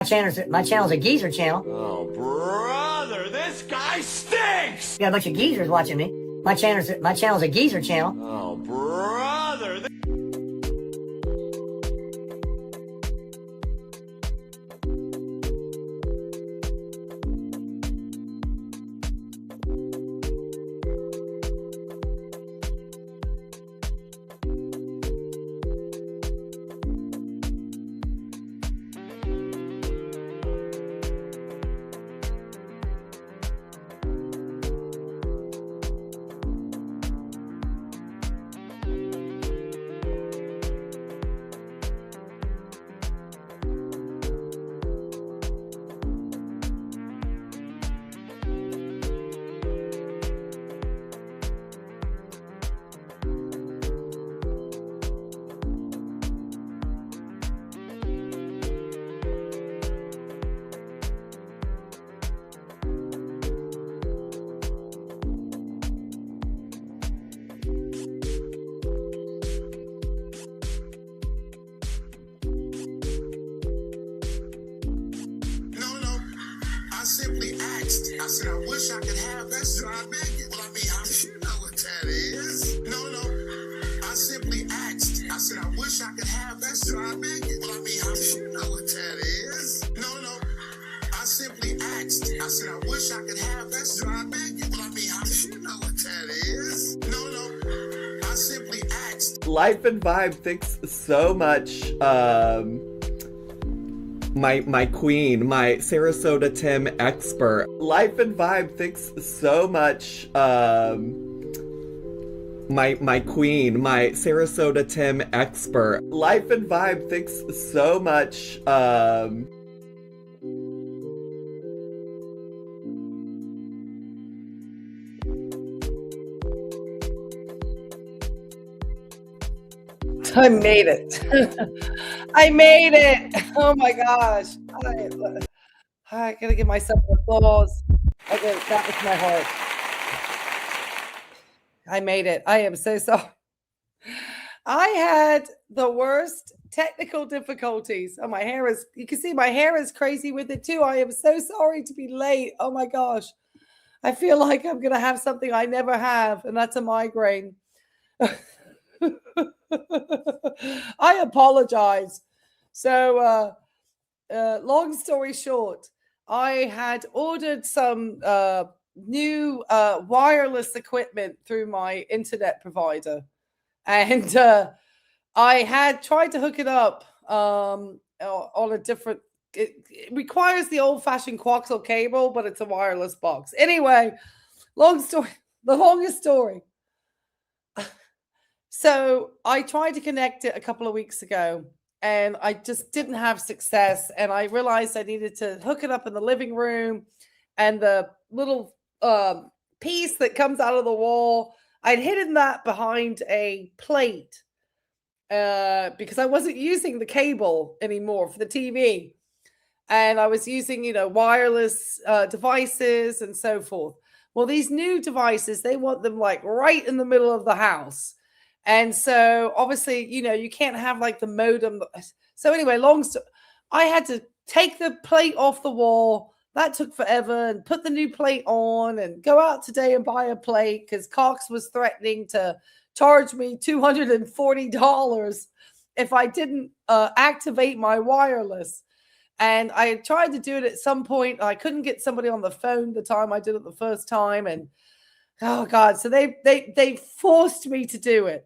My channel's a geezer channel. Oh, brother, this guy stinks! Got a bunch of geezers watching me. My channel's a geezer channel. Oh, brother. I said, I wish I could have that dry bacon. Well, I mean, how do you know what that is? No. I simply asked. I said, I wish I could have that dry bacon. Well, I mean, how do you know what that is? No. I simply asked. I said, I wish I could have that dry bacon. Well, I mean, how do you know what that is? No. I simply asked. Life and Vibe, thanks so much. My queen, my Sarasota Tim expert. Life and Vibe, thanks so much. My queen, my Sarasota Tim expert. Life and Vibe, thanks so much. I made it. I made it. Oh my gosh. I gotta give myself applause. Okay, that was my heart. I made it. I am so sorry. I had the worst technical difficulties. Oh, my hair is, you can see my hair is crazy with it too. I am so sorry to be late. Oh my gosh. I feel like I'm going to have something I never have, and that's a migraine. I apologize. So, long story short, I had ordered some new wireless equipment through my internet provider, and I had tried to hook it up on a different. It requires the old-fashioned coaxial cable, but it's a wireless box. Anyway, the longest story. So I tried to connect it a couple of weeks ago, and I just didn't have success. And I realized I needed to hook it up in the living room, and the little piece that comes out of the wall, I'd hidden that behind a plate because I wasn't using the cable anymore for the TV. And I was using, wireless devices and so forth. Well, these new devices, they want them like right in the middle of the house. And so obviously, you can't have like the modem. So anyway, I had to take the plate off the wall. That took forever, and put the new plate on and go out today and buy a plate because Cox was threatening to charge me $240 if I didn't activate my wireless. And I tried to do it at some point. I couldn't get somebody on the phone the time I did it the first time. And oh God, so they forced me to do it.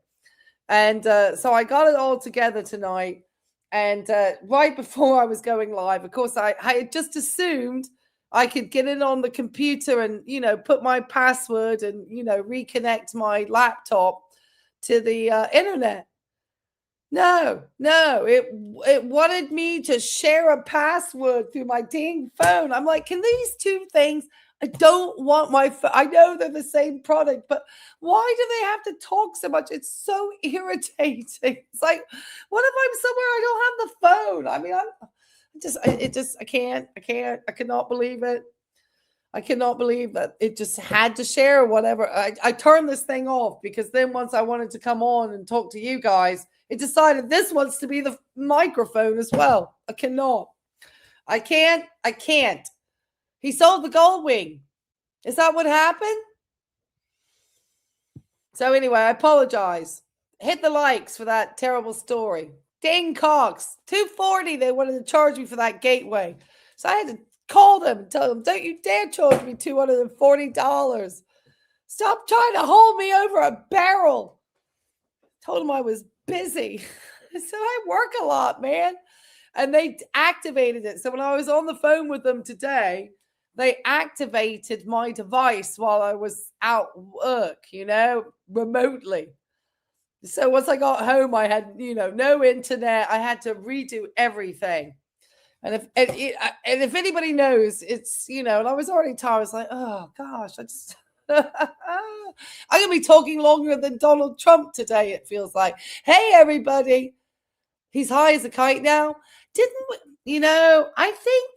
And so I got it all together tonight. And right before I was going live, of course, I had just assumed I could get it on the computer and, put my password and, reconnect my laptop to the internet. No, it wanted me to share a password through my dang phone. I'm like, can these two things? I don't want my phone. I know they're the same product, but why do they have to talk so much? It's so irritating. It's like, what if I'm somewhere I don't have the phone? I mean, I cannot believe it. I cannot believe that it just had to share whatever. I turned this thing off because then once I wanted to come on and talk to you guys, it decided this wants to be the microphone as well. I cannot. I can't. He sold the gold wing. Is that what happened? So anyway, I apologize. Hit the likes for that terrible story. Dang Cox, $240. They wanted to charge me for that gateway. So I had to call them and tell them, don't you dare charge me $240. Stop trying to hold me over a barrel. Told them I was busy. I said, I work a lot, man. And they activated it. So when I was on the phone with them today, they activated my device while I was out work, remotely. So once I got home, I had, no internet. I had to redo everything. And if anybody knows, it's, and I was already tired. I was like, oh gosh, I'm going to be talking longer than Donald Trump today, it feels like. Hey, everybody. He's high as a kite now. Didn't we, I think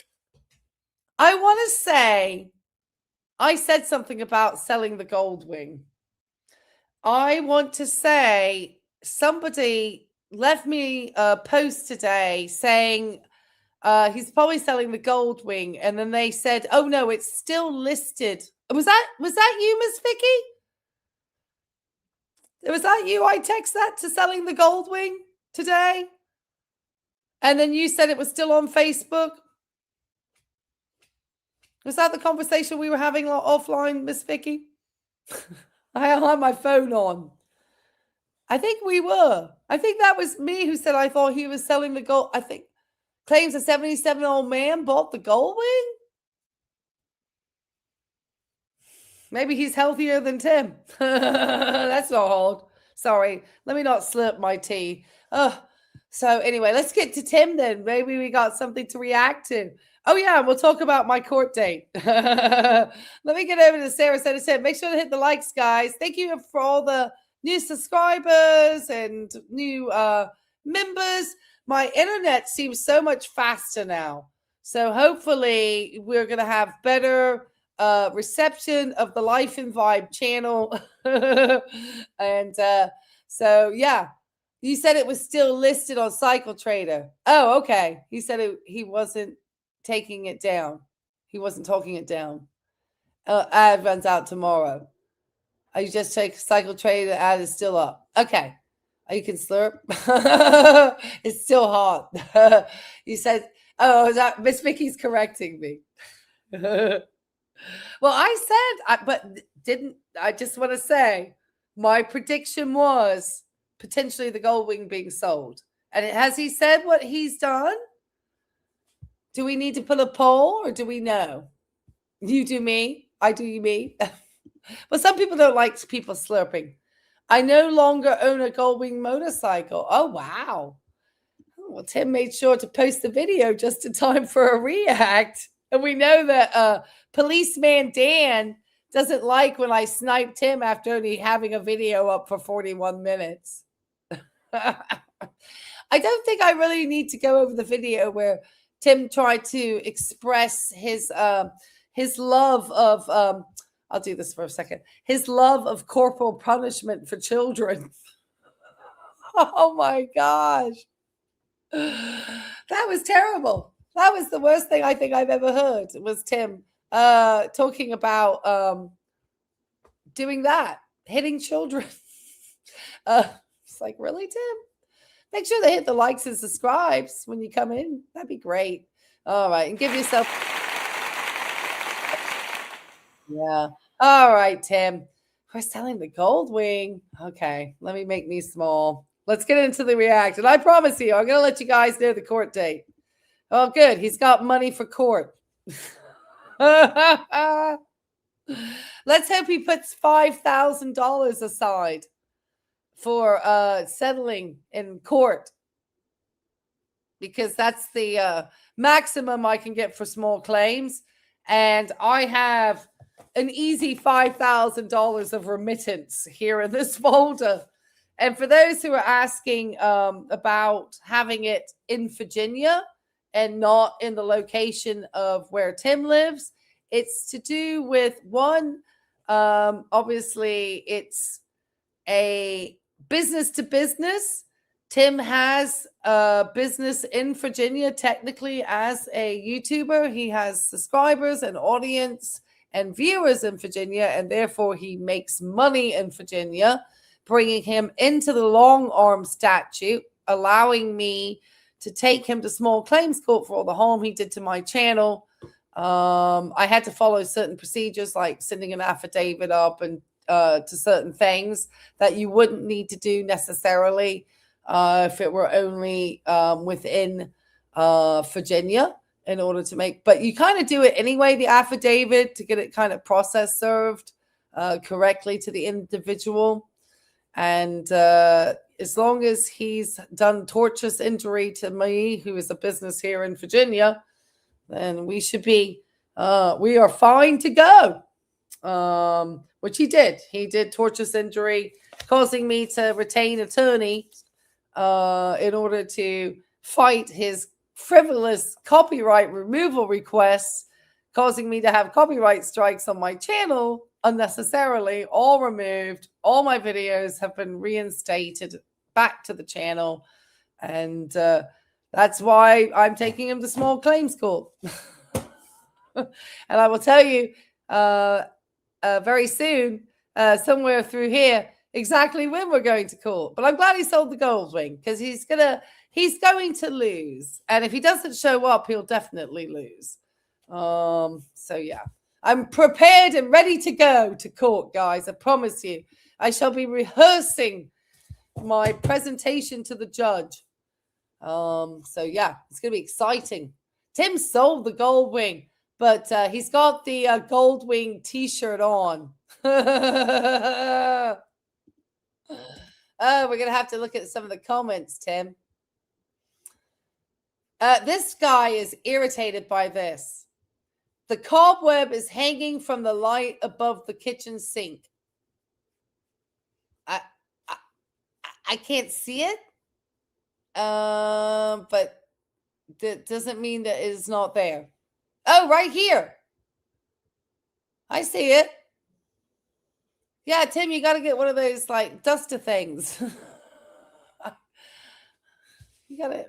I want to say I said something about selling the gold wing. I want to say somebody left me a post today saying he's probably selling the gold wing. And then they said, oh, no, it's still listed. Was that you, Miss Vicky? Was that you? I text that to selling the gold wing today. And then you said it was still on Facebook. Was that the conversation we were having offline, Miss Vicky? I had my phone on. I think we were. I think that was me who said I thought he was selling the gold. I think claims a 77-year-old man bought the gold wing. Maybe he's healthier than Tim. That's not hard. Sorry. Let me not slurp my tea. So anyway, let's get to Tim then. Maybe we got something to react to. Oh, yeah, we'll talk about my court date. Let me get over to Sarasota Tim. Make sure to hit the likes, guys. Thank you for all the new subscribers and new members. My internet seems so much faster now. So hopefully we're going to have better reception of the Life and Vibe channel. And so, yeah. You said it was still listed on Cycle Trader. Oh, okay. He said he wasn't taking it down. He wasn't talking it down. Ad runs out tomorrow. You just take Cycle Trader. Ad is still up. Okay. You can slurp. It's still hot. You said, oh, is that Miss Vicky's correcting me? Well, I just want to say my prediction was potentially the gold wing being sold. And has he said what he's done? Do we need to put a poll or do we know? You do me. I do you me. But some people don't like people slurping. I no longer own a gold wing motorcycle. Oh, wow. Well, Tim made sure to post the video just in time for a react. And we know that Policeman Dan doesn't like when I sniped him after only having a video up for 41 minutes. I don't think I really need to go over the video where Tim tried to express his love of I'll do this for a second. His love of corporal punishment for children. Oh my gosh. That was terrible. That was the worst thing I think I've ever heard. It was Tim talking about doing that, hitting children. It's like, really, Tim? Make sure to hit the likes and subscribes when you come in. That'd be great. All right. And give yourself. Yeah. All right, Tim. We're selling the gold wing. Okay. Let me make me small. Let's get into the react. And I promise you, I'm going to let you guys know the court date. Oh, good. He's got money for court. Let's hope he puts $5,000 aside for settling in court, because that's the maximum I can get for small claims. And I have an easy $5,000 of remittance here in this folder. And for those who are asking about having it in Virginia and not in the location of where Tim lives, it's to do with one, obviously it's a business to business, Tim has a business in Virginia, technically as a YouTuber. He has subscribers and audience and viewers in Virginia, and therefore he makes money in Virginia, bringing him into the long arm statute, allowing me to take him to small claims court for all the harm he did to my channel. I had to follow certain procedures like sending an affidavit up and to certain things that you wouldn't need to do necessarily if it were only within Virginia in order to make, but you kind of do it anyway, the affidavit, to get it kind of process served correctly to the individual. And as long as he's done tortious injury to me, who is a business here in Virginia, then we should be, we are fine to go. Which he did. He did tortious injury, causing me to retain attorney in order to fight his frivolous copyright removal requests, causing me to have copyright strikes on my channel unnecessarily, all removed. All my videos have been reinstated back to the channel. And that's why I'm taking him to small claims court. And I will tell you very soon, somewhere through here, exactly when we're going to court. But I'm glad he sold the gold ring, because he's going to lose. And if he doesn't show up, he'll definitely lose. So yeah, I'm prepared and ready to go to court, guys. I promise you. I shall be rehearsing my presentation to the judge. So yeah, it's going to be exciting. Tim sold the gold wing, but he's got the gold wing t-shirt on. Oh, we're going to have to look at some of the comments, Tim. This guy is irritated by this. The cobweb is hanging from the light above the kitchen sink. I can't see it. But that doesn't mean that it is not there. Oh, right here. I see it. Yeah, Tim, you got to get one of those like duster things. You got to.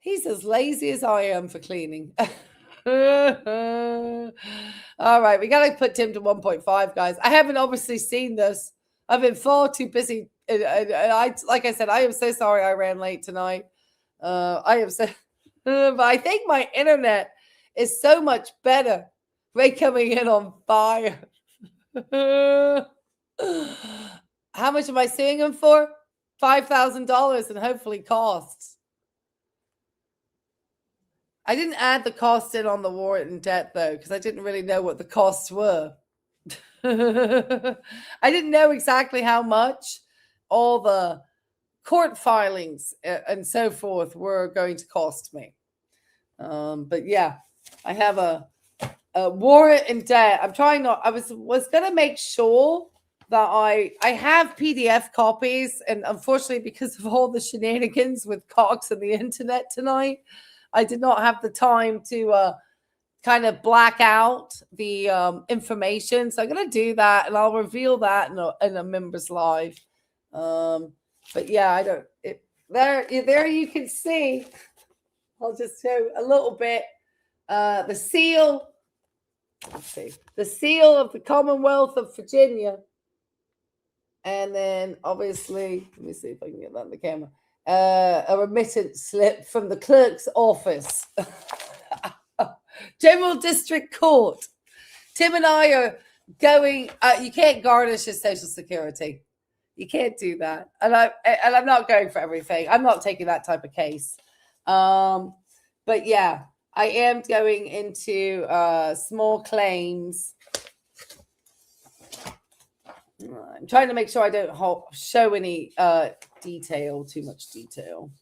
He's as lazy as I am for cleaning. All right, we got to put Tim to 1.5, guys. I haven't obviously seen this. I've been far too busy. And I, like I said, I am so sorry I ran late tonight. I am so, but I think my internet is so much better. Ray coming in on fire. How much am I suing him for? $5,000 and hopefully costs. I didn't add the cost in on the warrant and debt though, because I didn't really know what the costs were. I didn't know exactly how much all the court filings and so forth were going to cost me. But yeah, I have a warrant and debt. I'm trying not, I was going to make sure that I have PDF copies, and unfortunately because of all the shenanigans with Cox and the internet tonight, I did not have the time to kind of black out the information. So I'm going to do that, and I'll reveal that in a members live. But yeah, I don't. There you can see. I'll just show a little bit. The seal. Let's see. The seal of the Commonwealth of Virginia. And then obviously, let me see if I can get that in the camera. A remittance slip from the clerk's office. General District Court. Tim and I are going. You can't garnish his Social Security. You can't do that. And I'm not going for everything. I'm not taking that type of case. But yeah, I am going into small claims. I'm trying to make sure I don't show any detail, too much detail.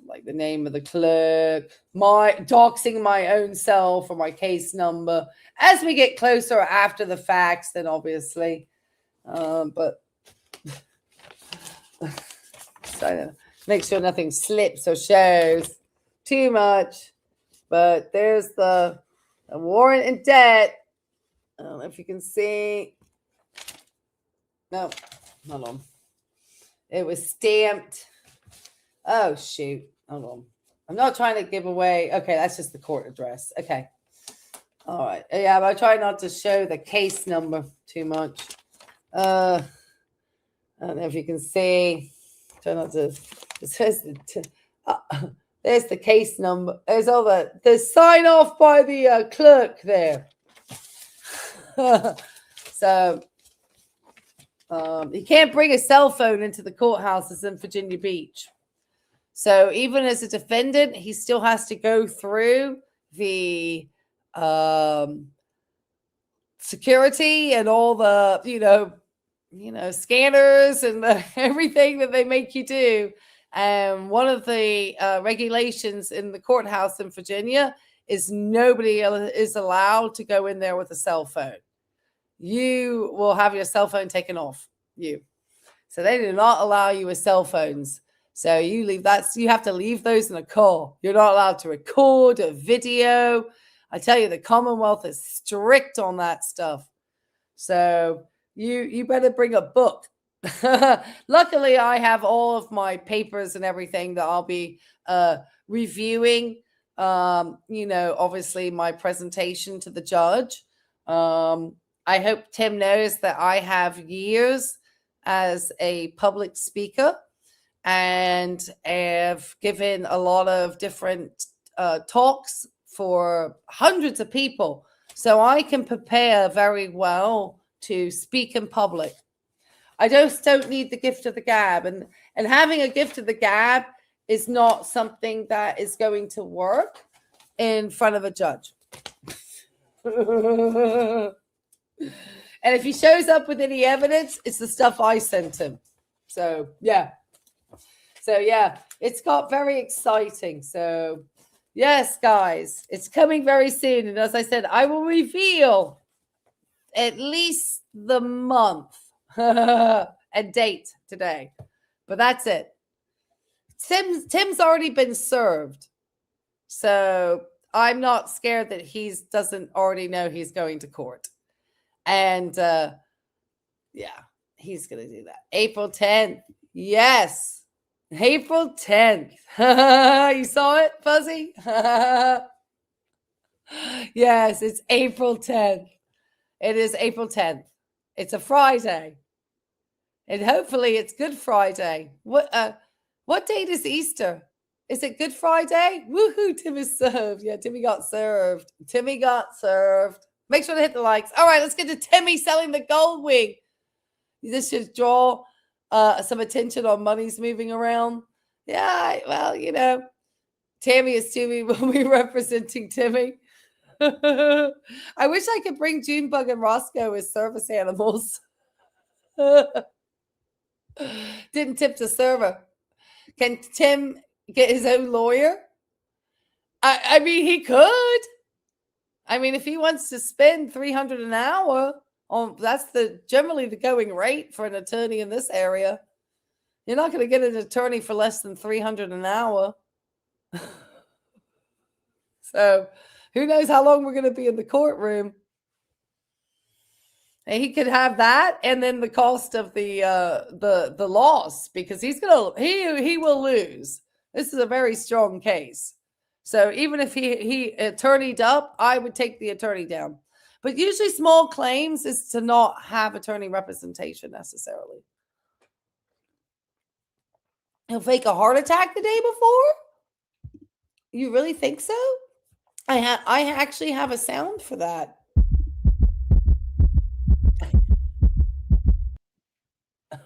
Like the name of the clerk, doxing my own self or my case number. As we get closer after the facts, then obviously. But trying to make sure nothing slips or shows too much. But there's the warrant and debt. I don't know if you can see. No, hold on. It was stamped. Oh, shoot. Hold on. I'm not trying to give away. Okay, that's just the court address. Okay. All right. Yeah, but I try not to show the case number too much. I don't know if you can see. Try not to. It says there's the case number. There's all the sign off by the clerk there. So you can't bring a cell phone into the courthouses in Virginia Beach. So even as a defendant, he still has to go through the security and all the, scanners and everything that they make you do. And one of the regulations in the courthouse in Virginia is nobody is allowed to go in there with a cell phone. You will have your cell phone taken off you. So they do not allow you with cell phones. So you have to leave those in a car. You're not allowed to record a video. I tell you, the Commonwealth is strict on that stuff. So you better bring a book. Luckily, I have all of my papers and everything that I'll be reviewing. Obviously my presentation to the judge. I hope Tim knows that I have years as a public speaker and have given a lot of different talks for hundreds of people. So I can prepare very well to speak in public. I just don't need the gift of the gab. And having a gift of the gab is not something that is going to work in front of a judge. And if he shows up with any evidence, it's the stuff I sent him. So, yeah, it's got very exciting. So, yes, guys, it's coming very soon. And as I said, I will reveal at least the month and date today. But that's it. Tim's already been served. So I'm not scared that he doesn't already know he's going to court. And he's going to do that. April 10th. Yes. April 10th. You saw it, Fuzzy? Yes, it's April 10th. It is April 10th. It's a Friday. And hopefully it's Good Friday. What date is Easter? Is it Good Friday? Woohoo, Tim is served. Yeah, Timmy got served. Make sure to hit the likes. All right, let's get to Timmy selling the gold wing. This should draw some attention on money's moving around. Yeah, well, Tammy is Timmy will be representing Timmy. I wish I could bring Junebug and Roscoe as service animals. Didn't tip the server. Can Tim get his own lawyer? I mean, he could. I mean, if he wants to spend $300 an hour, that's generally the going rate for an attorney in this area. You're not going to get an attorney for less than $300 an hour. So who knows how long we're going to be in the courtroom. And he could have that and then the cost of the loss, because he will lose. This is a very strong case. So even if he attorneyed up, I would take the attorney down. But usually small claims is to not have attorney representation necessarily. He'll fake a heart attack the day before? You really think so? I actually have a sound for that.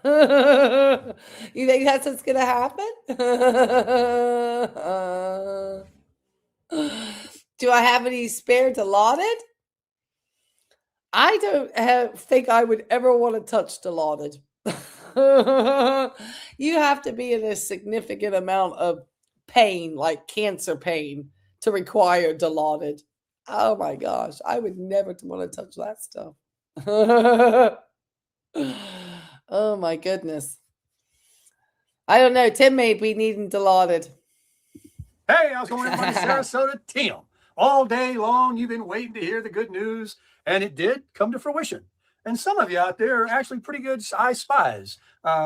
You think that's what's going to happen? Do I have any spare Dilaudid? I don't think I would ever want to touch Dilaudid. You have to be in a significant amount of pain, like cancer pain, to require Dilaudid. Oh my gosh, I would never want to touch that stuff. Oh my goodness. I don't know. Tim may be needing Dilaudid. Hey, how's it going, everybody? Sarasota Tim. All day long, you've been waiting to hear the good news, and it did come to fruition. And some of you out there are actually pretty good eye spies.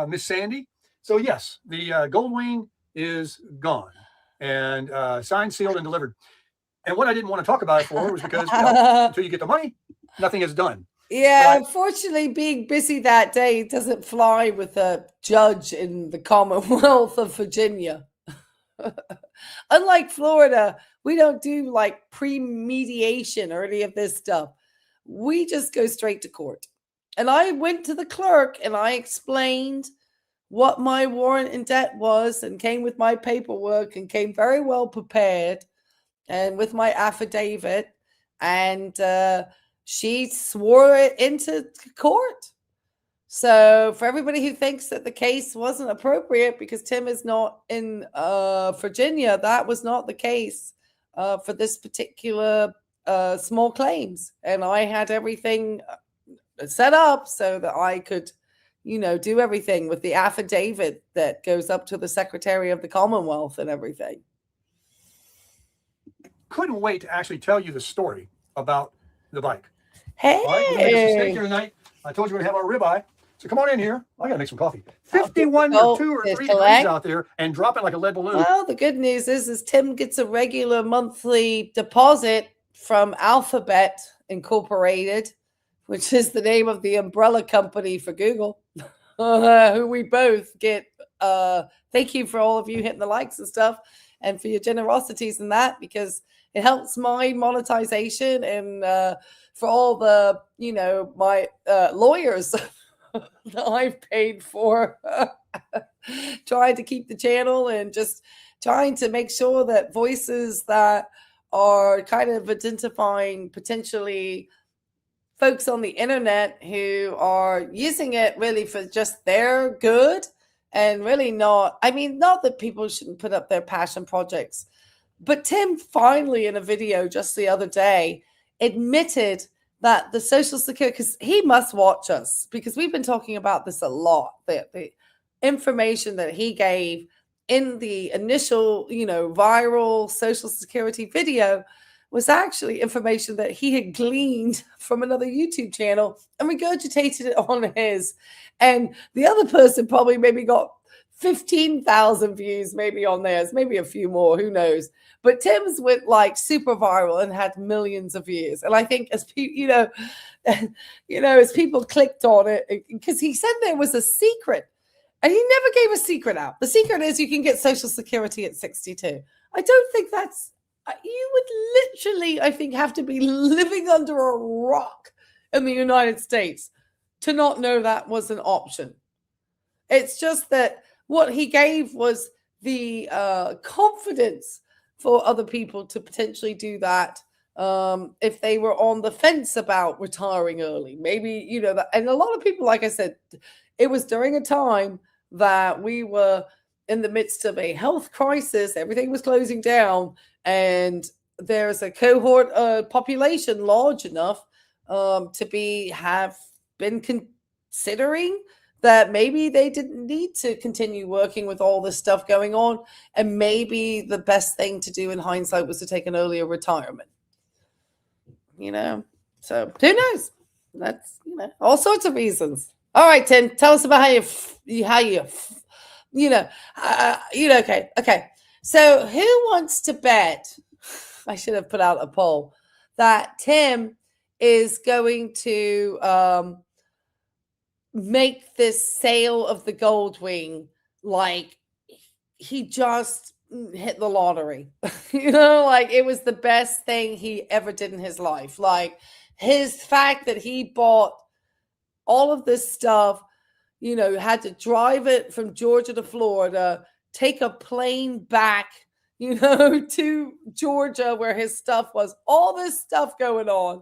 Miss Sandy, So yes, the Goldwing is gone and signed, sealed, and delivered. And what I didn't want to talk about it for was because until you get the money, nothing is done. Yeah, Right. unfortunately, being busy that day doesn't fly with a judge in the Commonwealth of Virginia. Unlike Florida, we don't do like pre-mediation or any of this stuff. We just go straight to court. And I went to the clerk and I explained what my warrant in debt was and came with my paperwork and came very well prepared and with my affidavit. And she swore it into court. So for everybody who thinks that the case wasn't appropriate because Tim is not in Virginia, that was not the case for this particular small claims. And I had everything set up so that I could, do everything with the affidavit that goes up to the Secretary of the Commonwealth and everything. Couldn't wait to actually tell you the story about the bike. Hey, All right, we're gonna make some steak here tonight. I told you we're gonna have our ribeye. So come on in here. I gotta make some coffee. 51 or 2 or 3 degrees out there and dropping like a lead balloon. Well, the good news is Tim gets a regular monthly deposit from Alphabet Incorporated, which is the name of the umbrella company for Google, who we both get. Thank you for all of you hitting the likes and stuff and for your generosities in that, because it helps my monetization and for all the, my lawyers that I've paid for trying to keep the channel and just trying to make sure that voices that are kind of identifying potentially folks on the internet who are using it really for just their good and really not that people shouldn't put up their passion projects. But Tim finally in a video just the other day admitted that the Social Security, because he must watch us because we've been talking about this a lot, the information that he gave in the initial, viral Social Security video was actually information that he had gleaned from another YouTube channel and regurgitated it on his. And the other person probably maybe got 15,000 views maybe on theirs, maybe a few more, who knows. But Tim's went like super viral and had millions of views. And I think as people, as people clicked on it, because he said there was a secret and he never gave a secret out. The secret is you can get Social Security at 62. I don't think you would literally, I think, have to be living under a rock in the United States to not know that was an option. It's just that what he gave was the confidence for other people to potentially do that if they were on the fence about retiring early. Maybe, and a lot of people, like I said, it was during a time that we were in the midst of a health crisis. Everything was closing down, and there's a cohort population large enough to have been considering that maybe they didn't need to continue working with all this stuff going on. And maybe the best thing to do in hindsight was to take an earlier retirement. So who knows? That's, all sorts of reasons. All right, Tim, tell us about okay. So who wants to bet? I should have put out a poll that Tim is going to make this sale of the Goldwing like he just hit the lottery. Like it was the best thing he ever did in his life. Like his fact that he bought all of this stuff, had to drive it from Georgia to Florida, take a plane back, to Georgia where his stuff was, all this stuff going on.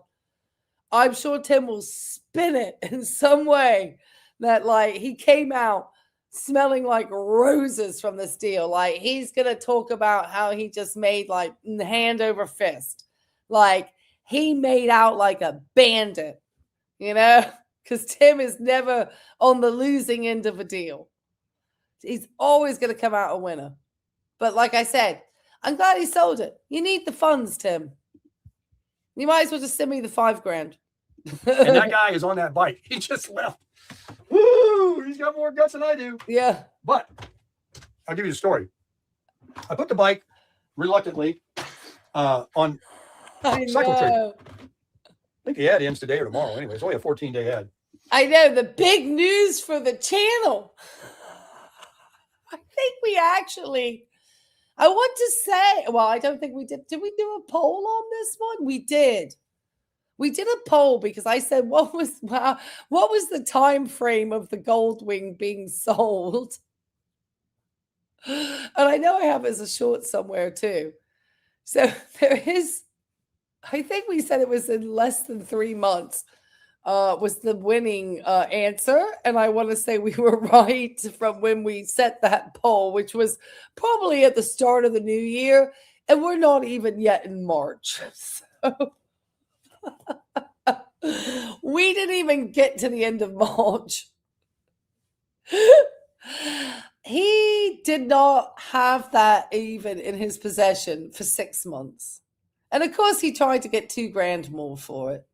I'm sure Tim will spin it in some way that like he came out smelling like roses from this deal. Like he's going to talk about how he just made like hand over fist. Like he made out like a bandit, because Tim is never on the losing end of a deal. He's always going to come out a winner. But like I said, I'm glad he sold it. You need the funds, Tim. You might as well just send me the $5,000. And that guy is on that bike. He just left. Woo! He's got more guts than I do. Yeah. But I'll give you the story. I put the bike reluctantly on I cycle trade. know. I think the ad ends today or tomorrow. Anyway, it's only a 14-day ad. I know, the big news for the channel. I think we actually, I want to say, well, I don't think we did. Did we do a poll on this one? We did. We did a poll because I said, what was the time frame of the Goldwing being sold? And I know I have it as a short somewhere too. So there is, I think we said it was in less than 3 months was the winning answer. And I want to say we were right from when we set that poll, which was probably at the start of the new year. And we're not even yet in March. So we didn't even get to the end of March. He did not have that even in his possession for 6 months. And of course, he tried to get $2,000 more for it.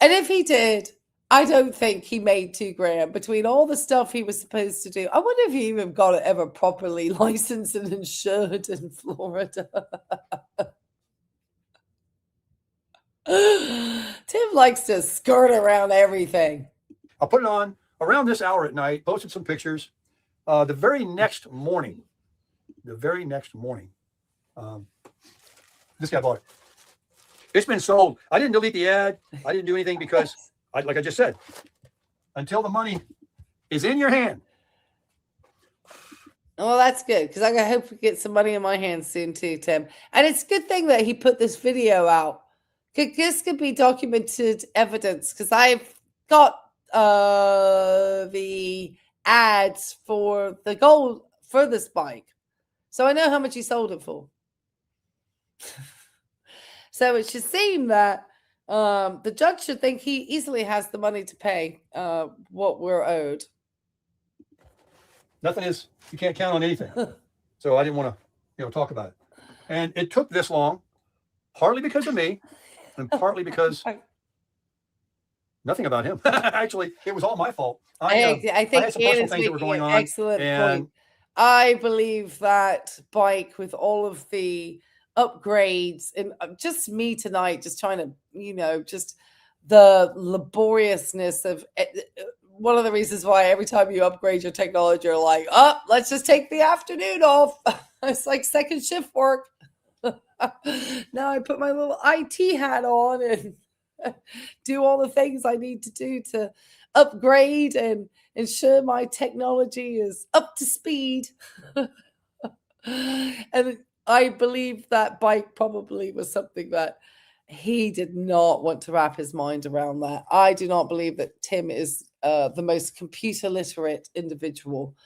And if he did, I don't think he made $2,000 between all the stuff he was supposed to do. I wonder if he even got it ever properly licensed and insured in Florida. Tim likes to skirt around everything. I'll put it on around this hour at night, posted some pictures. The very next morning, this guy bought it. It's been sold. I didn't delete the ad. I didn't do anything because, like I just said, until the money is in your hand. Well, that's good because I hope we get some money in my hands soon too, Tim. And it's a good thing that he put this video out. This could be documented evidence because I've got the ads for the gold for this bike. So I know how much he sold it for. So it should seem that the judge should think he easily has the money to pay what we're owed. Nothing is, you can't count on anything. So I didn't want to, talk about it. And it took this long, partly because of me and partly because nothing about him. Actually, it was all my fault. I think I had some personal Ian is things that were making going an on. excellent point. I believe that bike with all of the upgrades and just me tonight, just trying to, just the laboriousness of one of the reasons why every time you upgrade your technology, you're like, oh, let's just take the afternoon off. It's like second shift work. Now I put my little IT hat on and do all the things I need to do to upgrade and ensure my technology is up to speed. And I believe that bike probably was something that he did not want to wrap his mind around that. I do not believe that Tim is the most computer literate individual.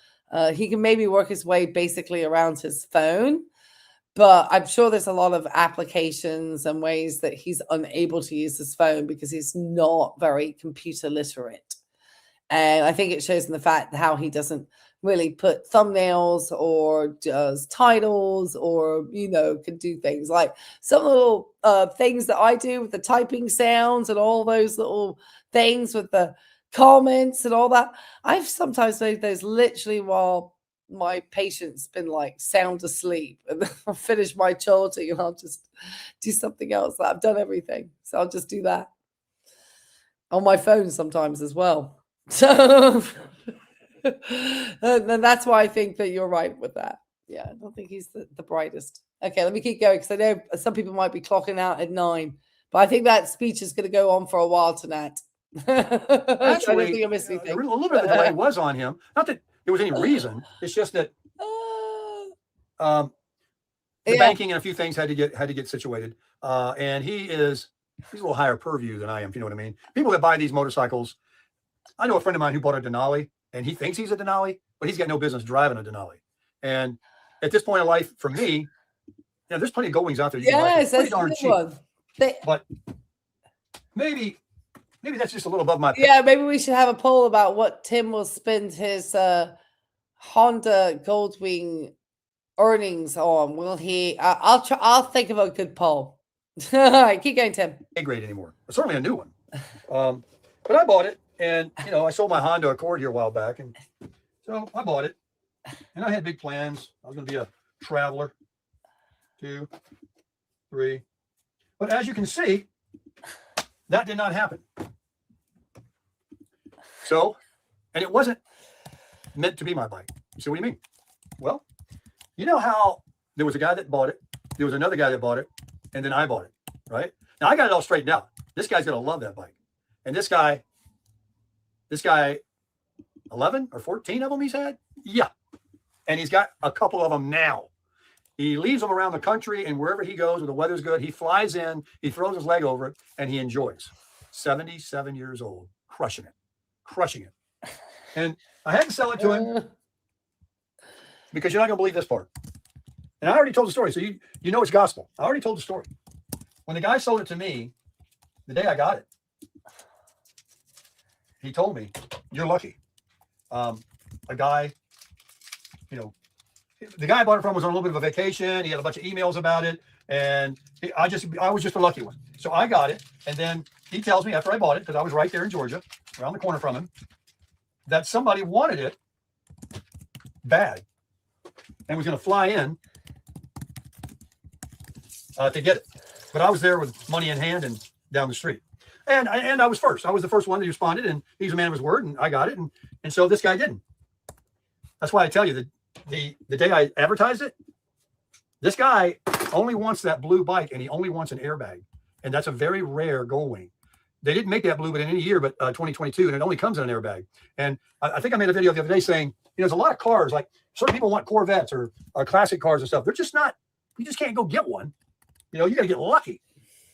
He can maybe work his way basically around his phone, but I'm sure there's a lot of applications and ways that he's unable to use his phone because he's not very computer literate. And I think it shows in the fact how he doesn't really put thumbnails or does titles or, can do things like some little things that I do with the typing sounds and all those little things with the comments and all that. I've sometimes made those literally while my patient's been like sound asleep, and then I'll finish my charting and I'll just do something else. I've done everything. So I'll just do that on my phone sometimes as well. So and that's why I think that you're right with that. Yeah, I don't think he's the brightest. Okay, let me keep going because I know some people might be clocking out at 9, but I think that speech is going to go on for a while tonight. Actually, I don't think I missed anything. A little bit of the delay was on him. Not that there was any reason. It's just that the banking and a few things had to get situated. And he's a little higher purview than I am, if you know what I mean. People that buy these motorcycles, I know a friend of mine who bought a Denali, and he thinks he's a Denali, but he's got no business driving a Denali. And at this point in life, for me, there's plenty of Goldwings out there. Yes, that's a good one. But maybe that's just a little above my pay. Yeah, maybe we should have a poll about what Tim will spend his Honda Goldwing earnings on. Will he? I'll think of a good poll. All right, keep going, Tim. A grade anymore. Certainly a new one. But I bought it. And, you know, I sold my Honda Accord here a while back. And so I bought it. And I had big plans. I was going to be a traveler. 2, 3. But as you can see, that did not happen. So, and it wasn't meant to be my bike. You say, what do you mean? Well, you know how there was a guy that bought it, there was another guy that bought it, and then I bought it, right? Now I got it all straightened out. This guy's gonna love that bike. And this guy, 11 or 14 of them he's had? Yeah. And he's got a couple of them now. He leaves them around the country, and wherever he goes, when the weather's good, he flies in, he throws his leg over it, and he enjoys. 77 years old, crushing it. And I had to sell it to him because you're not going to believe this part. And I already told the story, so you know it's gospel. I already told the story. When the guy sold it to me, the day I got it, he told me, "You're lucky." A guy, you know, the guy I bought it from was on a little bit of a vacation. He had a bunch of emails about it, and I was just a lucky one. So I got it, and then he tells me after I bought it, because I was right there in Georgia, around the corner from him, that somebody wanted it bad and was going to fly in to get it. But I was there with money in hand and down the street. And I was first. I was the first one that responded, and he's a man of his word, and I got it. And so this guy didn't. That's why I tell you that the day I advertised it, this guy only wants that blue bike, and he only wants an airbag. And that's a very rare gold wing. They didn't make that blue, but in any year, but 2022, and it only comes in an airbag. And I think I made a video the other day saying, you know, there's a lot of cars, like certain people want Corvettes or classic cars and stuff. They're just not, you just can't go get one. You know, you got to get lucky.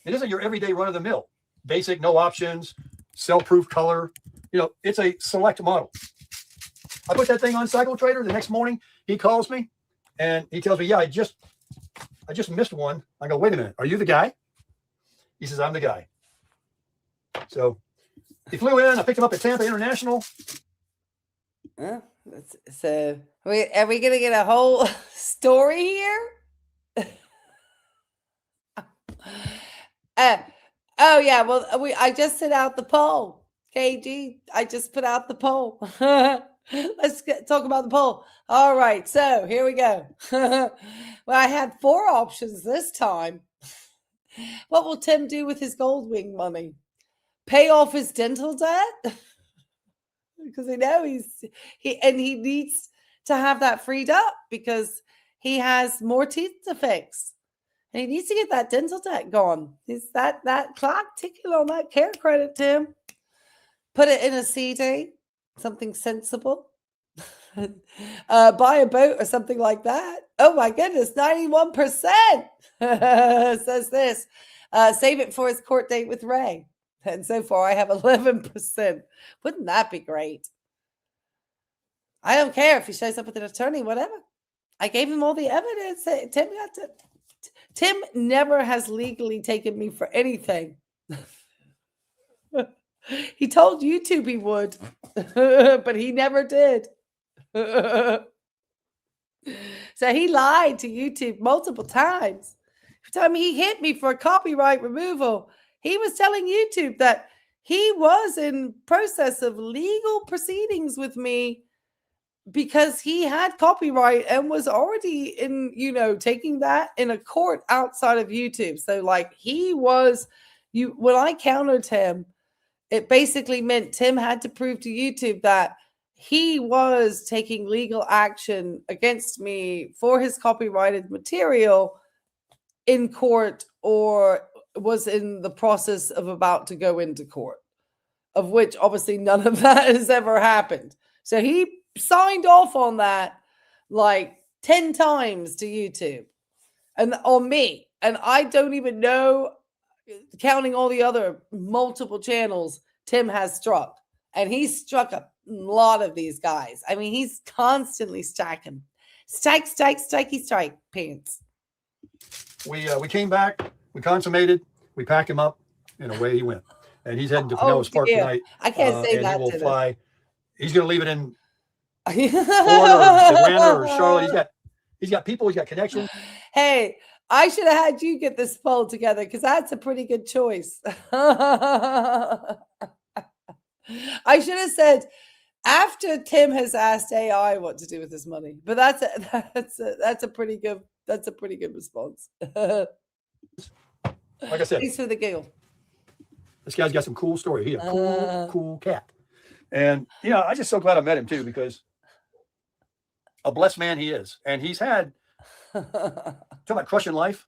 It isn't your everyday run of the mill, basic, no options, cell-proof color. You know, it's a select model. I put that thing on Cycle Trader. The next morning, he calls me and he tells me, yeah, I just missed one. I go, wait a minute. Are you the guy? He says, I'm the guy. So he flew in. I picked him up at Tampa International. So are we going to get a whole story here? Oh yeah. Well, I just set out the poll. KG, I just put out the poll. Let's talk about the poll. All right. So here we go. Well, I had 4 options this time. What will Tim do with his gold wing money? Pay off his dental debt? Because I know he needs to have that freed up because he has more teeth to fix. And he needs to get that dental debt gone. Is that clock ticking on that care credit, Tim? Put it in a CD, something sensible. Buy a boat or something like that. Oh my goodness, 91% says this. Save it for his court date with Ray. And so far I have 11%. Wouldn't that be great? I don't care if he shows up with an attorney, whatever. I gave him all the evidence. Tim never has legally taken me for anything. He told YouTube he would, but he never did. So he lied to YouTube multiple times. Every time he hit me for copyright removal, he was telling YouTube that he was in process of legal proceedings with me because he had copyright and was already in, taking that in a court outside of YouTube. So like when I countered him, it basically meant Tim had to prove to YouTube that he was taking legal action against me for his copyrighted material in court or was in the process of about to go into court, of which obviously none of that has ever happened. So he signed off on that like 10 times to YouTube and on me. And I don't even know, counting all the other multiple channels Tim has struck. And he's struck a lot of these guys. I mean, he's constantly stacking. Strike pants. We came back, we consummated, we packed him up, and away he went. And he's heading to Pinellas Park tonight. I can't say that. He will fly. He's going to leave it in Florida or Atlanta or Charlotte. He's got people. He's got connections. Hey, I should have had you get this poll together because that's a pretty good choice. I should have said after Tim has asked AI what to do with his money, but that's a pretty good response. Like I said, Thanks for the giggle. this guy's got some cool story. He's a cool cat. And, I'm just so glad I met him too, because a blessed man he is. And he's had, talk about crushing life.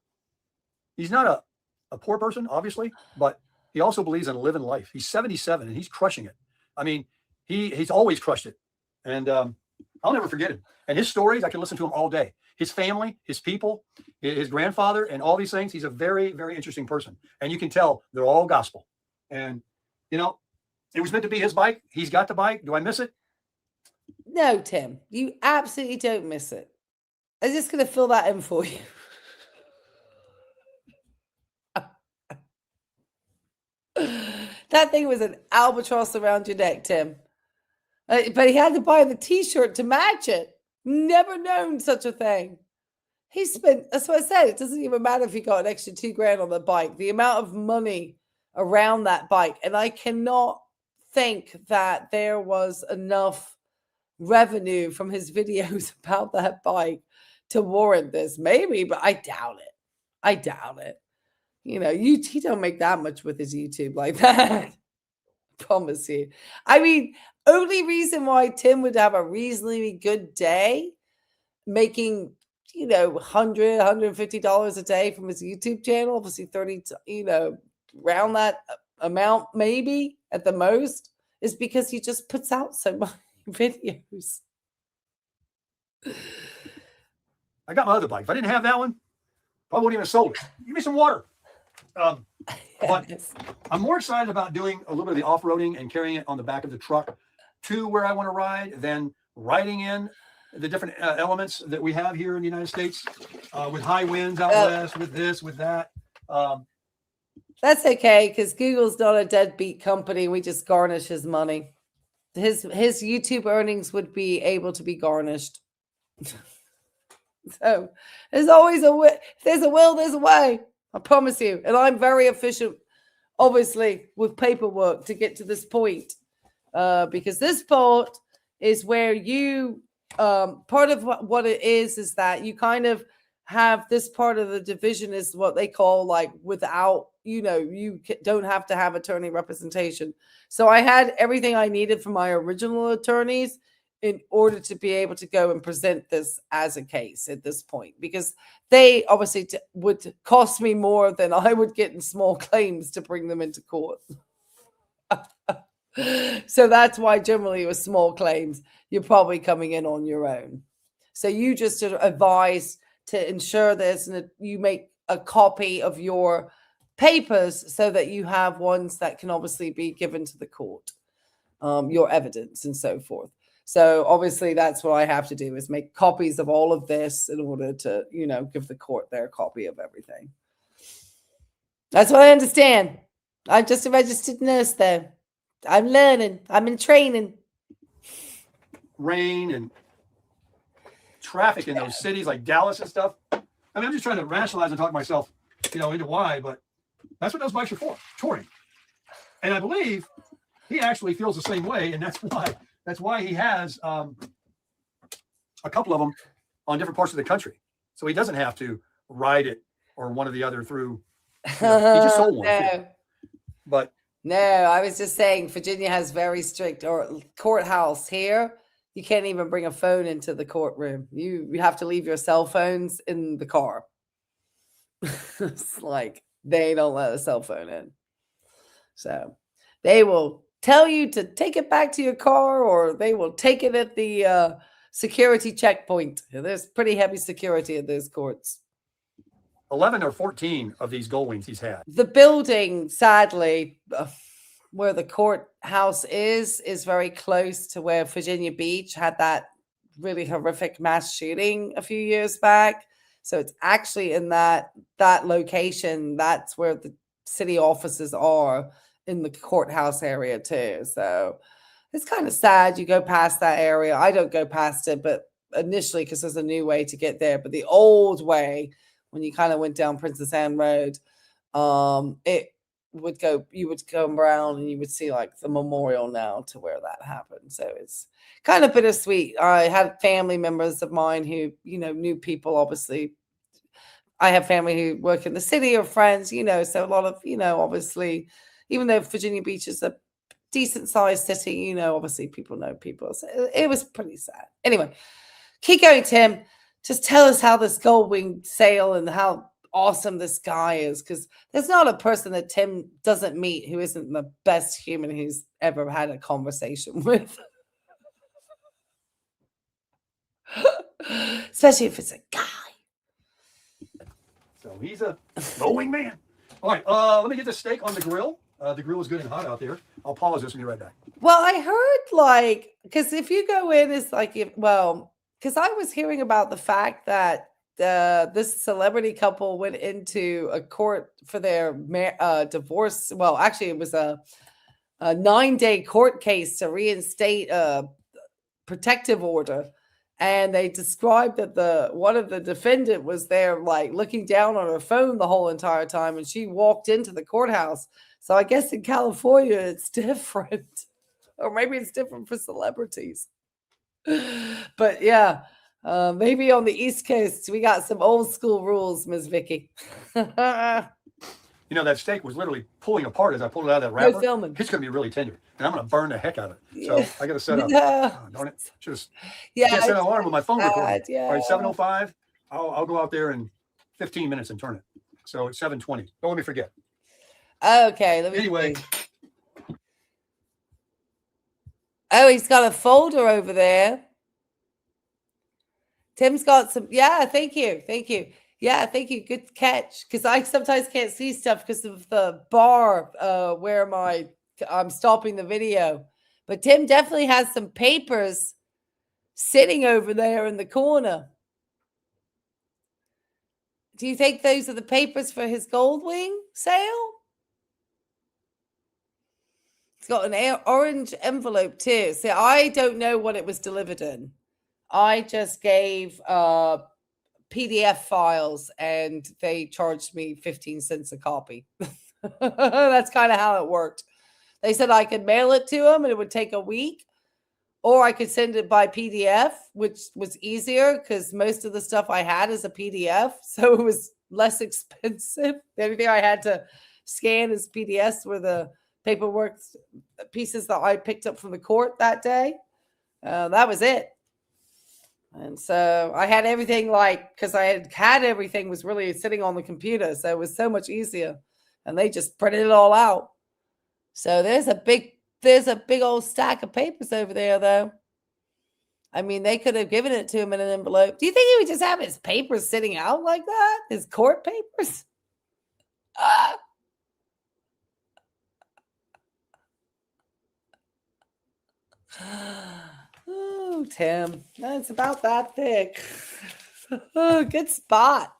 He's not a poor person, obviously, but he also believes in living life. He's 77 and he's crushing it. I mean, he's always crushed it. And I'll never forget him. And his stories, I can listen to him all day. His family, his people, his grandfather, and all these things. He's a very, very interesting person. And you can tell they're all gospel. And, it was meant to be his bike. He's got the bike. Do I miss it? No, Tim, you absolutely don't miss it. I'm just going to fill that in for you. That thing was an albatross around your neck, Tim. But he had to buy the t-shirt to match it. Never known such a thing. He spent, that's what I said. It doesn't even matter if he got an extra $2,000 on the bike. The amount of money around that bike. And I cannot think that there was enough revenue from his videos about that bike to warrant this. Maybe, but I doubt it. He don't make that much with his YouTube like that. Promise you. I mean, only reason why Tim would have a reasonably good day making, $100, $150 a day from his YouTube channel, obviously 30, around that amount, maybe at the most, is because he just puts out so many videos. I got my other bike. If I didn't have that one, probably wouldn't even have sold it. Give me some water. But I'm more excited about doing a little bit of the off-roading and carrying it on the back of the truck to where I want to ride than riding in the different elements that we have here in the United States with high winds out west, with this, with that. That's okay, because Google's not a deadbeat company. We just garnish his money. His YouTube earnings would be able to be garnished. So there's always a way. If there's a will, there's a way. I promise you. And I'm very efficient, obviously, with paperwork to get to this point. Because this part is where you, part of what it is that you kind of have this part of the division is what they call like without, you don't have to have attorney representation. So I had everything I needed from my original attorneys in order to be able to go and present this as a case at this point, because they obviously would cost me more than I would get in small claims to bring them into court. So that's why generally with small claims, you're probably coming in on your own. So you just advise to ensure this, and you make a copy of your papers so that you have ones that can obviously be given to the court, your evidence and so forth. So obviously that's what I have to do, is make copies of all of this in order to, give the court their copy of everything. That's what I understand. I'm just a registered nurse though. I'm learning. I'm in training. Rain and traffic in those cities like Dallas and stuff. I mean, I'm just trying to rationalize and talk myself, into why, but that's what those bikes are for, touring. And I believe he actually feels the same way, and that's why he has a couple of them on different parts of the country. So he doesn't have to ride it or one or the other through. He just sold one. No. But no, I was just saying Virginia has very strict, or courthouse here. You can't even bring a phone into the courtroom. You have to leave your cell phones in the car. It's like they don't let a cell phone in. So they will tell you to take it back to your car, or they will take it at the security checkpoint. There's pretty heavy security at those courts. 11 or 14 of these Goldwings he's had. The building, sadly, where the courthouse is very close to where Virginia Beach had that really horrific mass shooting a few years back. So it's actually in that location. That's where the city offices are, in the courthouse area too. So it's kind of sad. You go past that area. I don't go past it, but initially, because there's a new way to get there. But the old way, when you kind of went down Princess Anne Road, it you would go around and you would see like the memorial now to where that happened. So it's kind of bittersweet. I had family members of mine who, knew people. Obviously, I have family who work in the city or friends, so a lot of, obviously, even though Virginia Beach is a decent sized city, obviously people know people. So it was pretty sad. Anyway, keep going, Tim. Just tell us how this Goldwing sale and how awesome this guy is, because there's not a person that Tim doesn't meet who isn't the best human he's ever had a conversation with. Especially if it's a guy. So he's a glowing man. All right, let me get the steak on the grill. The grill is good and hot out there. I'll pause this and be right back. Well, I heard because if you go in, it's because I was hearing about the fact that this celebrity couple went into a court for their divorce. Well, actually, it was a 9-day court case to reinstate a protective order. And they described that one of the defendant was there, looking down on her phone the whole entire time, and she walked into the courthouse. So I guess in California it's different, or maybe it's different for celebrities. But yeah, maybe on the East Coast we got some old school rules, Ms. Vicky. That steak was literally pulling apart as I pulled it out of that wrapper. No filming. It's going to be really tender, and I'm going to burn the heck out of it. So I got to set up. Oh, darn it! Can't set an alarm with my phone recording. Yeah. All right, 7:05. I'll go out there in 15 minutes and turn it. So it's 7:20. Don't let me forget. Okay. Anyway. Oh, he's got a folder over there. Tim's got some. Yeah, thank you. Yeah, thank you. Good catch. Because I sometimes can't see stuff because of the bar where I'm stopping the video. But Tim definitely has some papers sitting over there in the corner. Do you think those are the papers for his Goldwing sale? It's got an orange envelope too. See, I don't know what it was delivered in. I just gave PDF files and they charged me 15 cents a copy. That's kind of how it worked. They said I could mail it to them and it would take a week, or I could send it by PDF, which was easier because most of the stuff I had is a PDF. So it was less expensive. The only thing I had to scan as PDFs were the paperwork pieces that I picked up from the court that day. That was it. And so I had everything because I had everything was really sitting on the computer. So it was so much easier. And they just printed it all out. So there's a big old stack of papers over there, though. I mean, they could have given it to him in an envelope. Do you think he would just have his papers sitting out like that? His court papers? Oh, Tim, it's about that thick. Oh, good spot.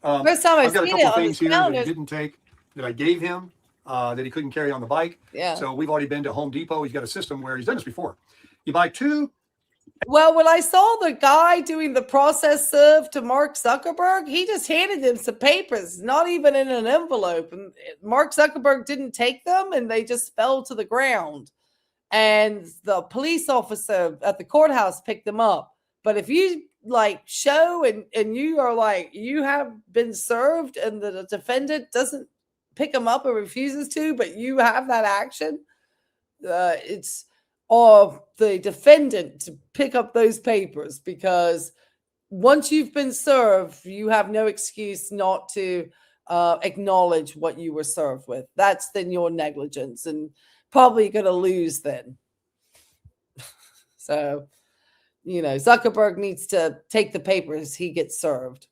First time I've got a seen couple it on things the here that counter. he didn't take, that I gave him, that he couldn't carry on the bike. Yeah. So we've already been to Home Depot. He's got a system where he's done this before. You buy two. Well, when I saw the guy doing the process serve to Mark Zuckerberg, he just handed him some papers, not even in an envelope. And Mark Zuckerberg didn't take them, and they just fell to the ground. And the police officer at the courthouse picked them up. But if you show and you are you have been served and the defendant doesn't pick them up or refuses to, but you have that action, it's of the defendant to pick up those papers, because once you've been served, you have no excuse not to acknowledge what you were served with. That's then your negligence and probably going to lose then. So, Zuckerberg needs to take the papers he gets served,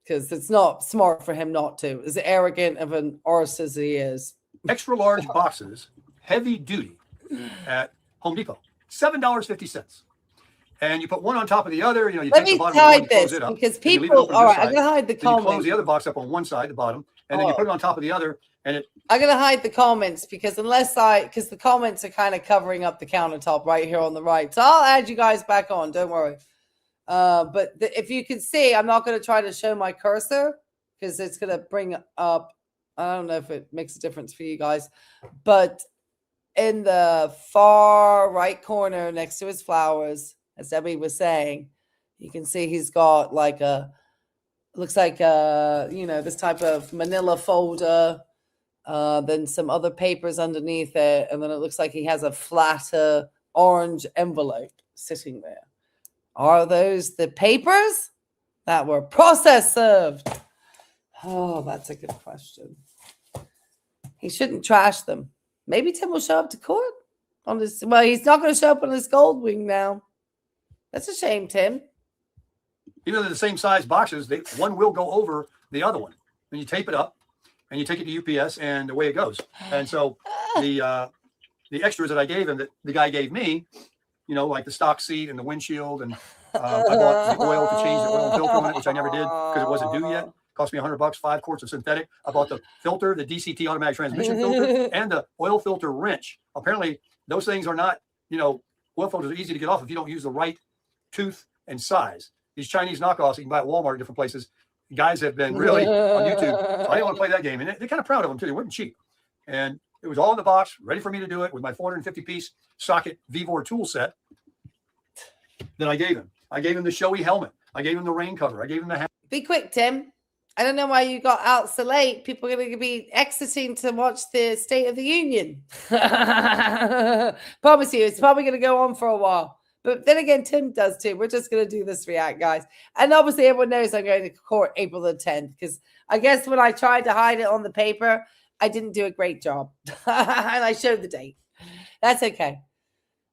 because it's not smart for him not to, as arrogant of an arse as he is. Extra large boxes, heavy duty, at Home Depot, $7.50. And you put one on top of the other. You Let take me the bottom hide one, you close this, it up, because and you leave it people. open on All this right, I'm side. gonna hide the Then you close comments. the other box up on one side, the bottom, and then you put it on top of the other, and it. I'm gonna hide the comments because because the comments are kind of covering up the countertop right here on the right. So I'll add you guys back on. Don't worry. But if you can see, I'm not going to try to show my cursor because it's going to bring up I don't know if it makes a difference for you guys, but in the far right corner next to his flowers, as Debbie was saying, you can see he's got like looks like this type of manila folder, then some other papers underneath it, and then it looks like he has a flatter orange envelope sitting there. Are those the papers that were process served? Oh, that's a good question. He shouldn't trash them. Maybe Tim will show up to court on this. Well, he's not going to show up on his gold wing now. That's a shame, Tim. Even though they're the same size boxes, one will go over the other one. And you tape it up, and you take it to UPS, and away it goes. And so the extras that I gave him, that the guy gave me, like the stock seat and the windshield, and I bought the oil to change the oil filter on it, which I never did because it wasn't due yet. Cost me $100, 5 quarts of synthetic. I bought the filter, the DCT automatic transmission filter, and the oil filter wrench. Apparently, those things are not, oil filters are easy to get off if you don't use the right tooth and size. These Chinese knockoffs you can buy at Walmart in different places. Guys have been really on YouTube. So I didn't want to play that game. And they're kind of proud of them too. They weren't cheap. And it was all in the box, ready for me to do it with my 450-piece socket VVOR tool set that I gave him. I gave him the showy helmet. I gave him the rain cover. I gave him the hat. Be quick, Tim. I don't know why you got out so late. People are going to be exiting to watch the State of the Union. Promise you, it's probably going to go on for a while. But then again, Tim does too. We're just going to do this react, guys. And obviously, everyone knows I'm going to court April the 10th because I guess when I tried to hide it on the paper, I didn't do a great job. And I showed the date. That's okay.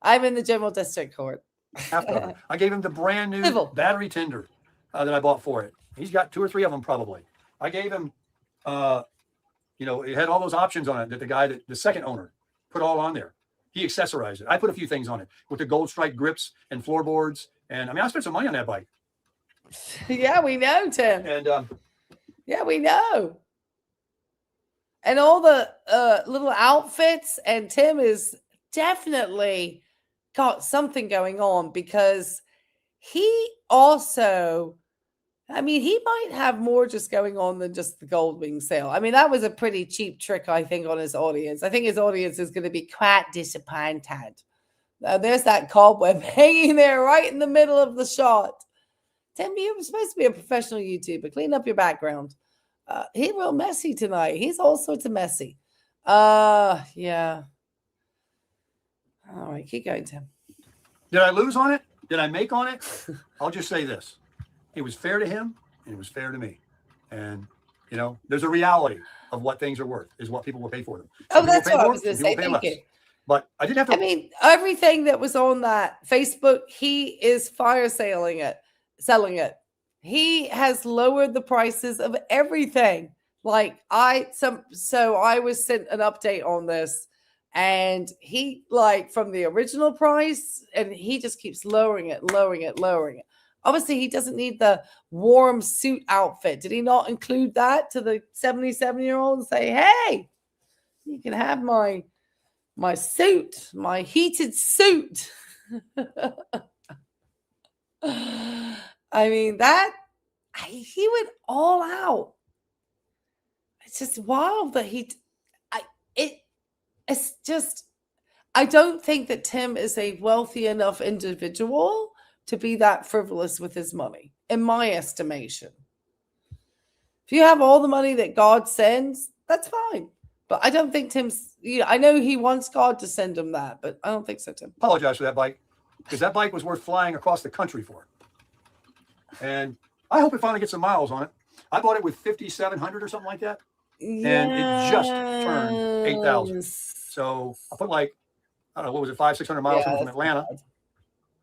I'm in the General District Court. I gave him the brand new battery tender that I bought for it. He's got 2 or 3 of them probably. I gave him, it had all those options on it that the second owner put all on there. He accessorized it. I put a few things on it with the gold stripe grips and floorboards. And I spent some money on that bike. Yeah, we know, Tim. And yeah, we know. And all the little outfits. And Tim is definitely got something going on because he also, he might have more just going on than just the gold wing sale. That was a pretty cheap trick, I think, on his audience. I think his audience is going to be quite disappointed. There's that cobweb hanging there right in the middle of the shot. Tim, you're supposed to be a professional YouTuber. Clean up your background. He's real messy tonight. He's all sorts of messy. Yeah. All right, keep going, Tim. Did I lose on it? Did I make on it? I'll just say this. It was fair to him, and it was fair to me. And, there's a reality of what things are worth, is what people will pay for them. Some that's what I was going to say. Thank you. But I didn't have to. Everything that was on that Facebook, he is selling it. He has lowered the prices of everything. Like I was sent an update on this, and he from the original price, and he just keeps lowering it. Obviously, he doesn't need the warm suit outfit. Did he not include that to the 77-year-old and say, hey, you can have my suit, my heated suit? He went all out. It's just wild that I don't think that Tim is a wealthy enough individual to be that frivolous with his money, in my estimation. If you have all the money that God sends, that's fine. But I don't think Tim's, I know he wants God to send him that, but I don't think so, Tim. Apologize for that bike, because that bike was worth flying across the country for. And I hope it finally gets some miles on it. I bought it with 5,700 or something like that. Yes. And it just turned 8,000. So I put I don't know, what was it, 500-600 miles from Atlanta.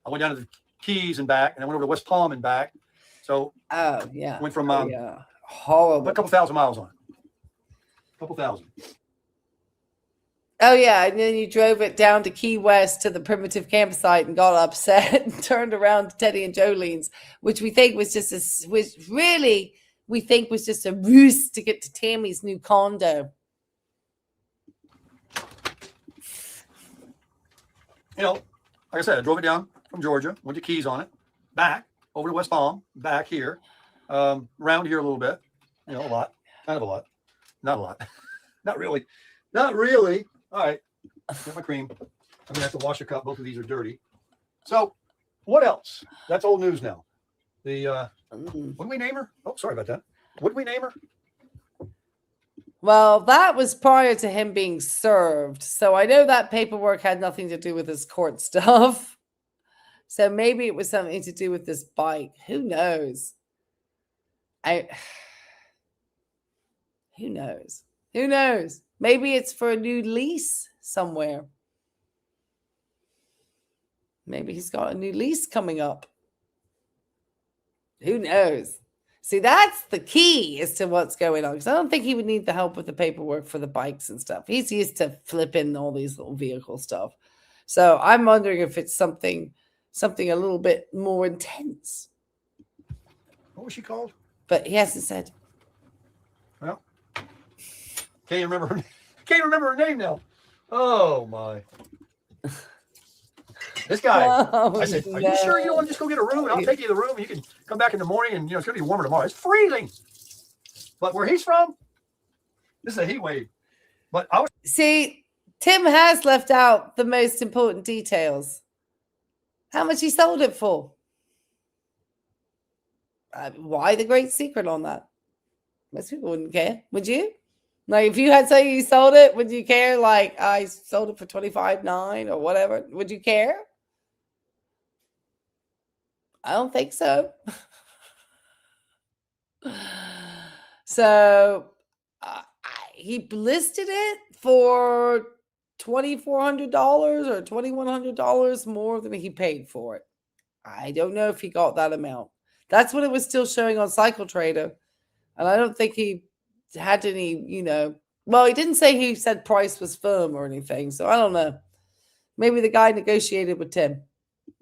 I went down to the Keys and back, and I went over to West Palm and back. So went from horrible. Put a couple thousand miles on it. A couple thousand. Oh yeah, and then you drove it down to Key West to the primitive campsite and got upset and turned around to Teddy and Jolene's, which we think was just a ruse to get to Tammy's new condo. Like I said, I drove it down from Georgia, went to Keys on it, back over to West Palm, back here, around here a little bit, a lot, kind of a lot. Not a lot. Not really. Not really. All right. Get my cream. I'm gonna have to wash a cup. Both of these are dirty. So, what else? That's old news now. The what did we name her? Oh, sorry about that. What did we name her? Well, that was prior to him being served. So I know that paperwork had nothing to do with his court stuff. So maybe it was something to do with this bike. Who knows? Who knows? Who knows? Maybe it's for a new lease somewhere. Maybe he's got a new lease coming up. Who knows? See, that's the key as to what's going on. Because I don't think he would need the help with the paperwork for the bikes and stuff. He's used to flipping all these little vehicle stuff. So I'm wondering if it's something a little bit more intense. What was she called? But he hasn't said. Well, can't remember her name now. Oh my. This guy, I said, are you sure you don't want to just go get a room? And I'll take you to the room and you can come back in the morning and, it's going to be warmer tomorrow. It's freezing. But where he's from, this is a heat wave. But I was. See, Tim has left out the most important details. How much he sold it for? Why the great secret on that? Most people wouldn't care. Would you? Like, if you had say you sold it, would you care? Like, I sold it for $25,900 or whatever. Would you care? I don't think so. So he listed it for $2,400 or $2,100 more than he paid for it. I don't know if he got that amount. That's what it was still showing on Cycle Trader. And I don't think he had any, well, he didn't say he said price was firm or anything. So I don't know. Maybe the guy negotiated with Tim.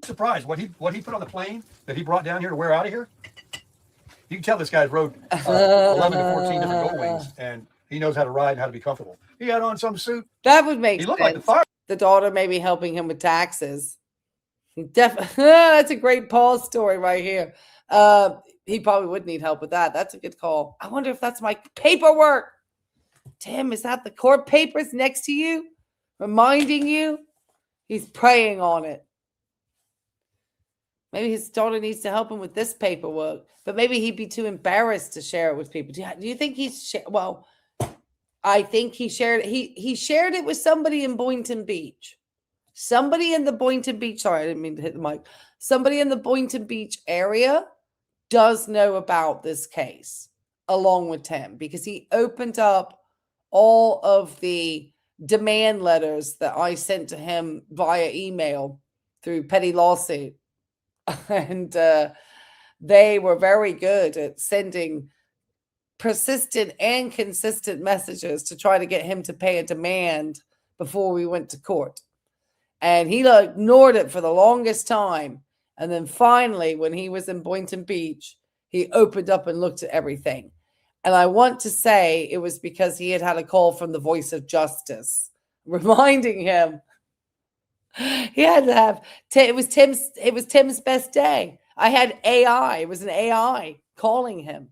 Surprised what he put on the plane that he brought down here to wear out of here. You can tell this guy's rode 11 to 14 different gold wings, and he knows how to ride and how to be comfortable. He had on some suit. That would make sense. He looked like the fire. The daughter maybe helping him with taxes. That's a great Paul story right here. He probably would need help with that. That's a good call. I wonder if that's my paperwork. Tim, is that the court papers next to you? Reminding you? He's preying on it. Maybe his daughter needs to help him with this paperwork, but maybe he'd be too embarrassed to share it with people. Do you think he's well? I think he shared it. He shared it with somebody in Boynton Beach. Somebody in the Boynton Beach. Sorry, I didn't mean to hit the mic. Somebody in the Boynton Beach area does know about this case, along with Tim, because he opened up all of the demand letters that I sent to him via email through petty lawsuit. And they were very good at sending persistent and consistent messages to try to get him to pay a demand before we went to court. And he ignored it for the longest time. And then finally, when he was in Boynton Beach, he opened up and looked at everything. And I want to say it was because he had a call from the voice of justice, reminding him he had to have it was Tim's best day. I had AI. It was an AI calling him.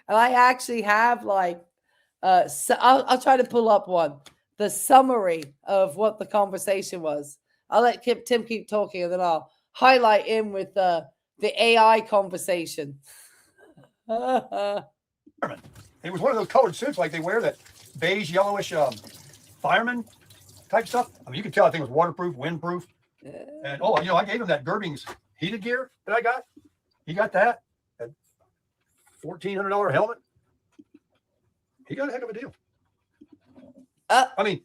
And I actually have so I'll try to pull up the summary of what the conversation was. I'll let Tim keep talking and then I'll highlight in with the AI conversation. It was one of those colored suits like they wear, that beige, yellowish fireman type stuff. I mean, you could tell that thing was waterproof, windproof. And I gave him that Gerbing's heated gear that I got. He got that. That $1,400 helmet. He got a heck of a deal. I mean,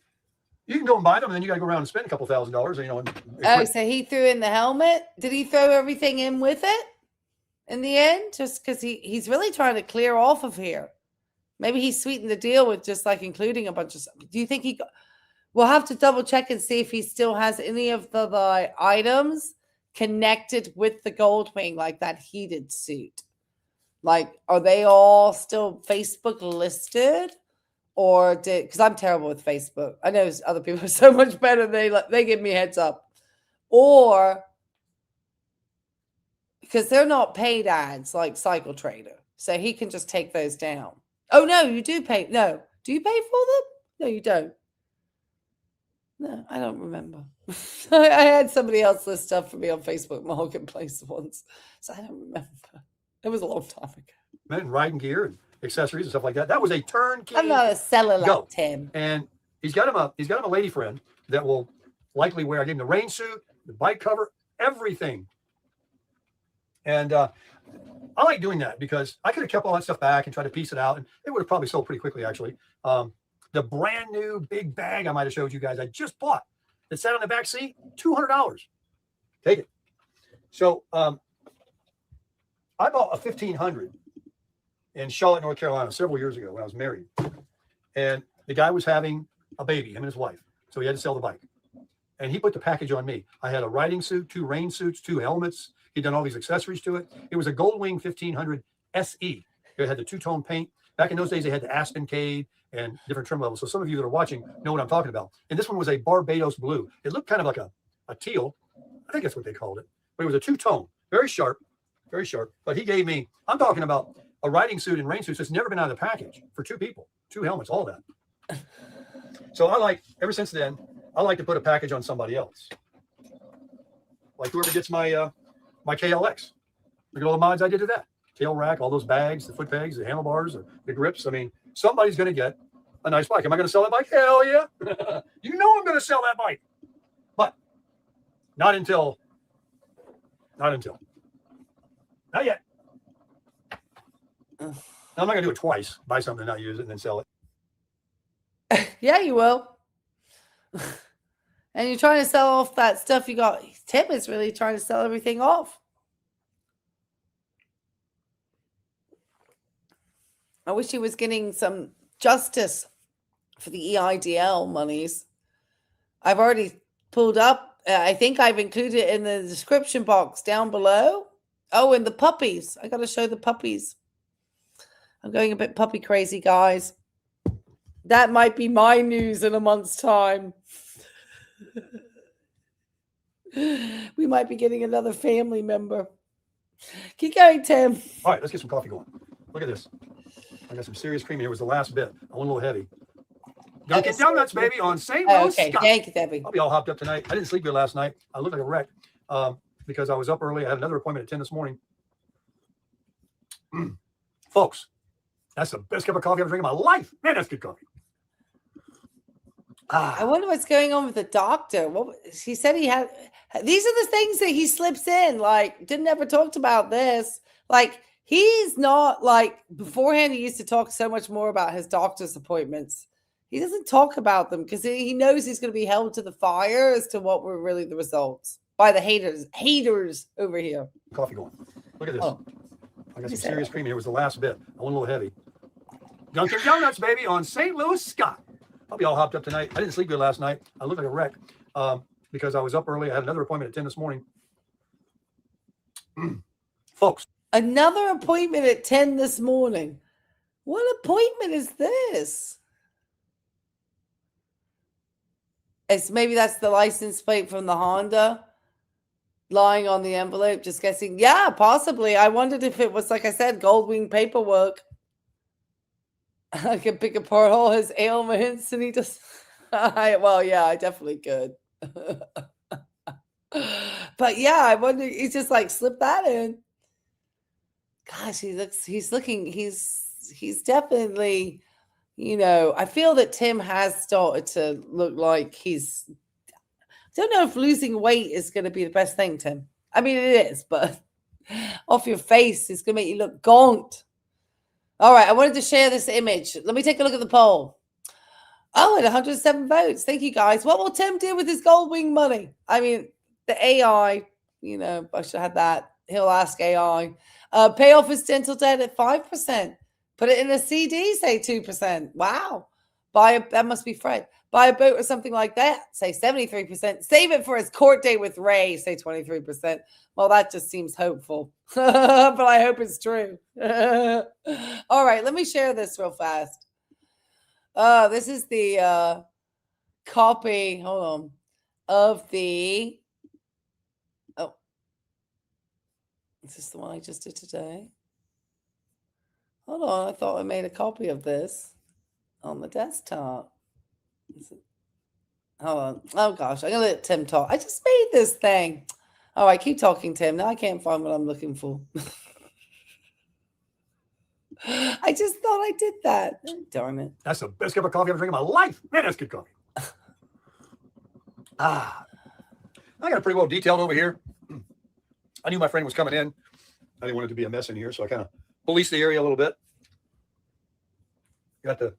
you can go and buy them, and then you got to go around and spend a couple $1,000s. So he threw in the helmet. Did he throw everything in with it in the end? Just because he's really trying to clear off of here. Maybe he sweetened the deal with just including a bunch of stuff. Do you think we'll have to double check and see if he still has any of the items connected with the gold wing, like that heated suit? Are they all still Facebook listed? Or because I'm terrible with Facebook. I know other people are so much better. They give me heads up. Or because they're not paid ads like Cycle Trader. So he can just take those down. Oh, no, you do pay. No, Do you pay for them? No, you don't. No, I don't remember. I had somebody else list stuff for me on Facebook Marketplace once, so I don't remember. It was a long time ago. And riding gear and accessories and stuff like that. That was a turnkey. I'm not a seller go. like Tim. And he's got him a lady friend that will likely wear. I gave him the rain suit, the bike cover, everything. And I like doing that because I could have kept all that stuff back and tried to piece it out, and it would have probably sold pretty quickly, actually. The brand new big bag I might have showed you guys I just bought that sat on the back seat, $200. Take it. So I bought a 1500 in Charlotte, North Carolina, several years ago when I was married. And the guy was having a baby, him and his wife. So he had to sell the bike. And he put the package on me. I had a riding suit, 2 rain suits, 2 helmets. He'd done all these accessories to it. It was a Goldwing 1500 SE. It had the 2-tone paint. Back in those days, they had the Aspencade and different trim levels. So some of you that are watching know what I'm talking about. And this one was a Barbados blue. It looked kind of like a teal. I think that's what they called it. But it was a 2-tone, very sharp, very sharp. But he gave me, I'm talking about a riding suit and rain suits that's never been out of the package for 2 people, 2 helmets, all that. So ever since then, I like to put a package on somebody else. Like whoever gets my my KLX. Look at all the mods I did to that. Tail rack, all those bags, the foot pegs, the handlebars, the grips. I mean, somebody's going to get a nice bike. Am I going to sell that bike? Hell yeah. You know I'm going to sell that bike. But not until. Not yet. I'm not going to do it twice. Buy something and not use it and then sell it. Yeah, you will. And you're trying to sell off that stuff you got. Tim is really trying to sell everything off. I wish he was getting some justice for the EIDL monies. I've already pulled up. I think I've included it in the description box down below. Oh, and the puppies. I got to show the puppies. I'm going a bit puppy crazy, guys. That might be my news in a month's time. We might be getting another family member. Keep going, Tim. All right, let's get some coffee going. Look at this. I got some serious cream here. It was the last bit. I went a little heavy. Dunkin' Donuts, baby, on St. Louis. Okay, thank you, Debbie. I'll be all hopped up tonight. I didn't sleep good last night. I looked like a wreck because I was up early. I had another appointment at 10 this morning. Folks, that's the best cup of coffee I've ever drank in my life. Man, that's good coffee. I wonder what's going on with the doctor. He said he had. These are the things that he slips in. Like, didn't ever talked about this. Like, he's not like beforehand. He used to talk so much more about his doctor's appointments. He doesn't talk about them because he knows he's going to be held to the fire as to what were really the results by the haters over here. Coffee going. Look at this. Oh. I got some serious cream here. It was the last bit. I went a little heavy. Dunkin' Donuts, baby, on St. Louis, Scott. I'll be all hopped up tonight. I didn't sleep good last night. I looked like a wreck because I was up early. I had another appointment at 10 this morning. Folks. Another appointment at 10 this morning. What appointment is this? Maybe that's the license plate from the Honda lying on the envelope. Just guessing. Yeah, possibly. I wondered if it was, like I said, Goldwing paperwork. I could pick apart all his ailments and he just, I definitely could. But yeah, I wonder, he's just like slipped that in. Gosh, he's definitely, I feel that Tim has started to look like I don't know if losing weight is going to be the best thing, Tim. I mean, it is, but off your face, it's going to make you look gaunt. All right, I wanted to share this image. Let me take a look at the poll. Oh, and 107 votes. Thank you, guys. What will Tim do with his Goldwing money? I mean, the AI, I should have had that. He'll ask AI. Pay off his dental debt at 5%. Put it in a CD, say 2%. Wow. That must be Fred. Buy a boat or something like that, say 73%. Save it for his court date with Ray, say 23%. Well, that just seems hopeful, but I hope it's true. All right, let me share this real fast. This is the copy, hold on, of the, is this the one I just did today? Hold on, I thought I made a copy of this. on the desktop. Hold on. Oh gosh, I'm gonna let Tim talk. I just made this thing. All right, keep talking, Tim. Now I can't find what I'm looking for. I just thought I did that. Darn it. That's the best cup of coffee I've ever drank in my life. Man, that's good coffee. I got it pretty well detailed over here. I knew my friend was coming in. I didn't want it to be a mess in here, so I kind of policed the area a little bit. Got the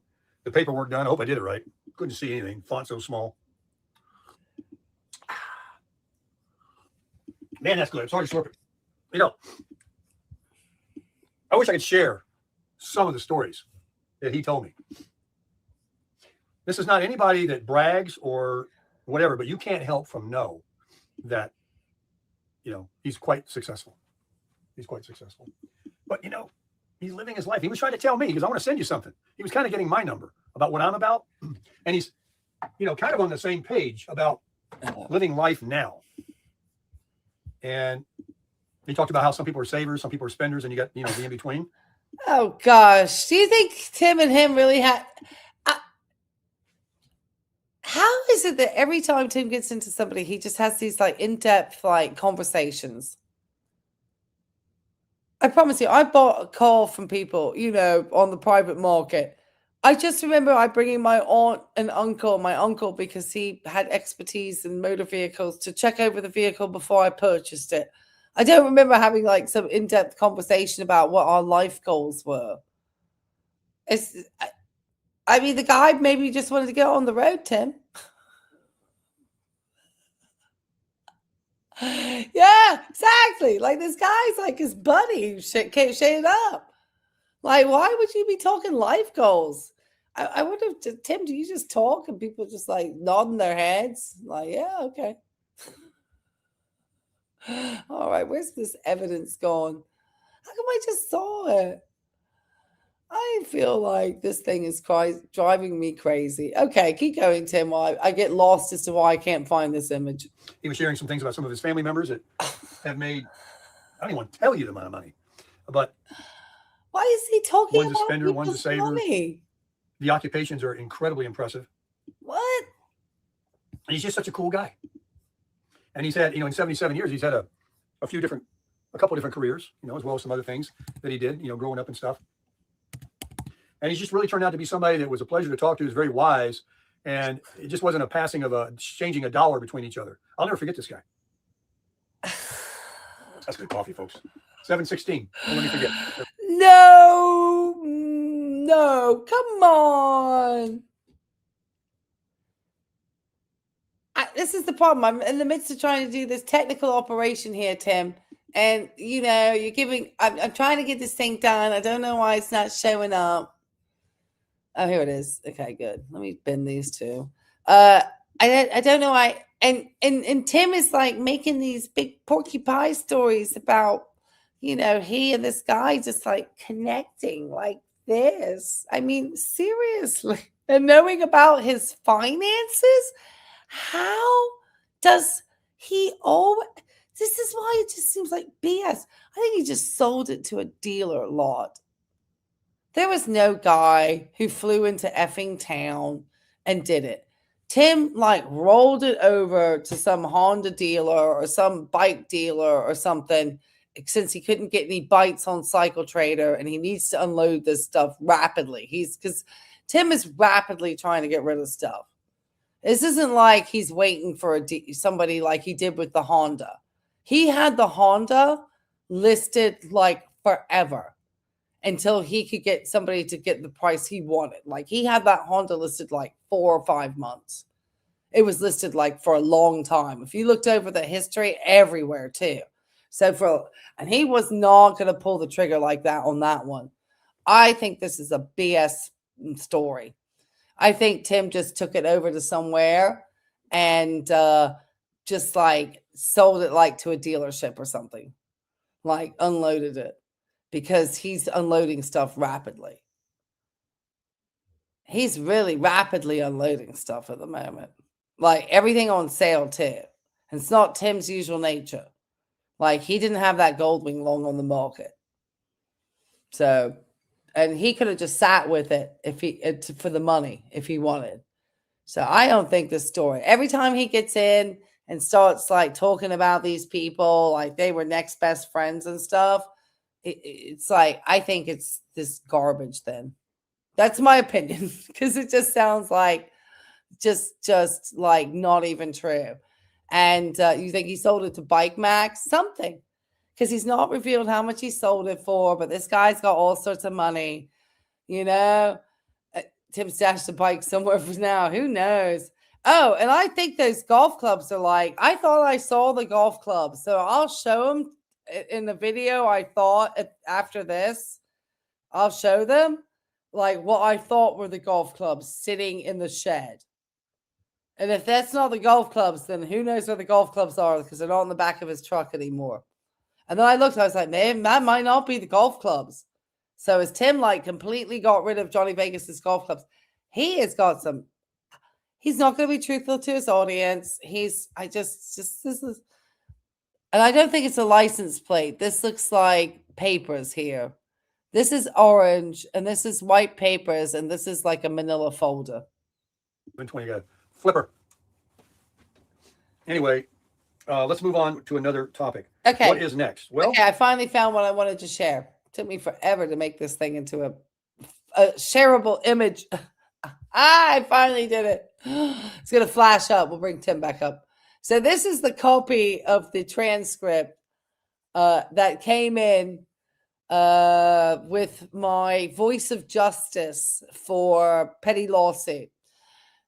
paperwork done. I hope I did it right. Couldn't see anything. Font so small. Man, that's good. Sorry to slurp it. You know, I wish I could share some of the stories that he told me. This is not anybody that brags or whatever, but you can't help from know that, you know, he's quite successful. He's quite successful. But, you know, he's living his life. He was trying to tell me, because I want to send you something. He was kind of getting my number about what I'm about. And he's, you know, kind of on the same page about living life now. And he talked about how some people are savers, some people are spenders, and you got, you know, the in between. Oh gosh. Do you think Tim and him really had how is it that every time Tim gets into somebody, he just has these like in-depth like conversations? I promise you, I bought a car from people, you know, on the private market. I just remember I bringing my aunt and uncle, my uncle, because he had expertise in motor vehicles, to check over the vehicle before I purchased it. I don't remember having like some in-depth conversation about what our life goals were. I mean, the guy maybe just wanted to get on the road, Tim. Yeah, exactly. Like this guy's like his buddy who can't shut it up. Like, why would you be talking life goals? I wonder if, Tim, do you just talk and people just like nodding their heads? Like, yeah, okay. All right, where's this evidence gone? How come I just saw it? I feel like this thing is driving me crazy. Okay, keep going, Tim. While I get lost as to why I can't find this image. He was sharing some things about some of his family members that have made, I don't even want to tell you the amount of money, but why is he talking one's about a spender, one's a people's saver. money? The occupations are incredibly impressive. What? And he's just such a cool guy. And he's had, you know, in 77 years, he's had a couple different careers, you know, as well as some other things that he did, you know, growing up and stuff. And he's just really turned out to be somebody that was a pleasure to talk to. He was very wise. And it just wasn't a passing of exchanging a dollar between each other. I'll never forget this guy. That's good coffee, folks. 7:16. Don't let me forget. No, come on. This is the problem. I'm in the midst of trying to do this technical operation here, Tim. And, you know, I'm trying to get this thing done. I don't know why it's not showing up. Oh, here it is. Okay, good. Let me bend these two. I don't know why. And Tim is like making these big porky pie stories about, you know, he and this guy just like connecting like this. I mean, seriously. And knowing about his finances, how does he always... This is why it just seems like BS. I think he just sold it to a dealer a lot. There was no guy who flew into effing town and did it. Tim like rolled it over to some Honda dealer or some bike dealer or something, since he couldn't get any bites on Cycle Trader and he needs to unload this stuff rapidly. Because Tim is rapidly trying to get rid of stuff. This isn't like he's waiting for somebody like he did with the Honda. He had the Honda listed like forever until he could get somebody to get the price he wanted. Like he had that Honda listed like 4 or 5 months. It was listed like for a long time. If you looked over the history, everywhere too. And he was not going to pull the trigger like that on that one. I think this is a BS story. I think Tim just took it over to somewhere and just like sold it like to a dealership or something, like unloaded it, because he's unloading stuff rapidly. He's really rapidly unloading stuff at the moment, like everything on sale too. And it's not Tim's usual nature. Like he didn't have that Goldwing long on the market. So And he could have just sat with it for the money if he wanted. So I don't think this story. Every time he gets in and starts like talking about these people, like they were next best friends and stuff, it's like I think it's this garbage. Then that's my opinion because it just sounds like just like not even true. And you think he sold it to Bike Max? Something. Because he's not revealed how much he sold it for, but this guy's got all sorts of money. You know, Tim stashed the bike somewhere for now. Who knows? Oh, and I think those golf clubs are like, I thought I saw the golf clubs. So I'll show them in the video. I thought after this, I'll show them like what I thought were the golf clubs sitting in the shed. And if that's not the golf clubs, then who knows where the golf clubs are because they're not in the back of his truck anymore. And then I looked, I was like, man, that might not be the golf clubs. So as Tim like completely got rid of Johnny Vegas's golf clubs, he has got some, he's not going to be truthful to his audience. This is, and I don't think it's a license plate. This looks like papers here. This is orange and this is white papers and this is like a manila folder. 120 guy. Flipper. Anyway, let's move on to another topic. Okay. What is next? Well, okay, I finally found what I wanted to share. It took me forever to make this thing into a shareable image. I finally did it. It's going to flash up. We'll bring Tim back up. So this is the copy of the transcript that came in with my voice of justice for petty lawsuit.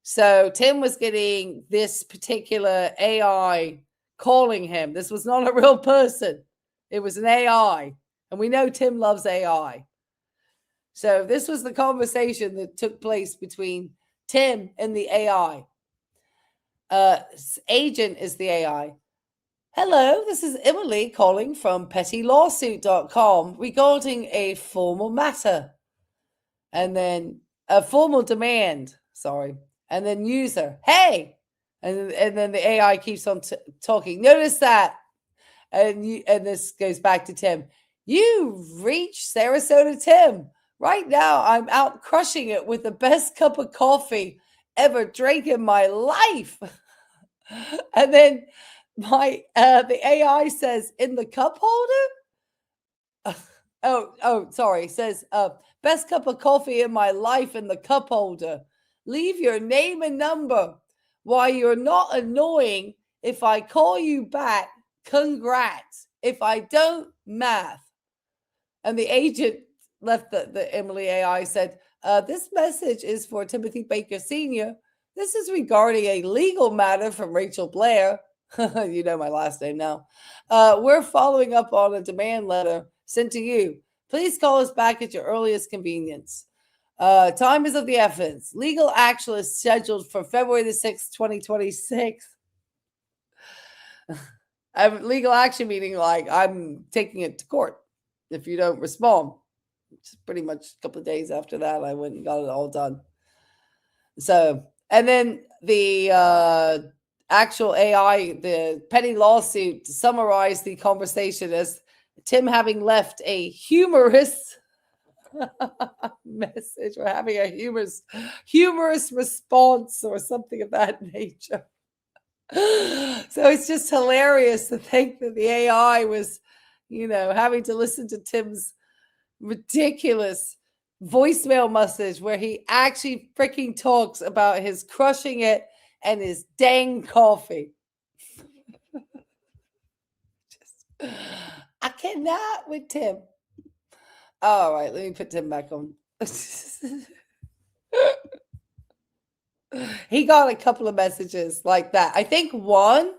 So Tim was getting this particular AI calling him. This was not a real person. It was an AI. And we know Tim loves AI. So this was the conversation that took place between Tim and the AI. Agent is the AI. Hello, this is Emily calling from pettylawsuit.com regarding a formal matter. And then a formal demand, sorry. And then user, hey. And then the AI keeps on talking. Notice that. And this goes back to Tim. You reached Sarasota Tim. Right now, I'm out crushing it with the best cup of coffee ever drank in my life. And then the AI says, in the cup holder? Sorry. It says, best cup of coffee in my life in the cup holder. Leave your name and number. Why you're not annoying. If I call you back, congrats. If I don't, math. And the agent left the Emily AI said, this message is for Timothy Baker Sr. This is regarding a legal matter from Rachel Blair. You know my last name now. We're following up on a demand letter sent to you. Please call us back at your earliest convenience. Time is of the essence. Legal action is scheduled for February the 6th, 2026. Legal action meaning like I'm taking it to court if you don't respond. It's pretty much a couple of days after that, I went and got it all done. So, and then the actual AI, the petty lawsuit, summarized the conversation as Tim having left a humorous message or having a humorous response or something of that nature. So it's just hilarious to think that the AI was, having to listen to Tim's ridiculous voicemail message where he actually freaking talks about his crushing it and his dang coffee. I cannot with Tim. All right, let me put Tim back on. He got a couple of messages like that. I think one,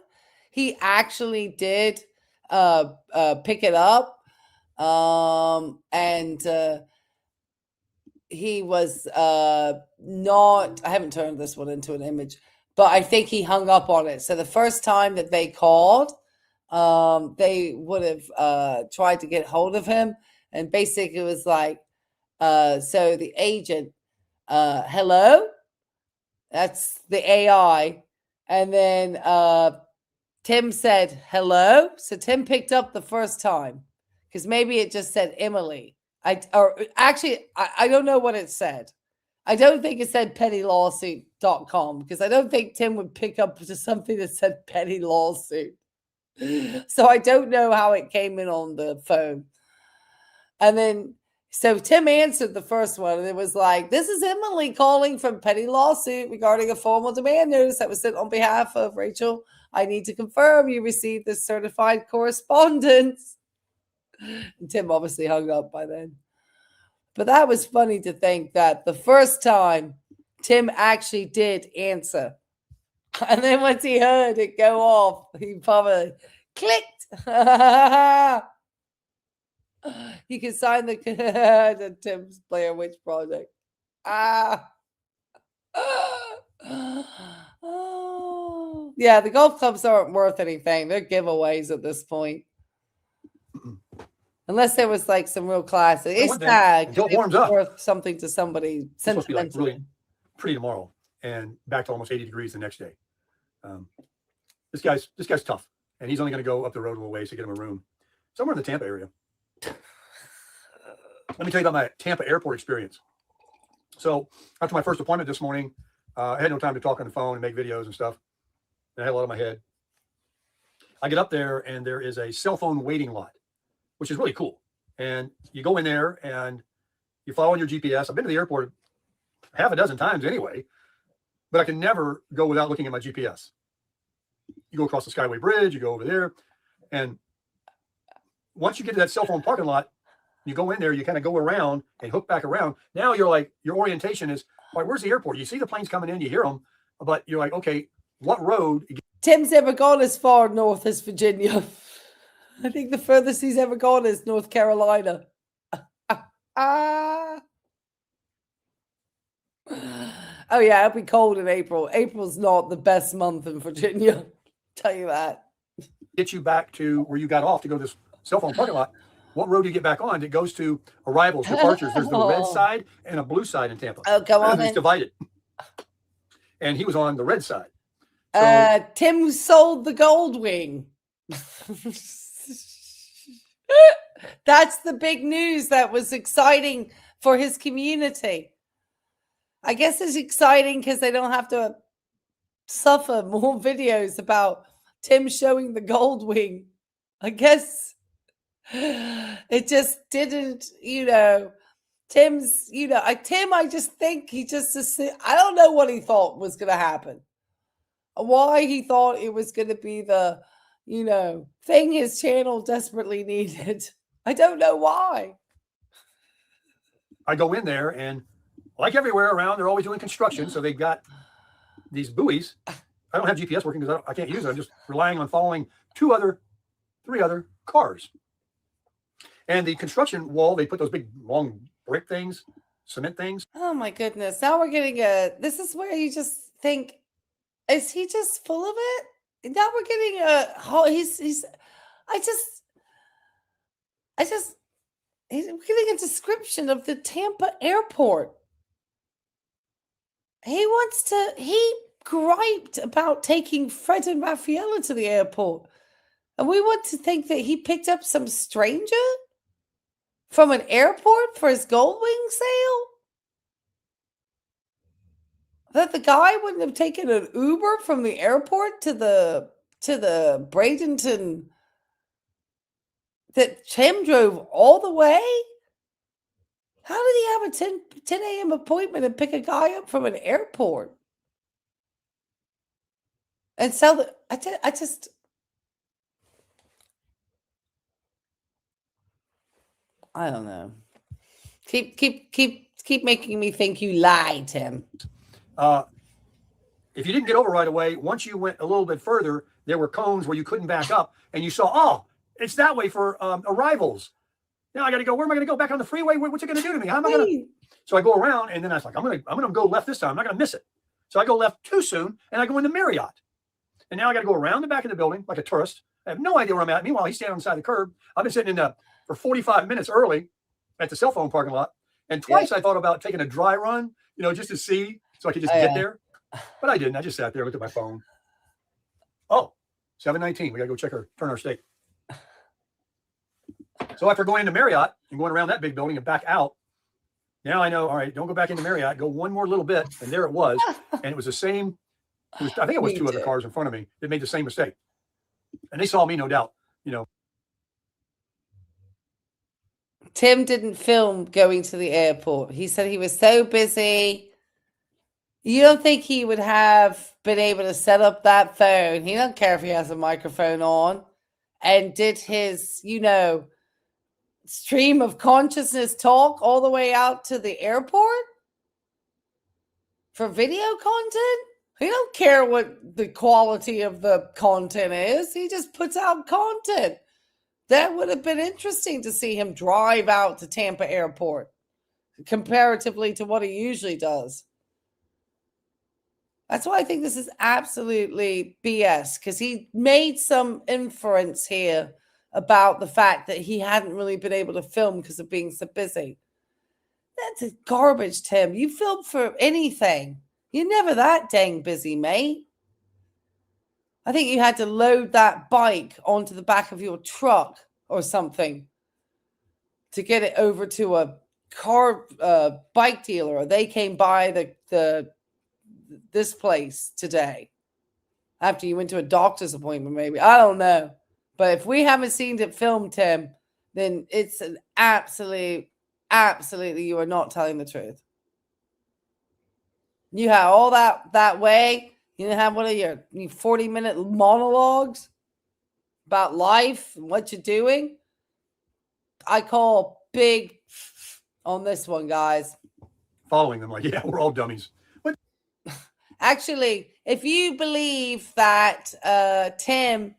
he actually did pick it up. And he was not, I haven't turned this one into an image, but I think he hung up on it. So the first time that they called, they would have tried to get hold of him. And basically it was like, so the agent, hello, that's the AI. And then Tim said, hello. So Tim picked up the first time because maybe it just said Emily I don't know what it said. I don't think it said pettylawsuit.com because I don't think Tim would pick up to something that said petty lawsuit. So I don't know how it came in on the phone. And then, so Tim answered the first one and it was like, this is Emily calling from petty lawsuit regarding a formal demand notice that was sent on behalf of Rachel. I need to confirm you received this certified correspondence. And Tim obviously hung up by then. But that was funny to think that the first time Tim actually did answer. And then once he heard it go off, he probably clicked. You can sign the Tim's Blair Witch Project. Oh. Yeah, the golf clubs aren't worth anything. They're giveaways at this point. Unless there was like some real classes. It's sad. Until it warms up. Worth something to somebody. It's supposed to be like really pretty tomorrow and back to almost 80 degrees the next day. This guy's tough, and he's only going to go up the road a little ways to get him a room somewhere in the Tampa area. Let me tell you about my Tampa airport experience. So after my first appointment this morning, I had no time to talk on the phone and make videos and stuff. And I had a lot on my head. I get up there and there is a cell phone waiting lot, which is really cool. And you go in there and you follow on your GPS. I've been to the airport half a dozen times anyway, but I can never go without looking at my GPS. You go across the Skyway Bridge, you go over there. And once you get to that cell phone parking lot, you go in there, you kind of go around and hook back around. Now you're like, your orientation is, all right, where's the airport? You see the planes coming in, you hear them, but you're like, okay, what road? Tim's never gone as far north as Virginia. I think the furthest he's ever gone is North Carolina. Oh yeah, it'll be cold in April. April's not the best month in Virginia. Tell you that. Get you back to where you got off to go to this cell phone parking lot. What road do you get back on? It goes to arrivals, departures. There's the red side and a blue side in Tampa. Oh, come on. It's divided. And he was on the red side. So, Tim sold the gold wing. That's the big news that was exciting for his community. I guess it's exciting because they don't have to suffer more videos about Tim showing the gold wing. I guess it just didn't, Tim's, Tim, I just think he just, I don't know what he thought was going to happen. Why he thought it was going to be the, thing his channel desperately needed. I don't know why. I go in there and like everywhere around, they're always doing construction. So they've got these buoys. I don't have GPS working because I can't use it. I'm just relying on following three other cars. And the construction wall, they put those big long brick things, cement things. Oh my goodness. Now we're getting this is where you just think, is he just full of it? Now we're getting he's getting a description of the Tampa airport. He griped about taking Fred and Raffaella to the airport. And we want to think that he picked up some stranger from an airport for his Goldwing sale? That the guy wouldn't have taken an Uber from the airport to the Bradenton, that Tim drove all the way? How did he have a 10 a.m. appointment and pick a guy up from an airport? And sell the, I don't know. Keep making me think you lied, Tim. If you didn't get over right away, once you went a little bit further, there were cones where you couldn't back up, and you saw, oh, it's that way for arrivals. Now I got to go. Where am I going to go? Back on the freeway? What's it going to do to me? How am I going to? So I go around, and then I was like, I'm going to go left this time. I'm not going to miss it. So I go left too soon, and I go into Marriott. And now I got to go around the back of the building like a tourist. I have no idea where I'm at. Meanwhile, he's standing on the side of the curb. I've been sitting for 45 minutes early at the cell phone parking lot. And twice I thought about taking a dry run, just to see so I could just get there. But I didn't. I just sat there, looked at my phone. Oh, 7:19. We got to go turn our steak. So after going into Marriott and going around that big building and back out, now I know, all right, don't go back into Marriott, go one more little bit. And there it was. And it was the same. I think it was two other cars in front of me that made the same mistake. And they saw me, no doubt, Tim didn't film going to the airport. He said he was so busy. You don't think he would have been able to set up that phone? He don't care if he has a microphone on, and did his, stream of consciousness talk all the way out to the airport for video content. He don't care what the quality of the content is. He just puts out content. That would have been interesting to see him drive out to Tampa Airport comparatively to what he usually does. That's why I think this is absolutely BS, because he made some inference here about the fact that he hadn't really been able to film because of being so busy. That's garbage, Tim. You film for anything. You're never that dang busy, mate. I think you had to load that bike onto the back of your truck or something to get it over to a car bike dealer, or they came by this place today after you went to a doctor's appointment, maybe. I don't know. But if we haven't seen it filmed, Tim, then it's an absolutely, you are not telling the truth. You had all that way. You didn't have one of your 40-minute monologues about life and what you're doing. I call big on this one, guys. Following them like, yeah, we're all dummies. What? Actually, if you believe that Tim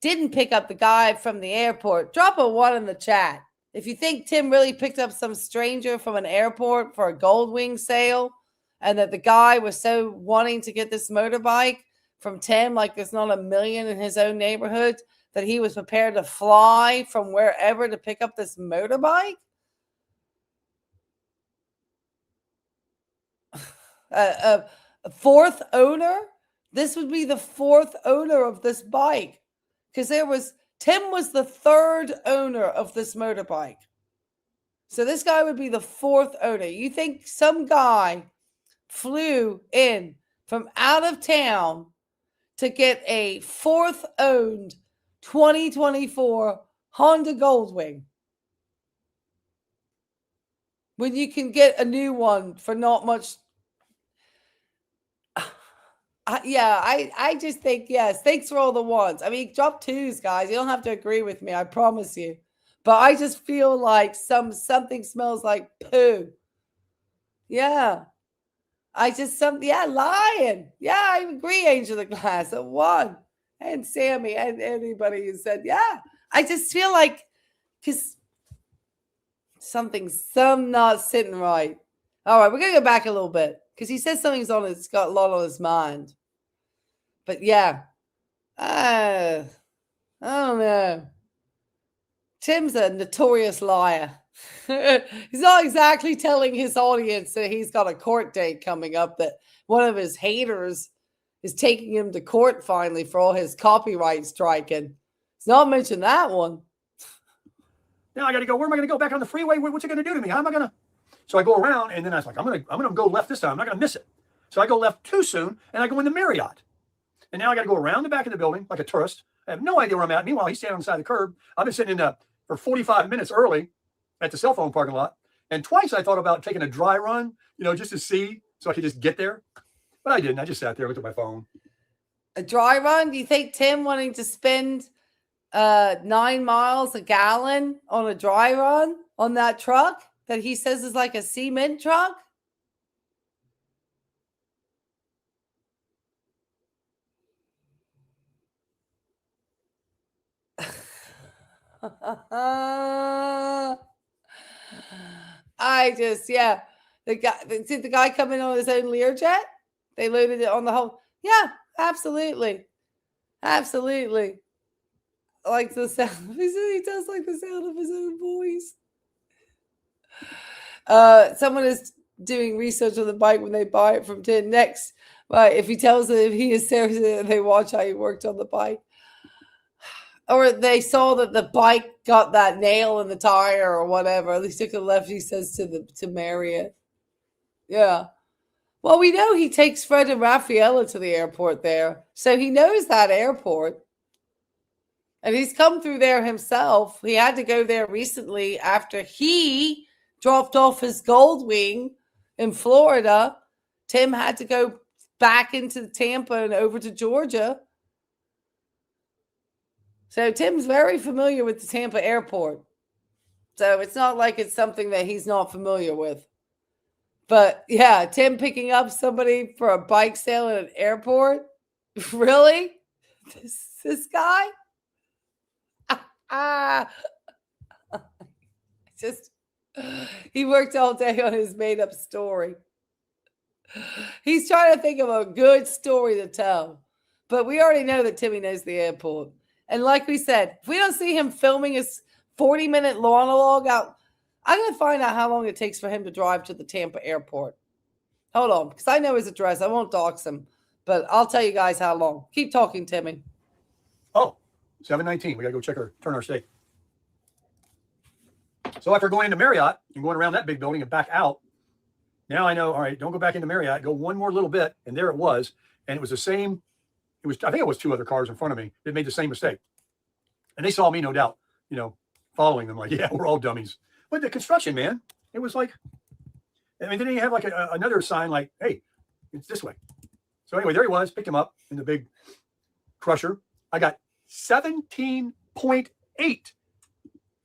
didn't pick up the guy from the airport, drop a 1 in the chat. If you think Tim really picked up some stranger from an airport for a Goldwing sale, and that the guy was so wanting to get this motorbike from Tim, like there's not a million in his own neighborhood, that he was prepared to fly from wherever to pick up this motorbike. A fourth owner? This would be the fourth owner of this bike, because Tim was the third owner of this motorbike. So this guy would be the fourth owner. You think some guy flew in from out of town to get a fourth owned 2024 Honda Goldwing when you can get a new one for not much? I just think, yes, thanks for all the ones. I mean, drop 2s, guys. You don't have to agree with me, I promise you. But I just feel like something smells like poo. Yeah. Lying. Yeah, I agree, Angel of Glass, a 1. And Sammy and anybody who said, yeah. I just feel like, because something's not sitting right. All right, we're going to go back a little bit, because he says something's got a lot on his mind. But yeah, I don't know. Tim's a notorious liar. He's not exactly telling his audience that he's got a court date coming up, that one of his haters is taking him to court finally for all his copyright striking. He's not mentioned that one. Now I got to go. Where am I going to go? Back on the freeway? What's it going to do to me? How am I going to? So I go around, and then I was like, I'm going to go left this time. I'm not going to miss it. So I go left too soon, and I go into Marriott. And now I got to go around the back of the building like a tourist. I have no idea where I'm at. Meanwhile, he's standing on the side of the curb. I've been sitting for 45 minutes early at the cell phone parking lot. And twice I thought about taking a dry run, just to see, so I could just get there. But I didn't. I just sat there, looked at my phone. A dry run? Do you think Tim wanting to spend 9 miles a gallon on a dry run on that truck that he says is like a cement truck? Did the guy come in on his own Learjet? They loaded it on the whole. Yeah, absolutely. Absolutely. Like the sound. He does like the sound of his own voice. Someone is doing research on the bike when they buy it from Tim. Next, right, if he tells them he is serious, they watch how he worked on the bike. or they saw that the bike got that nail in the tire or whatever. At least took a left, he says to Marriott. Yeah. Well, we know he takes Fred and Raffaella to the airport there. So he knows that airport. And he's come through there himself. He had to go there recently after he dropped off his Goldwing in Florida. Tim had to go back into Tampa and over to Georgia. So Tim's very familiar with the Tampa airport. So it's not like it's something that he's not familiar with. But yeah, Tim picking up somebody for a bike sale at an airport? Really? This guy? Just, he worked all day on his made up story. He's trying to think of a good story to tell. But we already know that Timmy knows the airport. And like we said, if we don't see him filming his 40-minute monologue out, I'm going to find out how long it takes for him to drive to the Tampa airport. Hold on, because I know his address. I won't dox him, but I'll tell you guys how long. Keep talking, Timmy. Oh, 7:19. We got to go turn our steak. So after going into Marriott and going around that big building and back out, now I know, all right, don't go back into Marriott. Go one more little bit, and there it was. And it was the same. I think it was two other cars in front of me that made the same mistake. And they saw me, no doubt, following them like, yeah, we're all dummies. But the construction, man, it was like, I mean, didn't he have like another sign like, hey, it's this way. So anyway, there he was, picked him up in the big crusher. I got 17.8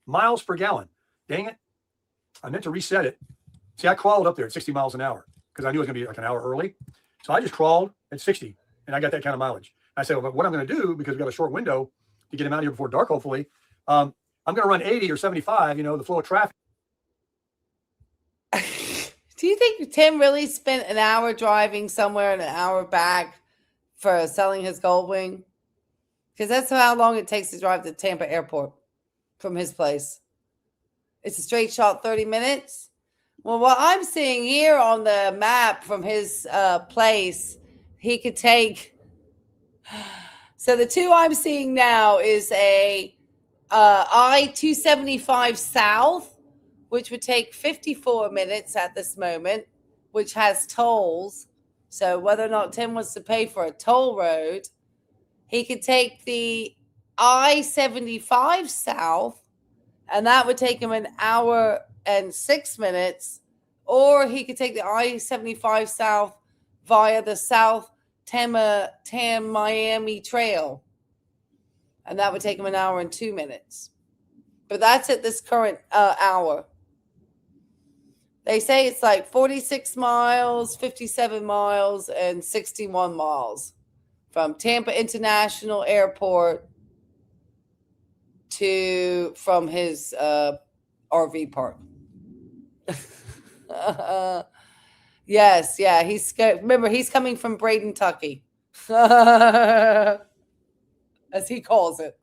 miles per gallon. Dang it. I meant to reset it. See, I crawled up there at 60 miles an hour because I knew it was going to be like an hour early. So I just crawled at 60 and I got that kind of mileage. I said, well, but what I'm going to do, because we've got a short window to get him out of here before dark, hopefully, I'm going to run 80 or 75, the flow of traffic. Do you think Tim really spent an hour driving somewhere and an hour back for selling his Goldwing? Because that's how long it takes to drive to Tampa airport from his place. It's a straight shot, 30 minutes. Well, what I'm seeing here on the map from his place, he could take. So the two I'm seeing now is a I-275 South, which would take 54 minutes at this moment, which has tolls. So whether or not Tim wants to pay for a toll road, he could take the I-75 South, and that would take him an hour and 6 minutes, or he could take the I-75 South via the South Tam Miami Trail, and that would take him an hour and 2 minutes. But that's at this current hour. They say it's like 46 miles, 57 miles, and 61 miles from Tampa International Airport from his RV park. Yes, yeah. Remember, he's coming from Braden, Tucky, as he calls it.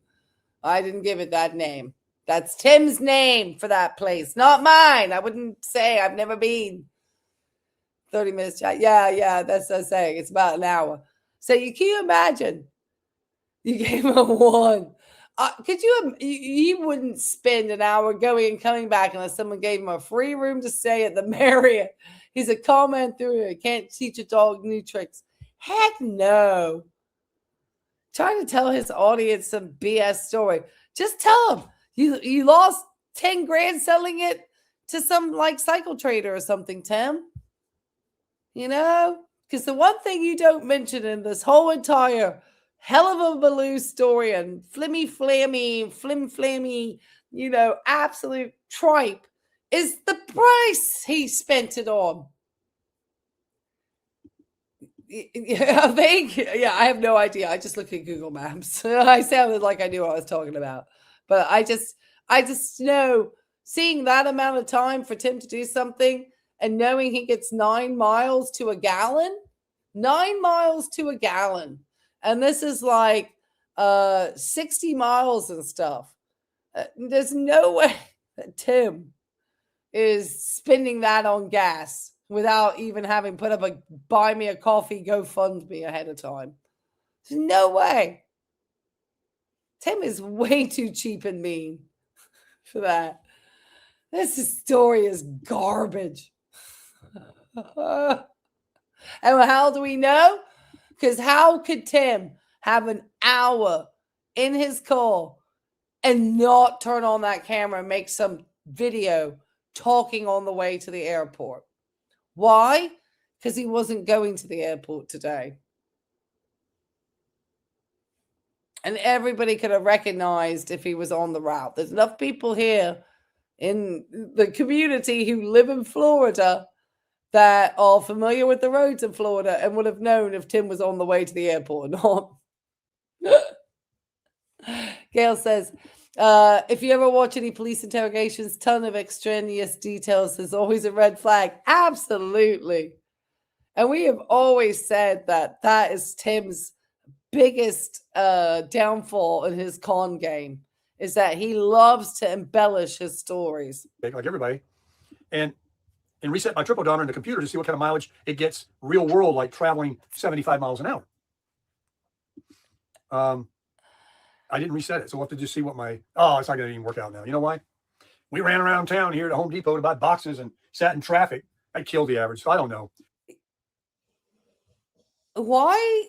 I didn't give it that name. That's Tim's name for that place, not mine. I wouldn't say. I've never been. 30 minutes chat. Yeah, that's what I'm saying. It's about an hour. So can you imagine? You gave him a 1. Could he wouldn't spend an hour going and coming back unless someone gave him a free room to stay at the Marriott. He's a comment through it. Can't teach a dog new tricks. Heck no. Trying to tell his audience some BS story. Just tell him you lost 10 grand selling it to some like cycle trader or something, Tim. Because the one thing you don't mention in this whole entire hell of a Baloo story and flim-flammy, absolute tripe is the price he spent it on. I have no idea. I just looked at Google Maps. I sounded like I knew what I was talking about. But I just know seeing that amount of time for Tim to do something and knowing he gets 9 miles to a gallon. 9 miles to a gallon. And this is like 60 miles and stuff. There's no way that Tim is spending that on gas without even having put up a buy me a coffee GoFundMe ahead of time. There's no way. Tim is way too cheap and mean for that. This story is garbage. And how do we know? Because how could Tim have an hour in his call and not turn on that camera and make some video talking on the way to the airport? Why? Because he wasn't going to the airport today. And everybody could have recognized if he was on the route. There's enough people here in the community who live in Florida that are familiar with the roads in Florida and would have known if Tim was on the way to the airport or not. Gail says, if you ever watch any police interrogations, ton of extraneous details is always a red flag. Absolutely. And we have always said that that is Tim's biggest downfall in his con game, is that he loves to embellish his stories. Like everybody. And reset my triple odometer in the computer to see what kind of mileage it gets real world, like traveling 75 miles an hour. I didn't reset it, so we'll have to just see what my, it's not going to even work out now. You know why? We ran around town here to Home Depot to buy boxes and sat in traffic. I killed the average, so I don't know. Why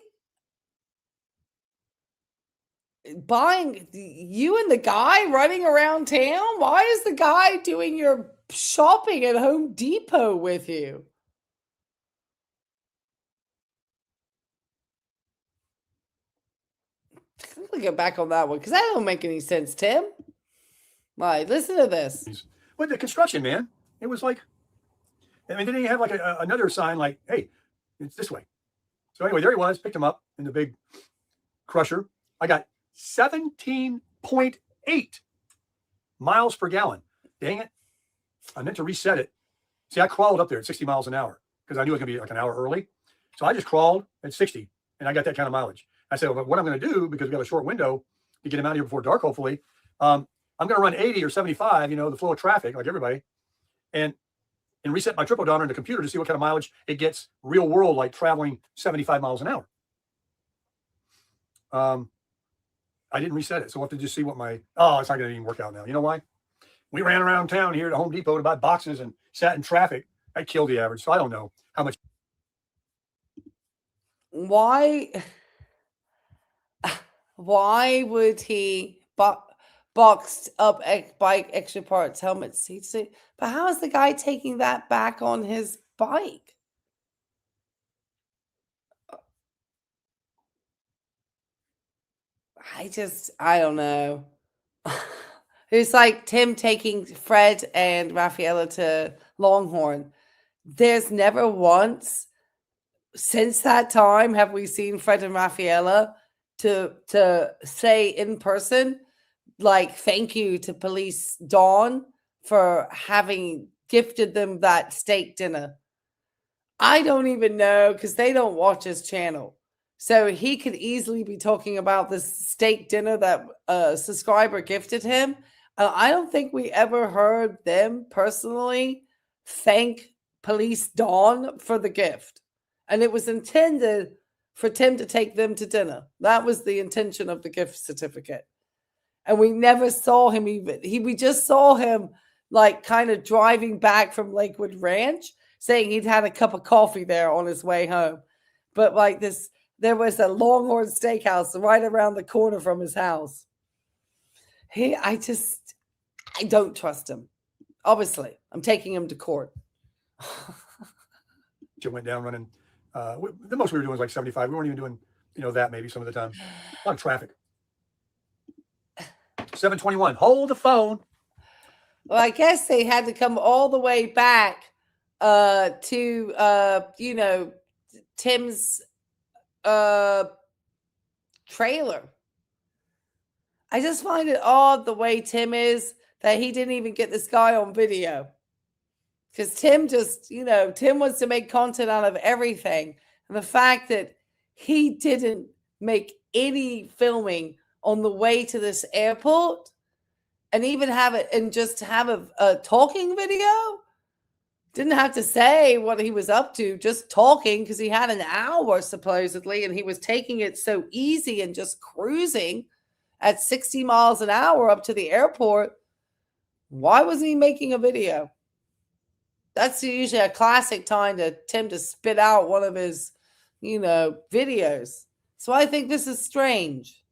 buying you and the guy running around town? Why is the guy doing your shopping at Home Depot with you? I'm gonna get back on that one because that don't make any sense, Tim. Right, listen to this. But the construction, man, it was like, I mean, didn't he have like another sign like, hey, it's this way. So anyway, there he was, picked him up in the big crusher. I got 17.8 miles per gallon. Dang it. I meant to reset it. See, I crawled up there at 60 miles an hour because I knew it was going to be like an hour early. So I just crawled at 60 and I got that kind of mileage. I said, well, what I'm going to do, because we got a short window to get him out of here before dark, hopefully, I'm going to run 80 or 75, the flow of traffic, like everybody, and reset my triple odometer in the computer to see what kind of mileage it gets real world, like traveling 75 miles an hour. I didn't reset it, so we'll have to just see what my, it's not going to even work out now. You know why? We ran around town here to Home Depot to buy boxes and sat in traffic. I killed the average, so I don't know how much. Why would he boxed up bike extra parts, helmets, seats? But how is the guy taking that back on his bike? I don't know. It's like Tim taking Fred and Raffaella to Longhorn. There's never once since that time have we seen Fred and Raffaella to say in person, like, thank you to Police Dawn for having gifted them that steak dinner. I don't even know, because they don't watch his channel. So he could easily be talking about this steak dinner that a subscriber gifted him. I don't think we ever heard them personally thank Police Dawn for the gift. And it was intended for Tim to take them to dinner. That was the intention of the gift certificate. And we never saw him even. We just saw him like kind of driving back from Lakewood Ranch, saying he'd had a cup of coffee there on his way home. But like this, there was a Longhorn Steakhouse right around the corner from his house. I don't trust him. Obviously, I'm taking him to court. Jim went down running. The most we were doing was like 75. We weren't even doing, that maybe some of the time. A lot of traffic. 721. Hold the phone. Well, I guess they had to come all the way back to Tim's trailer. I just find it odd the way Tim is, that he didn't even get this guy on video. Because Tim Tim wants to make content out of everything. And the fact that he didn't make any filming on the way to this airport and even have it and just have a talking video, didn't have to say what he was up to, just talking, because he had an hour supposedly, and he was taking it so easy and just cruising. at 60 miles an hour up to the airport, why wasn't he making a video? That's usually a classic time to Tim to spit out one of his, videos. So I think this is strange.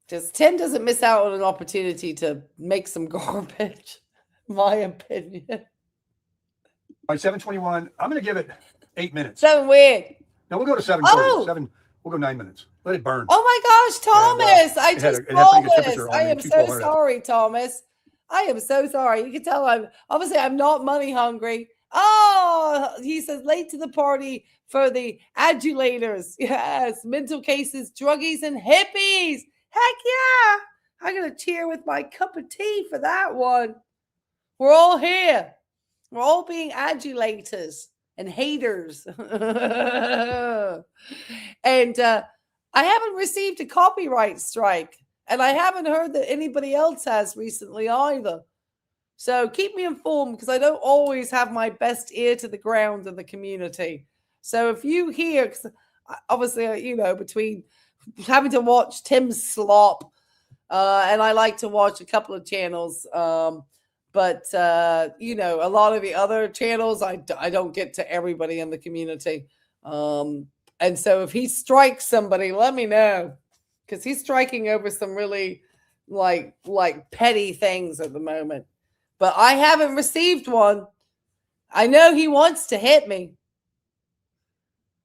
Because Tim doesn't miss out on an opportunity to make some garbage, in my opinion. All right, 7:21. I'm going to give it 8 minutes. So weird. No, we'll go to 7:30. Oh! We'll go 9 minutes. Let it burn. Oh my gosh, Thomas! I it had just a pretty good saw this. temperature on I the am so 212 sorry, Thomas. I am so sorry. You can tell I'm not money hungry. Oh, he says late to the party for the adulators. Yes, mental cases, druggies, and hippies. Heck yeah! I'm gonna cheer with my cup of tea for that one. We're all here. We're all being adulators and haters. And I haven't received a copyright strike, and I haven't heard that anybody else has recently either. So keep me informed, because I don't always have my best ear to the ground in the community. So if you hear, cause obviously, between having to watch Tim's slop, and I like to watch a couple of channels, but a lot of the other channels, I don't get to everybody in the community. And so if he strikes somebody, let me know, because he's striking over some really like petty things at the moment. But I haven't received one. I know he wants to hit me.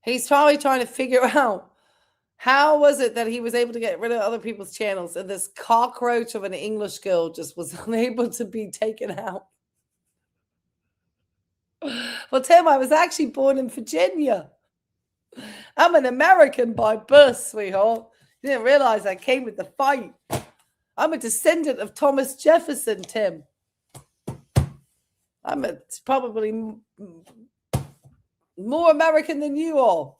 He's probably trying to figure out how was it that he was able to get rid of other people's channels, and this cockroach of an English girl just was unable to be taken out. Well, Tim, I was actually born in Virginia. I'm an American by birth, sweetheart. You didn't realize I came with the fight. I'm a descendant of Thomas Jefferson, Tim. I'm probably more American than you all.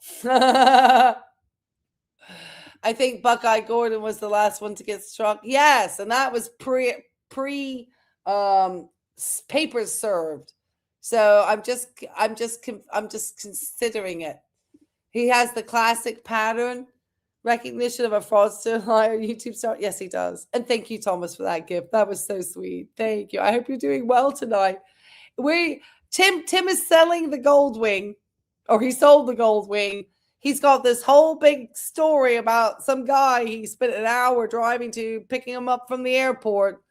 I think Buckeye Gordon was the last one to get struck. Yes, and that was pre papers served. So I'm just considering it. He has the classic pattern recognition of a fraudster, liar, YouTube star. Yes, he does. And thank you, Thomas, for that gift. That was so sweet. Thank you. I hope you're doing well tonight. Tim is selling the gold wing, or he sold the gold wing. He's got this whole big story about some guy he spent an hour driving to, picking him up from the airport.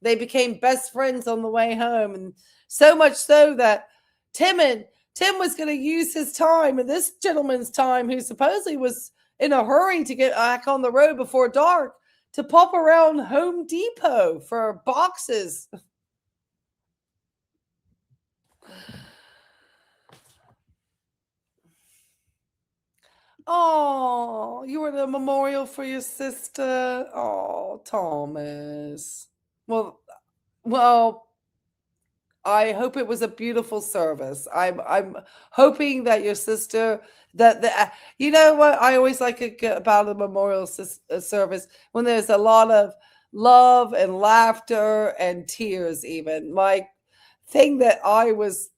They became best friends on the way home. And so much so that Tim was going to use his time and this gentleman's time, who supposedly was in a hurry to get back on the road before dark, to pop around Home Depot for boxes. Oh, you were the memorial for your sister. Oh, Thomas. Well, I hope it was a beautiful service. I'm hoping that your sister, you know what I always like about a memorial service, when there's a lot of love and laughter and tears. Even my thing that I was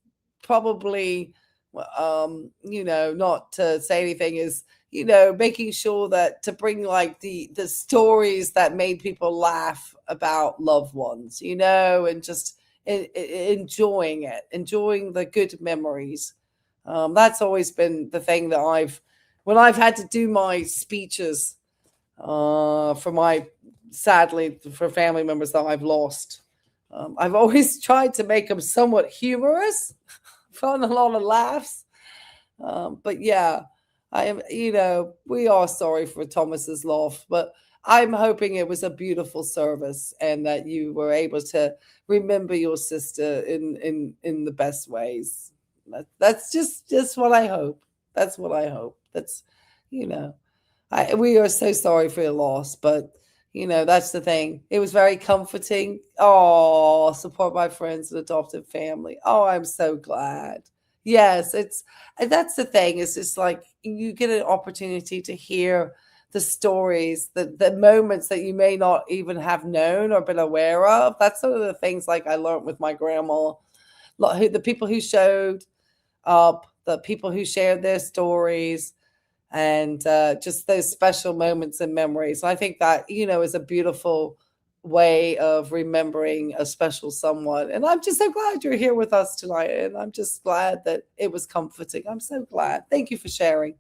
probably, not to say anything, is making sure that to bring like the stories that made people laugh about loved ones, and just enjoying the good memories. That's always been the thing that when I've had to do my speeches for family members that I've lost, I've always tried to make them somewhat humorous, fun, a lot of laughs. But yeah, I am, we are sorry for Thomas's loss, but I'm hoping it was a beautiful service and that you were able to remember your sister in the best ways. That's just what I hope. That's what I hope. That's, we are so sorry for your loss, but that's the thing. It was very comforting. Oh, support my friends and adopted family. Oh, I'm so glad. Yes, that's the thing. It's just like you get an opportunity to hear the stories, the moments that you may not even have known or been aware of. That's sort of the things like I learned with my grandma. The people who showed up, the people who shared their stories, and just those special moments and memories. I think that, is a beautiful way of remembering a special someone. And I'm just so glad you're here with us tonight. And I'm just glad that it was comforting. I'm so glad. Thank you for sharing.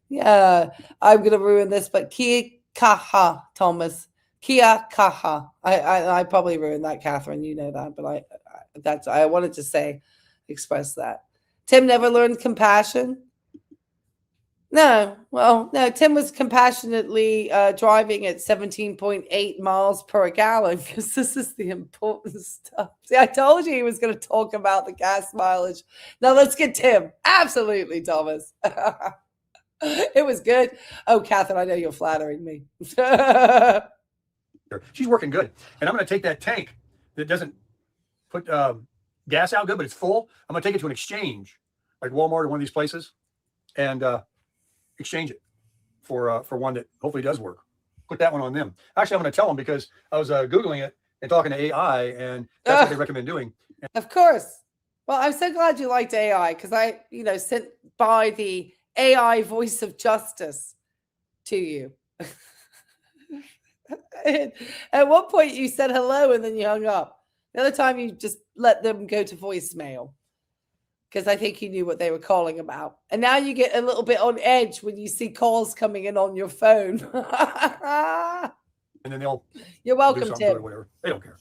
Yeah, I'm going to ruin this, but Kia Kaha, Thomas. Kia Kaha. I probably ruined that, Catherine. You know that, but I wanted to express that. Tim never learned compassion. No, Tim was compassionately driving at 17.8 miles per gallon because this is the important stuff. See, I told you he was going to talk about the gas mileage. Now let's get Tim. Absolutely, Thomas. It was good. Oh, Catherine, I know you're flattering me. She's working good. And I'm going to take that tank that doesn't put gas out good, but it's full. I'm going to take it to an exchange, like Walmart or one of these places, and exchange it for one that hopefully does work. Put that one on them. Actually, I'm going to tell them because I was Googling it and talking to AI, and that's what they recommend doing. Of course. Well, I'm so glad you liked AI because I, sent by the AI voice of justice to you. At one point you said hello and then you hung up. The other time you just let them go to voicemail because I think you knew what they were calling about. And now you get a little bit on edge when you see calls coming in on your phone. And then You're welcome, Tim. or whatever. They don't care.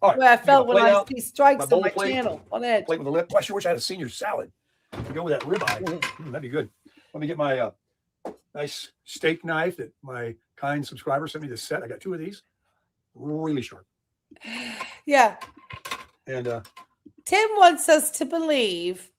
All right. Well, I felt when I see strikes on my plate, channel on edge. Plate with the lip. I sure wish I had a senior salad to go with that ribeye. That'd be good. Let me get my nice steak knife that my kind subscriber sent me this set. I got 2 of these. Really sharp. Yeah. And Tim wants us to believe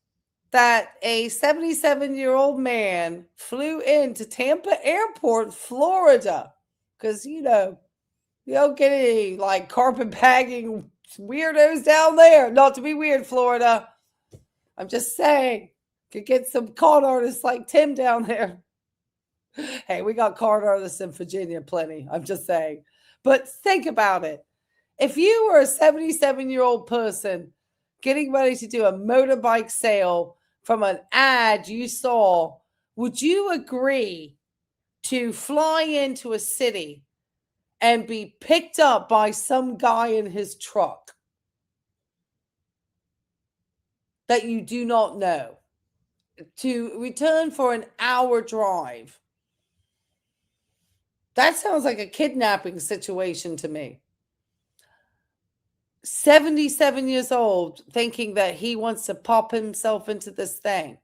that a 77-year-old man flew into Tampa Airport, Florida, because, you don't get any like carpet bagging weirdos down there. Not to be weird, Florida. I'm just saying, could get some con artists like Tim down there. Hey, we got con artists in Virginia plenty. I'm just saying. But think about it. If you were a 77-year-old person getting ready to do a motorbike sale from an ad you saw, would you agree to fly into a city and be picked up by some guy in his truck that you do not know to return for an hour drive? That sounds like a kidnapping situation to me. 77 years old, thinking that he wants to pop himself into this thing.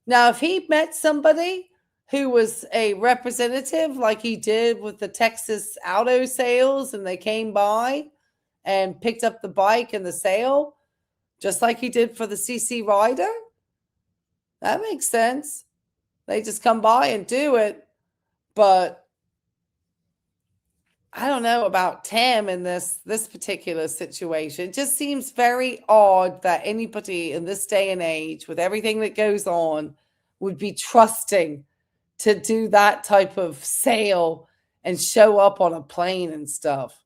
Now, if he met somebody who was a representative like he did with the Texas auto sales and they came by and picked up the bike and the sale, just like he did for the CC Rider, that makes sense. They just come by and do it. But I don't know about Tim in this particular situation. It just seems very odd that anybody in this day and age, with everything that goes on, would be trusting to do that type of sale and show up on a plane and stuff.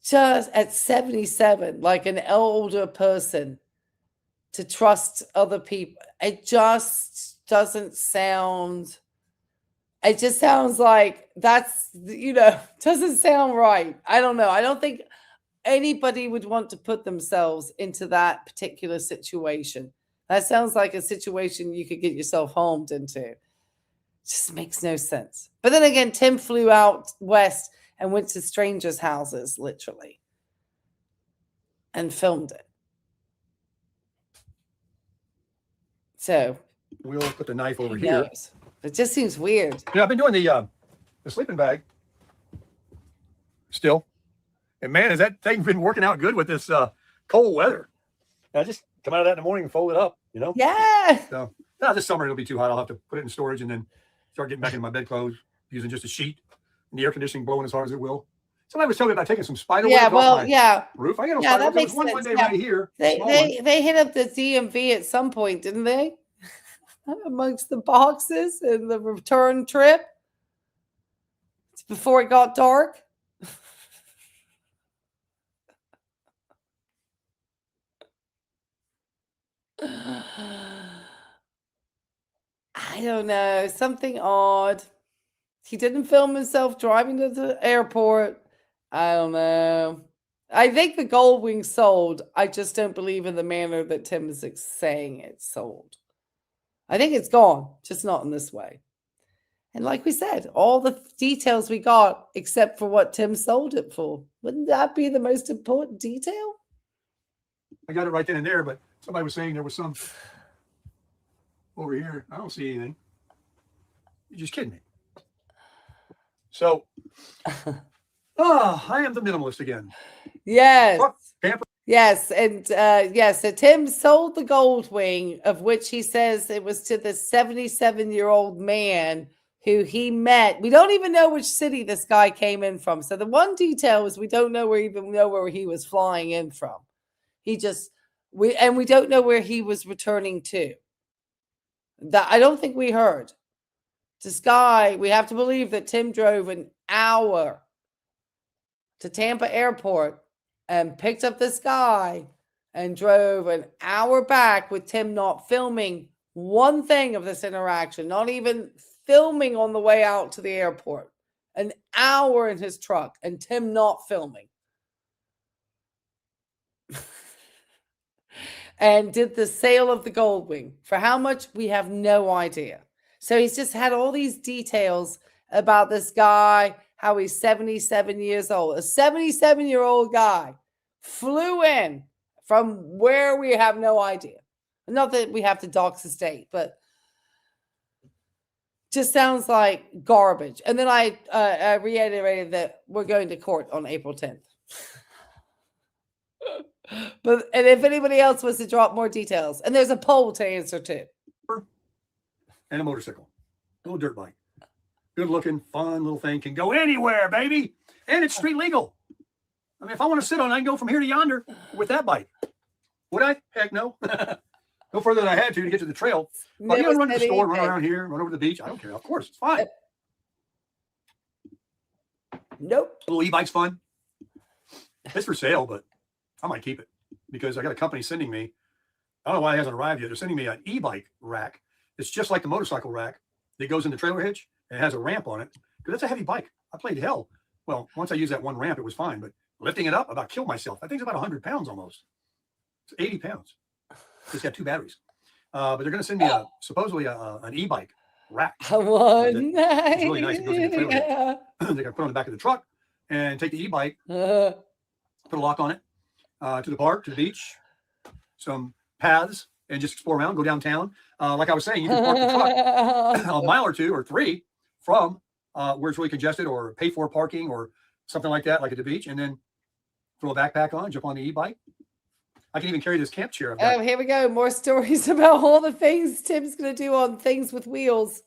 Just at 77, like an older person, to trust other people. It just doesn't sound... It just sounds like that's, doesn't sound right. I don't know. I don't think anybody would want to put themselves into that particular situation. That sounds like a situation you could get yourself homed into. It just makes no sense. But then again, Tim flew out west and went to strangers' houses, literally, and filmed it. So we'll put the knife over here. It just seems weird. I've been doing the sleeping bag still. And man, has that thing been working out good with this cold weather. I just come out of that in the morning and fold it up, Yeah. So this summer it'll be too hot. I'll have to put it in storage and then start getting back into my bedclothes using just a sheet and the air conditioning blowing as hard as it will. Somebody was telling me about taking some spider web off my roof. I got spider web. There was one day right here. They hit up the DMV at some point, didn't they? Amongst the boxes and the return trip. It's before it got dark. I don't know, something odd. He didn't film himself driving to the airport. I don't know. I think the gold wing sold. I just don't believe in the manner that Tim is saying it's sold. I think it's gone, just not in this way. And like we said, all the details we got, except for what Tim sold it for. Wouldn't that be the most important detail? I got it right then and there, but somebody was saying there was some over here. I don't see anything. You're just kidding me. So, I am the minimalist again. Yes. Fuck, pamper. Yes. And yes, so Tim sold the gold wing, of which he says it was to the 77-year-old man who he met. We don't even know which city this guy came in from. So the one detail is we don't know where he was flying in from. We don't know where he was returning to. That I don't think we heard. This guy, we have to believe that Tim drove an hour to Tampa Airport and picked up this guy and drove an hour back with Tim not filming one thing of this interaction, not even filming on the way out to the airport. An hour in his truck and Tim not filming. And did the sale of the gold wing. For how much? We have no idea. So he's just had all these details about this guy, how he's 77 years old. A 77-year-old guy flew in from where we have no idea. Not that we have to dox the state, but just sounds like garbage. And then I reiterated that we're going to court on April 10th. And if anybody else wants to drop more details, and there's a poll to answer too. And a motorcycle, a little dirt bike, good looking, fun little thing, can go anywhere, baby, and it's street legal. I mean, if I want to sit on it, I can go from here to yonder with that bike. Would I? Heck no. No further than I had to get to the trail. But you know, run to the store, run around here, run over to the beach. I don't care. Of course, it's fine. Nope. A little e-bike's fun. It's for sale, but I might keep it because I got a company sending me. I don't know why it hasn't arrived yet. They're sending me an e-bike rack. It's just like the motorcycle rack that goes in the trailer hitch and it has a ramp on it because that's a heavy bike. I played hell. Well, once I used that one ramp, it was fine, but lifting it up, I about killed myself. I think it's about 100 pounds almost. It's 80 pounds. It's got 2 batteries. But they're going to send me supposedly an e-bike rack. It's really nice. It goes in the trailer hitch. They got to put on the back of the truck and take the e-bike, put a lock on it, to the park, to the beach, some paths, and just explore around, go downtown. Like I was saying, you can park the truck a mile or 2 or 3 from where it's really congested or pay for parking or something like that, like at the beach, and then throw a backpack on, jump on the e-bike. I can even carry this camp chair. Oh, here we go. More stories about all the things Tim's going to do on things with wheels.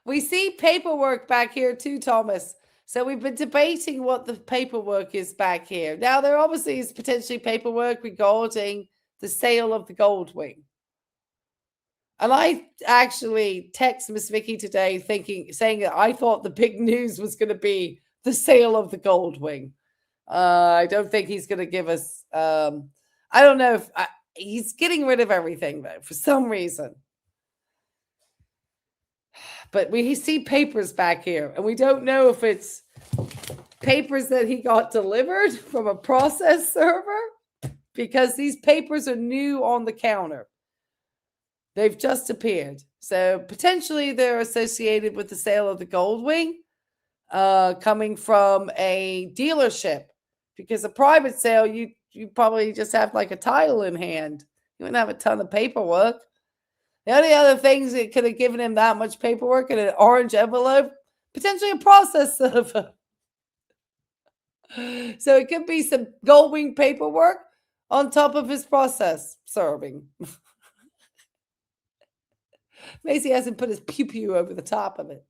We see paperwork back here too, Thomas. So we've been debating what the paperwork is back here. Now, there obviously is potentially paperwork regarding the sale of the gold wing. And I actually text Miss Vicky today saying that I thought the big news was going to be the sale of the gold wing. I don't think he's going to give us, I don't know if he's getting rid of everything though, for some reason. But we see papers back here, and we don't know if it's papers that he got delivered from a process server, because these papers are new on the counter. They've just appeared. So potentially they're associated with the sale of the gold wing, coming from a dealership, because a private sale, you probably just have like a title in hand. You wouldn't have a ton of paperwork. The only other things that could have given him that much paperwork in an orange envelope, potentially a process server. So it could be some gold wing paperwork on top of his process serving. Macy hasn't put his pew-pew over the top of it.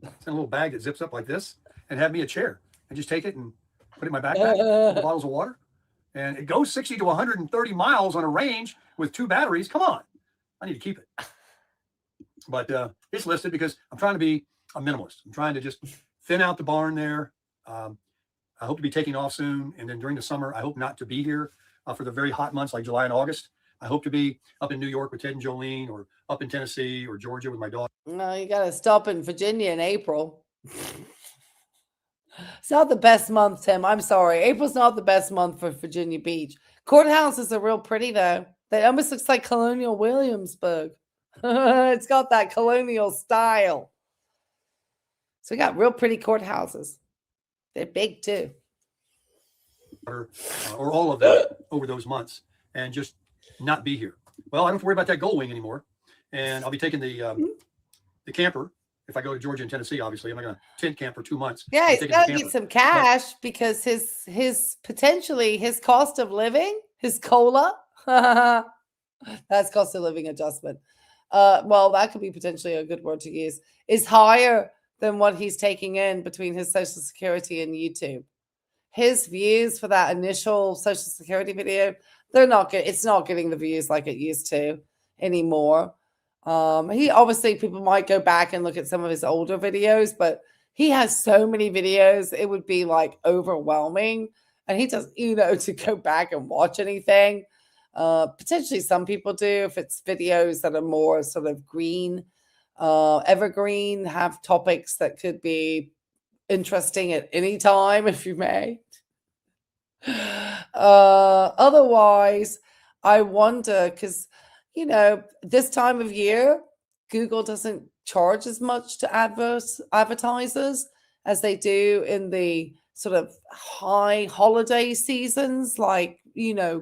It's in a little bag that zips up like this and have me a chair and just take it and put it in my backpack, full of bottles of water. And it goes 60 to 130 miles on a range with 2 batteries. Come on. I need to keep it. But it's listed because I'm trying to be a minimalist. I'm trying to just thin out the barn there. I hope to be taking off soon. And then during the summer, I hope not to be here for the very hot months like July and August. I hope to be up in New York with Ted and Jolene, or up in Tennessee or Georgia with my daughter. No, you got to stop in Virginia in April. It's not the best month, Tim. I'm sorry. April's not the best month for Virginia Beach. Courthouses are real pretty, though. They almost looks like Colonial Williamsburg. It's got that colonial style. So we got real pretty courthouses. They're big, too. Or all of that over those months, and just not be here. Well, I don't have to worry about that gold wing anymore, and I'll be taking the camper if I go to Georgia and Tennessee. Obviously, I'm not going to tent camp for 2 months. Yeah, he's got to get some cash because his potentially his cost of living, his COLA, that's cost of living adjustment. Well, that could be potentially a good word to use, is higher than what he's taking in between his Social Security and YouTube. His views for that initial Social Security video, they're not good. It's not getting the views like it used to anymore. He obviously, people might go back and look at some of his older videos, but he has so many videos, it would be like overwhelming. And he doesn't, to go back and watch anything. Potentially some people do if it's videos that are more sort of green, evergreen, have topics that could be interesting at any time, if you may. Otherwise, I wonder, because this time of year, Google doesn't charge as much to advertisers as they do in the sort of high holiday seasons, like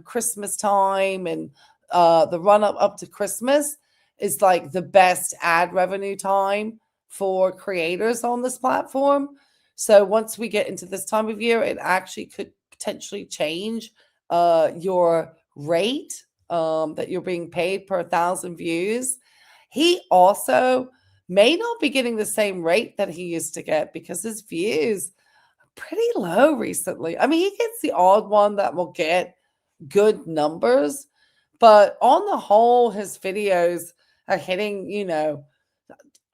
Christmas time and the run up to Christmas is like the best ad revenue time for creators on this platform. So once we get into this time of year, it actually could potentially change your rate that you're being paid per 1,000 views. He also may not be getting the same rate that he used to get because his views are pretty low recently. I mean, he gets the odd one that will get good numbers, but on the whole, his videos are hitting,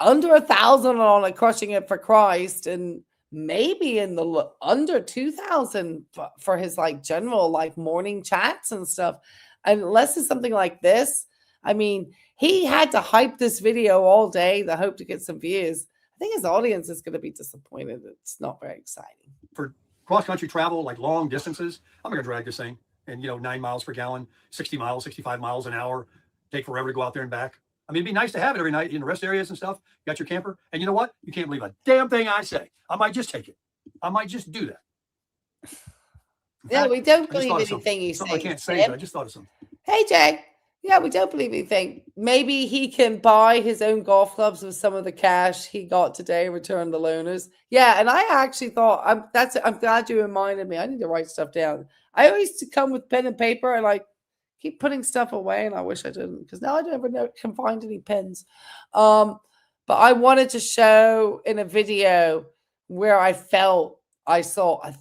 under 1,000 on a Crushing It for Christ, and maybe in the under 2,000 for his like general like morning chats and stuff. Unless it's something like this, I mean, he had to hype this video all day to hope to get some views. I think his audience is going to be disappointed. It's not very exciting. For cross-country travel, like long distances, I'm going to drag this thing and 9 miles per gallon, 60 miles, 65 miles an hour, take forever to go out there and back. I mean, it'd be nice to have it every night in the rest areas and stuff. You got your camper. And you know what? You can't believe a damn thing I say. I might just take it. I might just do that. Yeah, we don't believe anything you say. I can't say, but I just thought of something. Hey, Jay. Yeah, we don't believe anything. Maybe he can buy his own golf clubs with some of the cash he got today, return the loaners. Yeah, and I actually thought, I'm glad you reminded me. I need to write stuff down. I always used to come with pen and paper and like keep putting stuff away, and I wish I didn't because now I never can find any pens. But I wanted to show in a video where I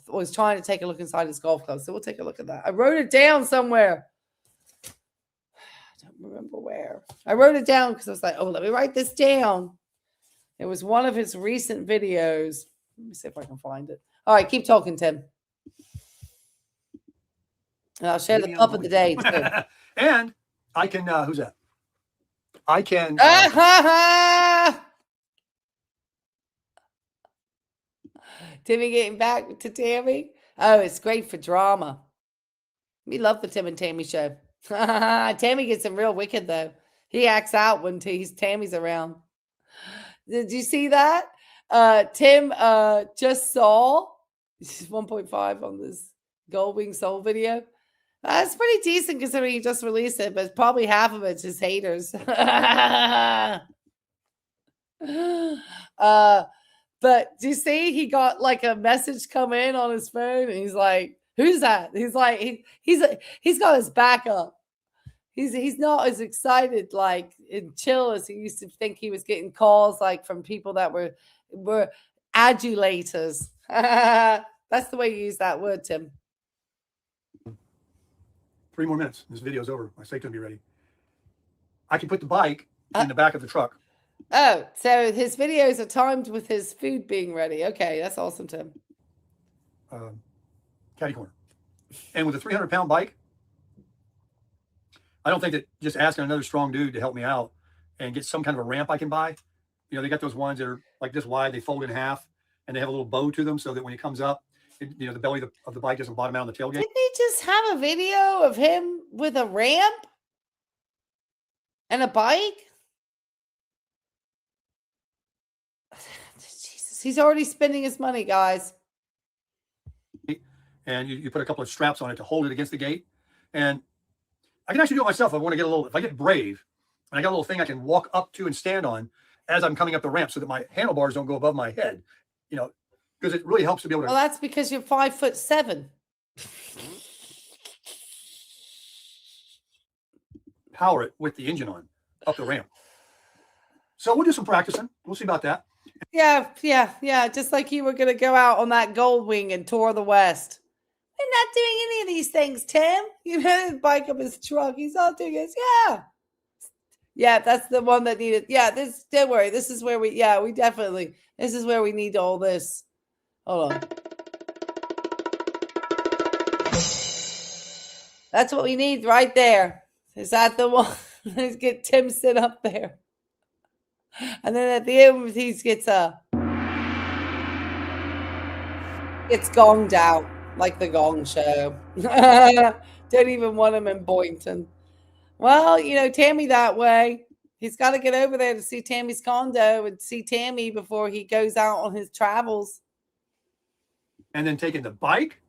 was trying to take a look inside his golf club. So we'll take a look at that. I wrote it down somewhere. I don't remember where. I wrote it down because I was like, oh, let me write this down. It was one of his recent videos. Let me see if I can find it. All right, keep talking, Tim. And I'll share the pup of the day, too. And I can, who's that? I can. Timmy getting back to Tammy. Oh, it's great for drama. We love the Tim and Tammy show. Tammy gets him real wicked, though. He acts out when Tammy's around. Did you see that? Tim just saw 1.5 on this Goldwing Soul video. That's pretty decent considering he just released it, but probably half of it's his haters. But do you see he got like a message come in on his phone and he's like, who's that? He's like, he's got his back up. He's not as excited like and chill as he used to think he was getting calls like from people that were adulators. That's the way you use that word, Tim. 3 more minutes. This video's over. My steak's gonna be ready. I can put the bike in the back of the truck. Oh, so his videos are timed with his food being ready. Okay, that's awesome, Tim. Catty corner. And with a 300-pound bike, I don't think that just asking another strong dude to help me out and get some kind of a ramp I can buy. You know, they got those ones that are like this wide, they fold in half, and they have a little bow to them so that when he comes up, you know, the belly of the bike doesn't bottom out on the tailgate. Didn't he just have a video of him with a ramp and a bike? Jesus, he's already spending his money, guys. And you put a couple of straps on it to hold it against the gate. And I can actually do it myself. If I want to get a little, if I get brave, and I got a little thing I can walk up to and stand on as I'm coming up the ramp so that my handlebars don't go above my head, you know, because it really helps to be able to. Well, that's because you're 5'7". Power it with the engine on up the ramp. So we'll do some practicing. We'll see about that. Yeah. Just like you were going to go out on that gold wing and tour the West. We're not doing any of these things, Tim. You know, his bike up his truck. He's not doing this. Yeah, that's the one that needed. Yeah, don't worry. This is where we definitely, this is where we need all this. Hold on. That's what we need right there. Is that the one? Let's get Tim sit up there. And then at the end, he gets gonged out like the Gong Show. Don't even want him in Boynton. Well, you know, Tammy that way. He's got to get over there to see Tammy's condo and see Tammy before he goes out on his travels. And then taking the bike,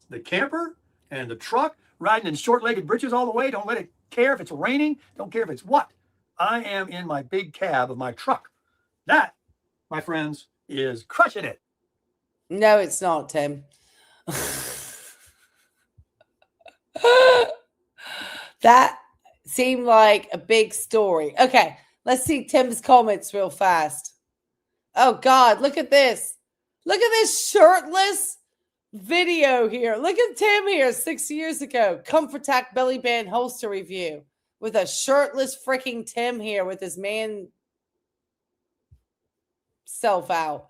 the camper, and the truck, riding in short-legged britches all the way. Don't let it care if it's raining. Don't care if it's what. I am in my big cab of my truck. That, my friends, is crushing it. No, it's not, Tim. That seemed like a big story. Okay, let's see Tim's comments real fast. Oh, God, look at this. Look at this shirtless video here. Look at Tim here 6 years ago. ComfortTac belly band holster review with a shirtless freaking Tim here with his man self out.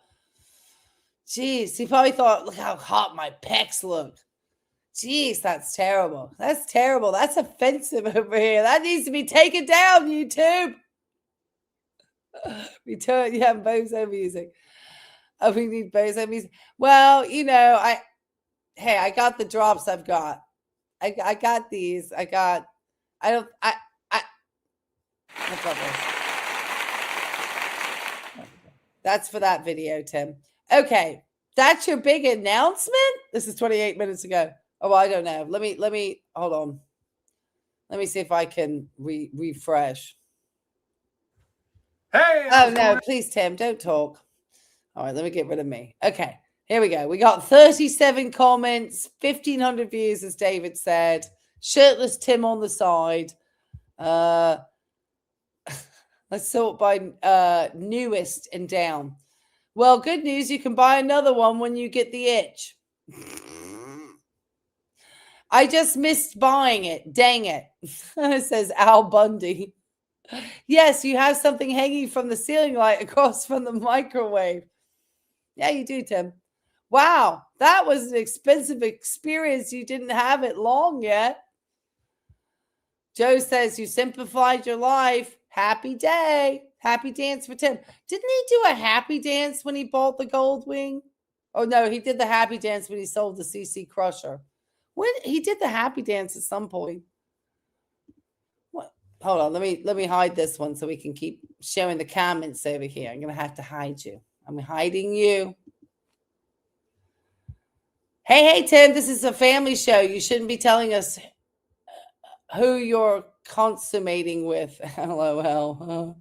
Jeez, he probably thought, look how hot my pecs look. Jeez, that's terrible. That's terrible. That's offensive over here. That needs to be taken down, YouTube. Return, yeah, bozo music. Oh, we need bozo music. Well, you know, I got the drops I've got. I got these. I've got this. That's for that video, Tim. Okay, that's your big announcement? This is 28 minutes ago. Oh, I don't know. Let me hold on. Let me see if I can refresh. Hey! Oh, no, please, Tim, don't talk. All right, let me get rid of me. Okay, here we go. We got 37 comments, 1,500 views, as David said. Shirtless Tim on the side. Let's sort by newest and down. Well, good news. You can buy another one when you get the itch. I just missed buying it. Dang it. Says Al Bundy. Yes, you have something hanging from the ceiling light across from the microwave. Yeah, you do, Tim. Wow, that was an expensive experience. You didn't have it long yet. Joe says you simplified your life. Happy day. Happy dance for Tim. Didn't he do a happy dance when he bought the gold wing? Oh, no, he did the happy dance when he sold the CC Crusher. When he did the happy dance at some point. What? Hold on, let me hide this one so we can keep showing the comments over here. I'm gonna have to hide you. I'm hiding you. Hey, Tim, this is a family show. You shouldn't be telling us who you're consummating with. LOL.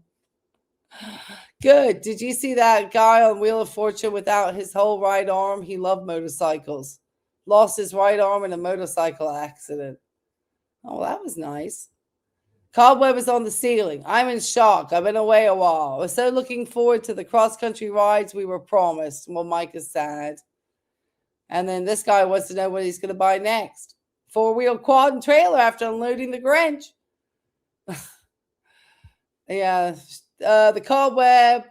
Good. Did you see that guy on Wheel of Fortune without his whole right arm? He loved motorcycles. Lost his right arm in a motorcycle accident. Oh, well, that was nice. Cobweb is on the ceiling. I'm in shock. I've been away a while. I was so looking forward to the cross-country rides we were promised. Well, Mike is sad. And then this guy wants to know what he's going to buy next. Four-wheel quad and trailer after unloading the Grinch. Yeah. The Cobweb,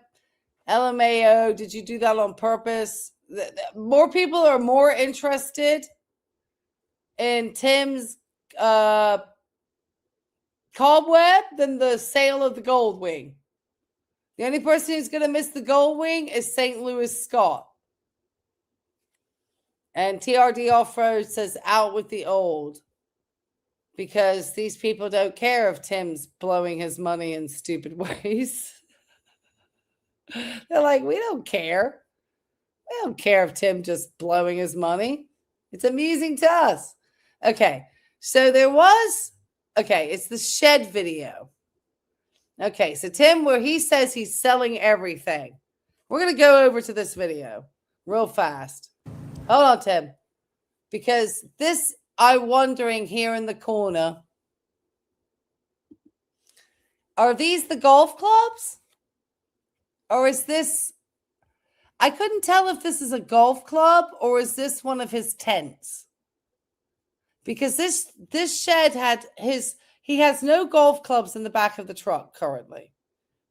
LMAO. Did you do that on purpose? More people are more interested in Tim's cobweb than the sale of the gold wing. The only person who's going to miss the gold wing is St. Louis Scott. And TRD Off-Road says out with the old. Because these people don't care if Tim's blowing his money in stupid ways. They're like, we don't care. We don't care if Tim just blowing his money. It's amusing to us. Okay, so there was, it's the shed video. Okay, so Tim, where he says he's selling everything. We're going to go over to this video real fast. Hold on, Tim. Because this, I'm wondering here in the corner, are these the golf clubs? Or is this, I couldn't tell if this is a golf club or is this one of his tents? Because this shed had he has no golf clubs in the back of the truck currently.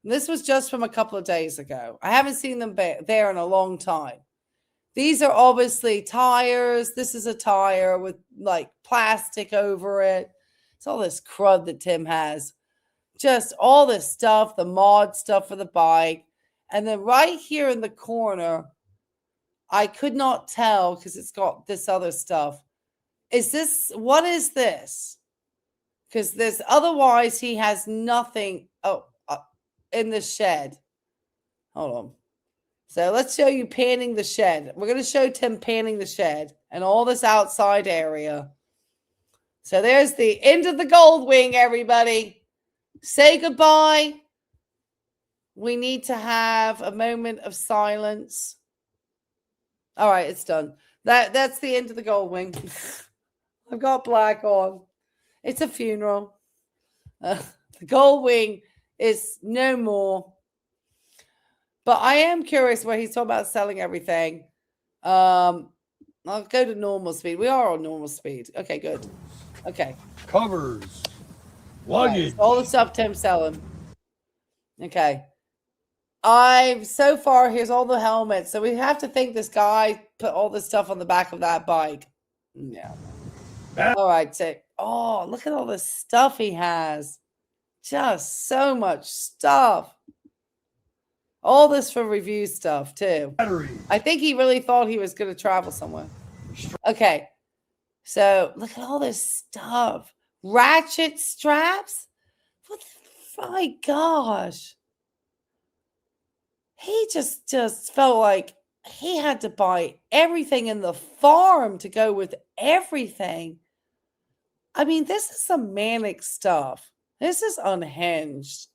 And this was just from a couple of days ago. I haven't seen them there in a long time. These are obviously tires. This is a tire with like plastic over it. It's all this crud that Tim has. Just all this stuff, the mod stuff for the bike. And then right here in the corner, I could not tell because it's got this other stuff. What is this? Because there's otherwise he has nothing in the shed. Hold on. So let's show you panning the shed. We're going to show Tim panning the shed and all this outside area. So there's the end of the gold wing, everybody. Say goodbye. We need to have a moment of silence. All right, it's done. That's the end of the gold wing. I've got black on. It's a funeral. The gold wing is no more. But I am curious where he's talking about selling everything. I'll go to normal speed. We are on normal speed. Okay, good. Okay. Covers. Luggage. Right, all the stuff Tim's selling. Okay. So far, here's all the helmets. So we have to think this guy put all this stuff on the back of that bike. Yeah. All right. So, look at all the stuff he has. Just so much stuff. All this for review stuff, too. Battery. I think he really thought he was going to travel somewhere. Okay. So, look at all this stuff. Ratchet straps? My gosh. He just felt like he had to buy everything in the farm to go with everything. I mean, this is some manic stuff. This is unhinged.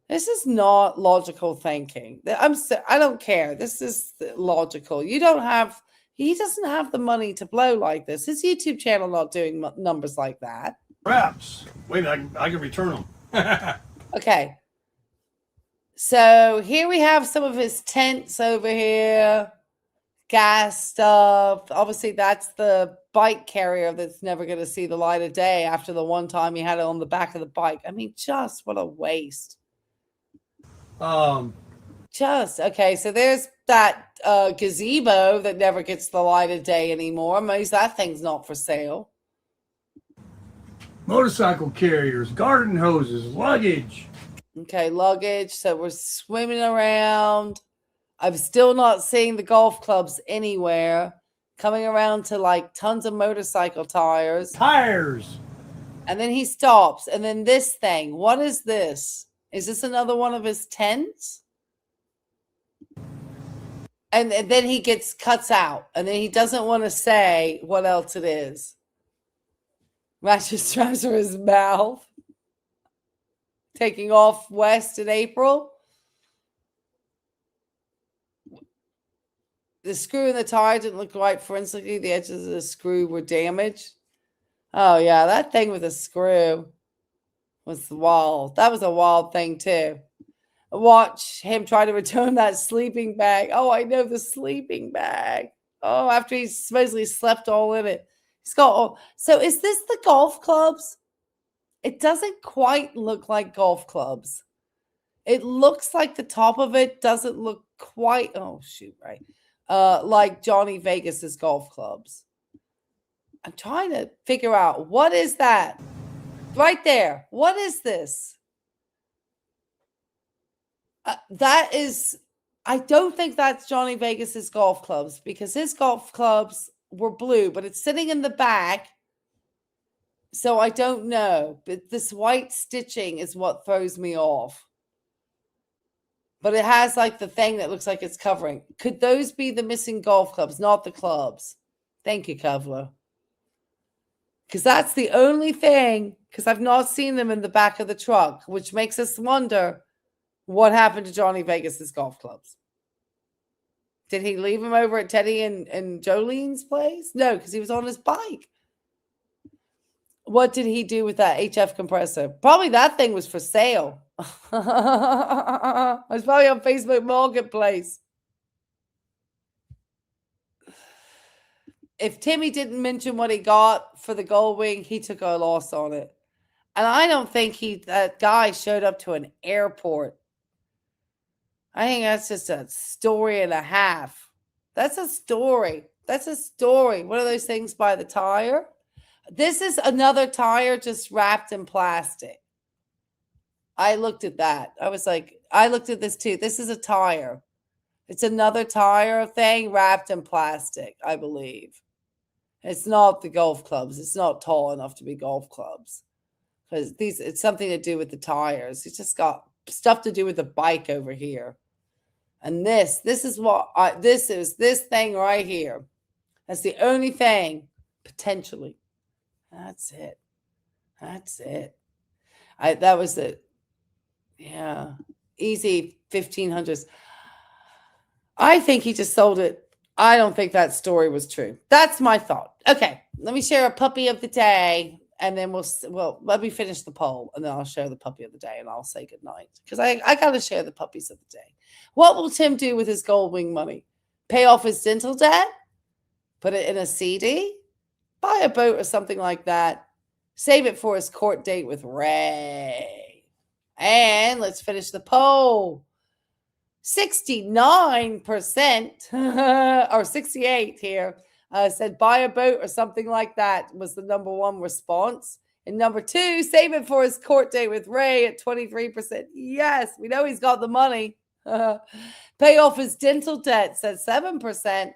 This is not logical thinking. I don't care. This is logical. He doesn't have the money to blow like this. His YouTube channel not doing numbers like that. Wraps. Wait a minute, I can return them. Okay. So here we have some of his tents over here. Gas stuff. Obviously, that's the bike carrier that's never going to see the light of day after the one time he had it on the back of the bike. I mean, just what a waste. Okay, so there's that gazebo that never gets the light of day anymore. Maybe that thing's not for sale. Motorcycle carriers, garden hoses, luggage. Okay, luggage. So we're swimming around. I'm still not seeing the golf clubs anywhere. Coming around to like tons of motorcycle tires. Tires. And then he stops. And then this thing. What is this? Is this another one of his tents? And then he cuts out. And then he doesn't want to say what else it is. Ratchet straps for his mouth. Taking off west in April. The screw in the tire didn't look right forensically. The edges of the screw were damaged. Oh, yeah. That thing with the screw was wild. That was a wild thing, too. Watch him try to return that sleeping bag. Oh, I know, the sleeping bag. Oh, after he supposedly slept all in it. He's got all. So is this the golf clubs? It doesn't quite look like golf clubs. It looks like the top of it doesn't look quite. Oh, shoot, right. Like Johnny Vegas's golf clubs. I'm trying to figure out, what is that? right there. What is this? That is, I don't think that's Johnny Vegas's golf clubs, because his golf clubs were blue, but it's sitting in the bag. So I don't know. But this white stitching is what throws me off. But it has like the thing that looks like it's covering. Could those be the missing golf clubs, not the clubs? Thank you, Kevlar. Because that's the only thing, because I've not seen them in the back of the truck, which makes us wonder what happened to Johnny Vegas's golf clubs. Did he leave him over at Teddy and Jolene's place? No, because he was on his bike. What did he do with that HF compressor? Probably that thing was for sale. It was probably on Facebook Marketplace. If Timmy didn't mention what he got for the gold wing, he took a loss on it. And I don't think that guy showed up to an airport. I think that's just a story and a half. That's a story. That's a story. What are those things by the tire? This is another tire just wrapped in plastic. I looked at that. I was like, I looked at this too. This is a tire. It's another tire thing wrapped in plastic, I believe. It's not the golf clubs. It's not tall enough to be golf clubs. Because it's something to do with the tires. It's just got stuff to do with the bike over here. And this is what this is this thing right here. That's the only thing, potentially. That's it. That's it. That was it. Yeah. Easy 1500s. I think he just sold it. I don't think that story was true. That's my thought. Okay. Let me share a puppy of the day. And then let me finish the poll, and then I'll share the puppy of the day, and I'll say goodnight. Because I got to share the puppies of the day. What will Tim do with his gold wing money? Pay off his dental debt? Put it in a CD? Buy a boat or something like that? Save it for his court date with Ray? And let's finish the poll. 69% or 68 here. Said buy a boat or something like that was the number one response. And number two, save it for his court date with Ray at 23%. Yes, we know he's got the money. Pay off his dental debt, said 7%.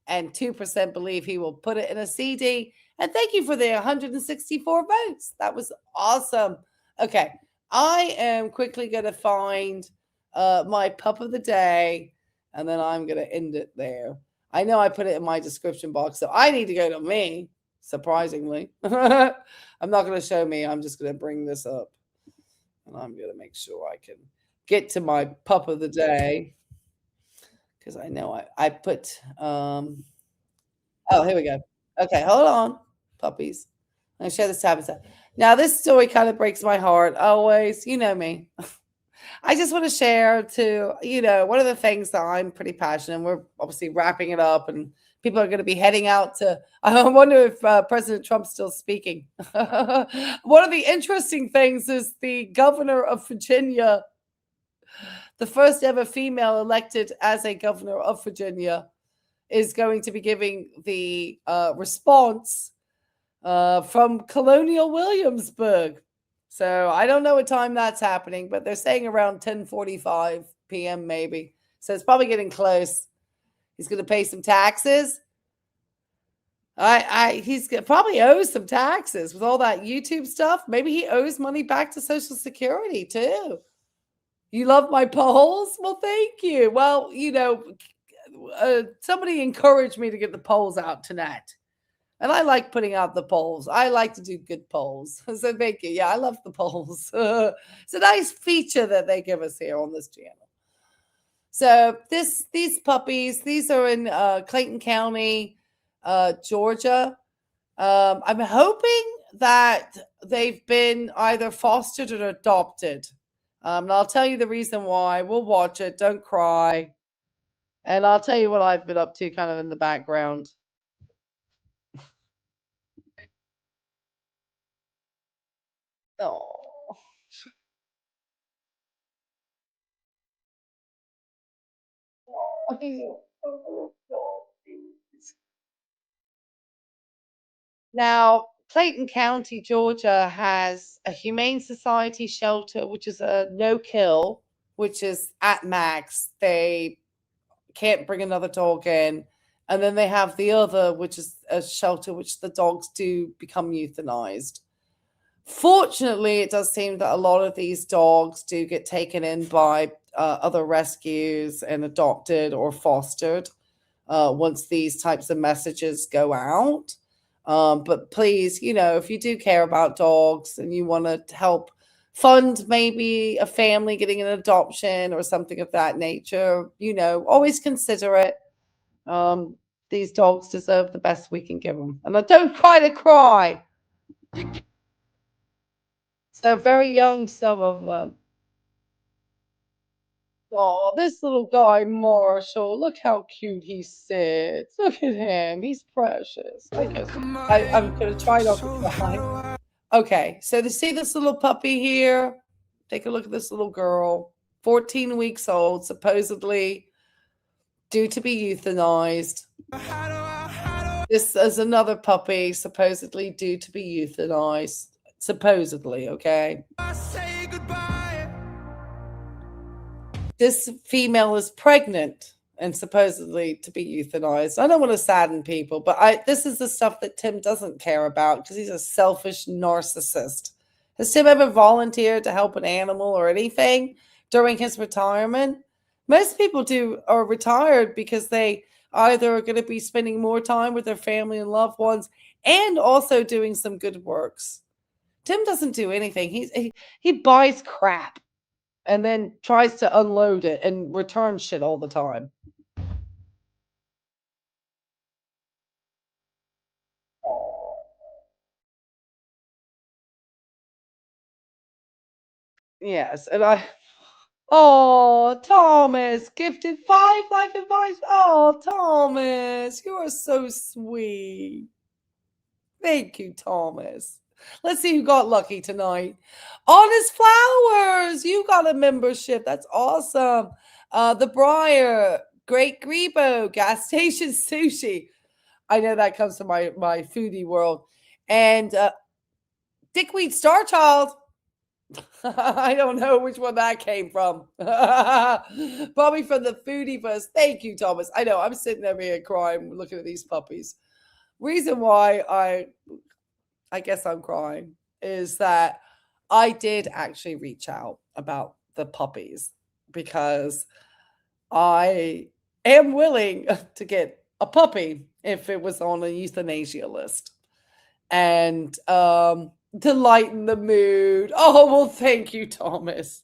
And 2% believe he will put it in a CD. And thank you for the 164 votes. That was awesome. Okay, I am quickly going to find my pup of the day, and then I'm going to end it there. I know I put it in my description box, so I need to go to me, surprisingly. I'm not going to show me. I'm just going to bring this up. And I'm going to make sure I can get to my pup of the day. Because I know I put... oh, here we go. Okay, hold on, puppies. I'm going to share this tab. Now, this story kind of breaks my heart always. You know me. I just want to share to, one of the things that I'm pretty passionate, and we're obviously wrapping it up, and people are going to be heading out to, I wonder if President Trump's still speaking. One of the interesting things is the governor of Virginia, the first ever female elected as a governor of Virginia, is going to be giving the response from Colonial Williamsburg. So I don't know what time that's happening, but they're saying around 10:45 p.m. maybe. So it's probably getting close. He's going to pay some taxes. He's probably owes some taxes with all that YouTube stuff. Maybe he owes money back to Social Security too. You love my polls? Well, thank you. Well, somebody encouraged me to get the polls out tonight. And I like putting out the polls. I like to do good polls. So thank you. Yeah, I love the polls. It's a nice feature that they give us here on this channel. So these puppies, these are in Clayton County, Georgia. I'm hoping that they've been either fostered or adopted. And I'll tell you the reason why. We'll watch it. Don't cry. And I'll tell you what I've been up to kind of in the background. Oh. Now, Clayton County, Georgia has a humane society shelter, which is a no-kill, which is at max. They can't bring another dog in. And then they have the other, which is a shelter which the dogs do become euthanized. Fortunately, it does seem that a lot of these dogs do get taken in by other rescues and adopted or fostered once these types of messages go out. But please, if you do care about dogs and you want to help fund maybe a family getting an adoption or something of that nature, always consider it. These dogs deserve the best we can give them. And I don't try to cry. So very young, some of them. Oh, this little guy, Marshall. Look how cute he sits. Look at him. He's precious. I'm going to try not to cry. Okay, so to see this little puppy here, take a look at this little girl, 14 weeks old, supposedly due to be euthanized. This is another puppy, supposedly due to be euthanized. Supposedly, okay? This female is pregnant and supposedly to be euthanized. I don't want to sadden people, but this is the stuff that Tim doesn't care about because he's a selfish narcissist. Has Tim ever volunteered to help an animal or anything during his retirement? Most people are retired because they either are going to be spending more time with their family and loved ones and also doing some good works. Tim doesn't do anything. He buys crap and then tries to unload it and return shit all the time. Yes, and Thomas gifted 5 life advice. Oh, Thomas, you are so sweet. Thank you, Thomas. Let's see who got lucky tonight. Honest Flowers, you got a membership. That's awesome. The Briar, Great Grebo, Gas Station Sushi. I know that comes from my foodie world. And Dickweed Starchild. I don't know which one that came from. Probably from the foodie bus. Thank you, Thomas. I know I'm sitting over here crying looking at these puppies. Reason why I guess I'm crying is that I did actually reach out about the puppies because I am willing to get a puppy if it was on a euthanasia list. And to lighten the mood. Oh, well, thank you, Thomas.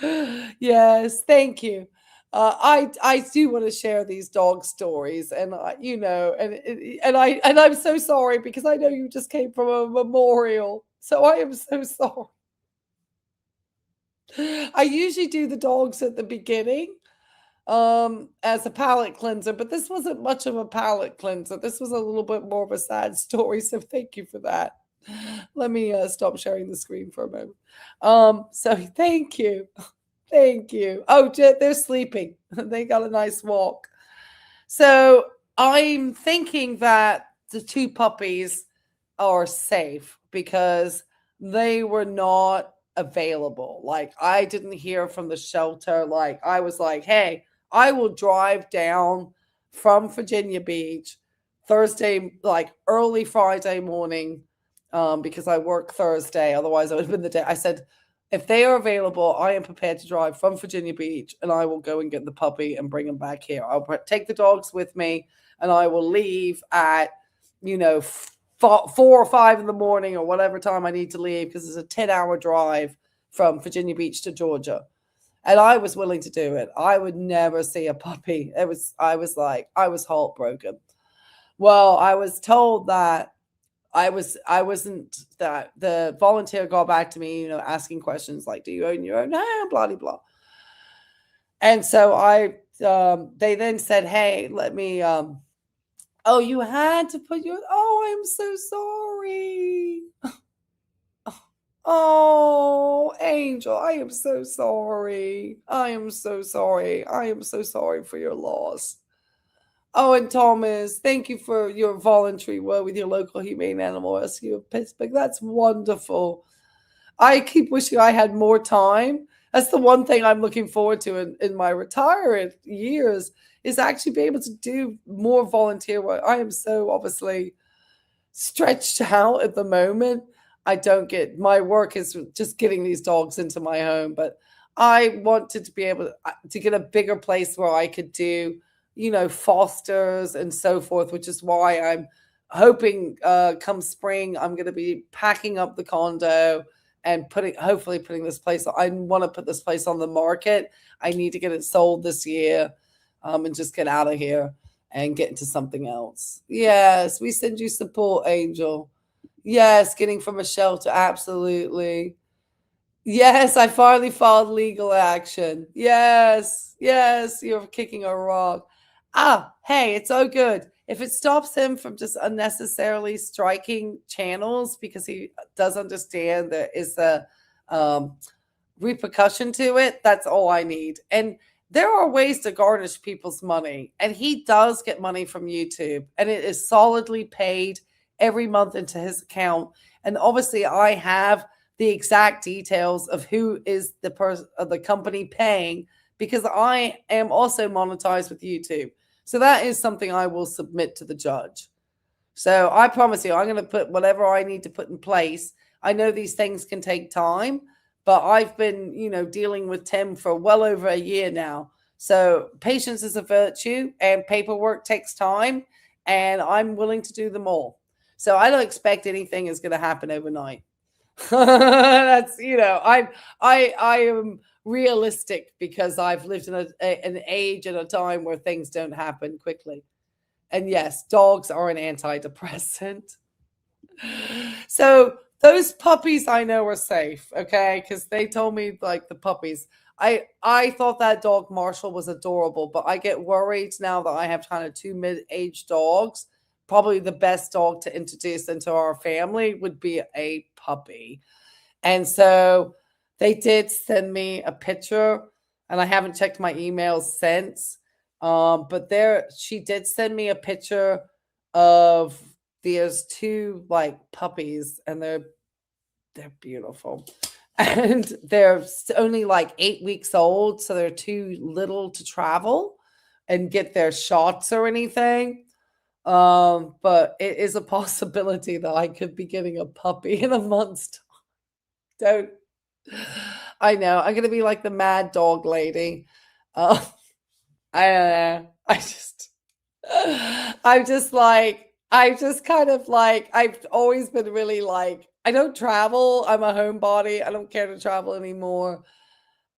Yes, thank you. I do want to share these dog stories, and I'm so sorry because I know you just came from a memorial, so I am so sorry. I usually do the dogs at the beginning, as a palate cleanser, but this wasn't much of a palate cleanser. This was a little bit more of a sad story, so thank you for that. Let me stop sharing the screen for a moment. So thank you. Thank you. Oh, they're sleeping. They got a nice walk. So I'm thinking that the 2 puppies are safe because they were not available. Like, I didn't hear from the shelter. Like, I was like, hey, I will drive down from Virginia Beach Thursday, like early Friday morning, because I work Thursday. Otherwise, I would have been the day. I said, if they are available, I am prepared to drive from Virginia Beach and I will go and get the puppy and bring him back here. I'll take the dogs with me and I will leave at, 4 or 5 in the morning or whatever time I need to leave because it's a 10-hour drive from Virginia Beach to Georgia. And I was willing to do it. I would never see a puppy. I was heartbroken. Well, I was told that that the volunteer got back to me, asking questions like, do you own your own home? Blah, blah, blah. And so they then said, hey, let me, you had to put I'm so sorry. Oh, Angel, I am so sorry. I am so sorry. I am so sorry for your loss. Oh, and Thomas, thank you for your voluntary work with your local humane animal rescue of Pittsburgh. That's wonderful. I keep wishing I had more time. That's the one thing I'm looking forward to in my retirement years is actually be able to do more volunteer work. I am so obviously stretched out at the moment. I don't get my work is just getting these dogs into my home, but I wanted to be able to get a bigger place where I could do, fosters and so forth, which is why I'm hoping come spring, I'm going to be packing up the condo and hopefully putting this place. I want to put this place on the market. I need to get it sold this year and just get out of here and get into something else. Yes, we send you support, Angel. Yes, getting from a shelter. Absolutely. Yes, I finally filed legal action. Yes, you're kicking a rock. Hey, it's all good. If it stops him from just unnecessarily striking channels because he does understand there is a repercussion to it, that's all I need. And there are ways to garnish people's money. And he does get money from YouTube. And it is solidly paid every month into his account. And obviously, I have the exact details of who is the company paying because I am also monetized with YouTube. So that is something I will submit to the judge. So I promise you, I'm going to put whatever I need to put in place. I know these things can take time, but I've been, dealing with Tim for well over a year now. So patience is a virtue and paperwork takes time and I'm willing to do them all. So I don't expect anything is going to happen overnight. That's, I am realistic because I've lived in an age and a time where things don't happen quickly. And yes, dogs are an antidepressant. So those puppies I know are safe, okay? Because they told me like the puppies. I thought that dog Marshall was adorable, but I get worried now that I have kind of two mid-aged dogs. Probably the best dog to introduce into our family would be a puppy. And so they did send me a picture, and I haven't checked my emails since. But she did send me a picture of there's two like puppies, and they're beautiful. And they're only like 8 weeks old, so they're too little to travel and get their shots or anything. But it is a possibility that I could be getting a puppy in a month's time. I know. I'm gonna be like the mad dog lady. I don't know. I've always been really like, I don't travel. I'm a homebody. I don't care to travel anymore.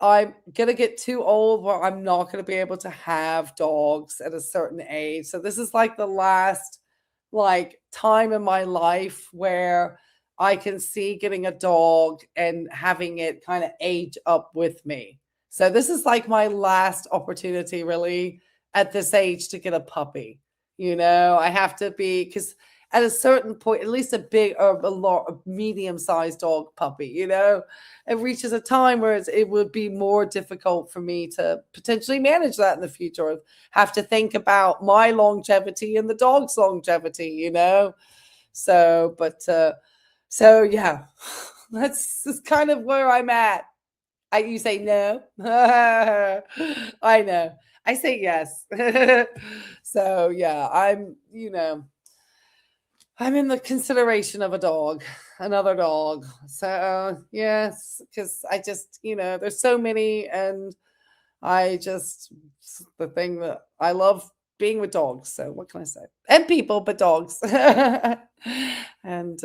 I'm going to get too old where I'm not going to be able to have dogs at a certain age. So this is like the last time in my life where I can see getting a dog and having it kind of age up with me. So this is like my last opportunity really at this age to get a puppy. I have to be, because at a certain point, at least a big or a medium-sized dog puppy, it reaches a time where it would be more difficult for me to potentially manage that in the future, or have to think about my longevity and the dog's longevity, So yeah, that's kind of where I'm at. You say no? I know. I say yes. So yeah, I'm in the consideration of another dog. So yes, because I just, there's so many, and the thing that I love being with dogs. So what can I say? And people, but dogs. And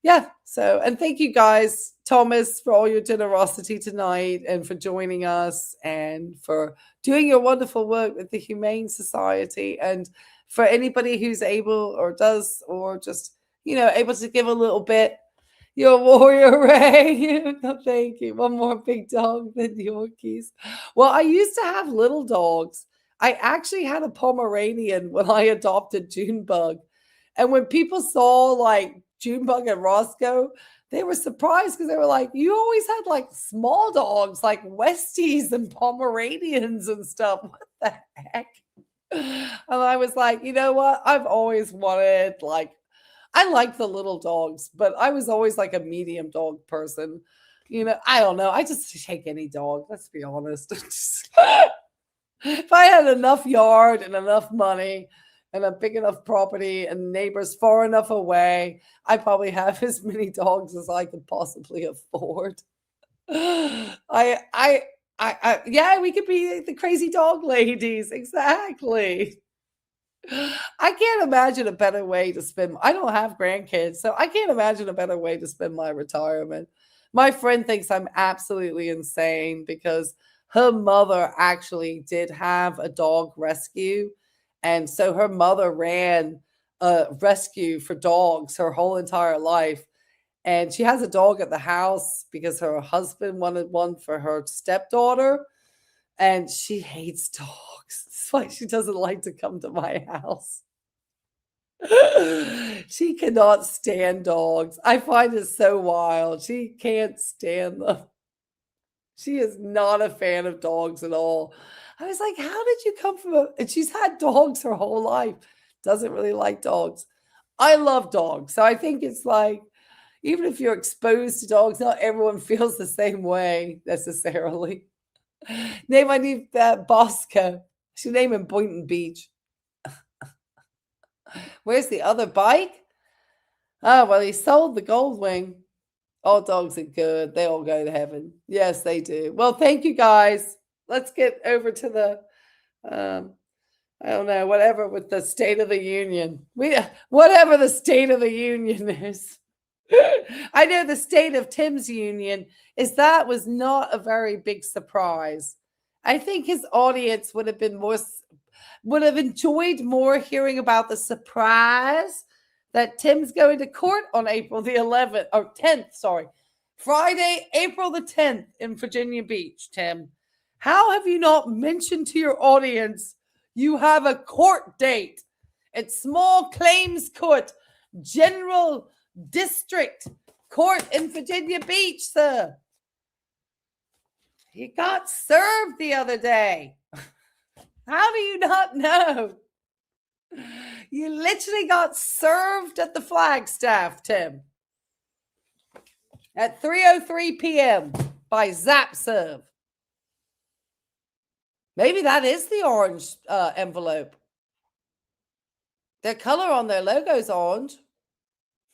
yeah. So, and thank you guys, Thomas, for all your generosity tonight and for joining us and for doing your wonderful work with the Humane Society. And for anybody who's able or does, or just, able to give a little bit, you're a warrior, Ray. Thank you. One more big dog than Yorkies. Well, I used to have little dogs. I actually had a Pomeranian when I adopted Junebug. And when people saw Junebug and Roscoe, they were surprised because they were like, you always had small dogs like Westies and Pomeranians and stuff. What the heck? And I was like, you know what? I've always wanted, like, I like the little dogs, but I was always like a medium dog person. You know, I don't know. I just take any dog. Let's be honest. If I had enough yard and enough money and a big enough property and neighbors far enough away, I probably have as many dogs as I could possibly afford. Yeah, we could be the crazy dog ladies. Exactly. I can't imagine a better way to spend. I don't have grandkids, so I can't imagine a better way to spend my retirement. My friend thinks I'm absolutely insane because her mother actually did have a dog rescue. And so her mother ran a rescue for dogs her whole entire life. And she has a dog at the house because her husband wanted one for her stepdaughter. And she hates dogs. That's why she doesn't like to come to my house. She cannot stand dogs. I find it so wild. She can't stand them. She is not a fan of dogs at all. I was like, how did you come from and she's had dogs her whole life. Doesn't really like dogs. I love dogs. So I think it's like, even if you're exposed to dogs, not everyone feels the same way necessarily. Name I need Bosco. I should name him Boynton Beach. Where's the other bike? Oh, well, he sold the Goldwing. All dogs are good. They all go to heaven. Yes, they do. Well, thank you guys. Let's get over to the, I don't know, whatever with the State of the Union. Whatever the State of the Union is. I know the State of Tim's Union is that was not a very big surprise. I think his audience would have enjoyed more hearing about the surprise that Tim's going to court on April the 11th or 10th, sorry. Friday, April the 10th in Virginia Beach, Tim. How have you not mentioned to your audience you have a court date at Small Claims Court, General District Court in Virginia Beach, sir? You got served the other day. How do you not know? You literally got served at the Flagstaff, Tim, at 3:03 p.m. by ZapServe. Maybe that is the orange envelope. Their color on their logo is orange.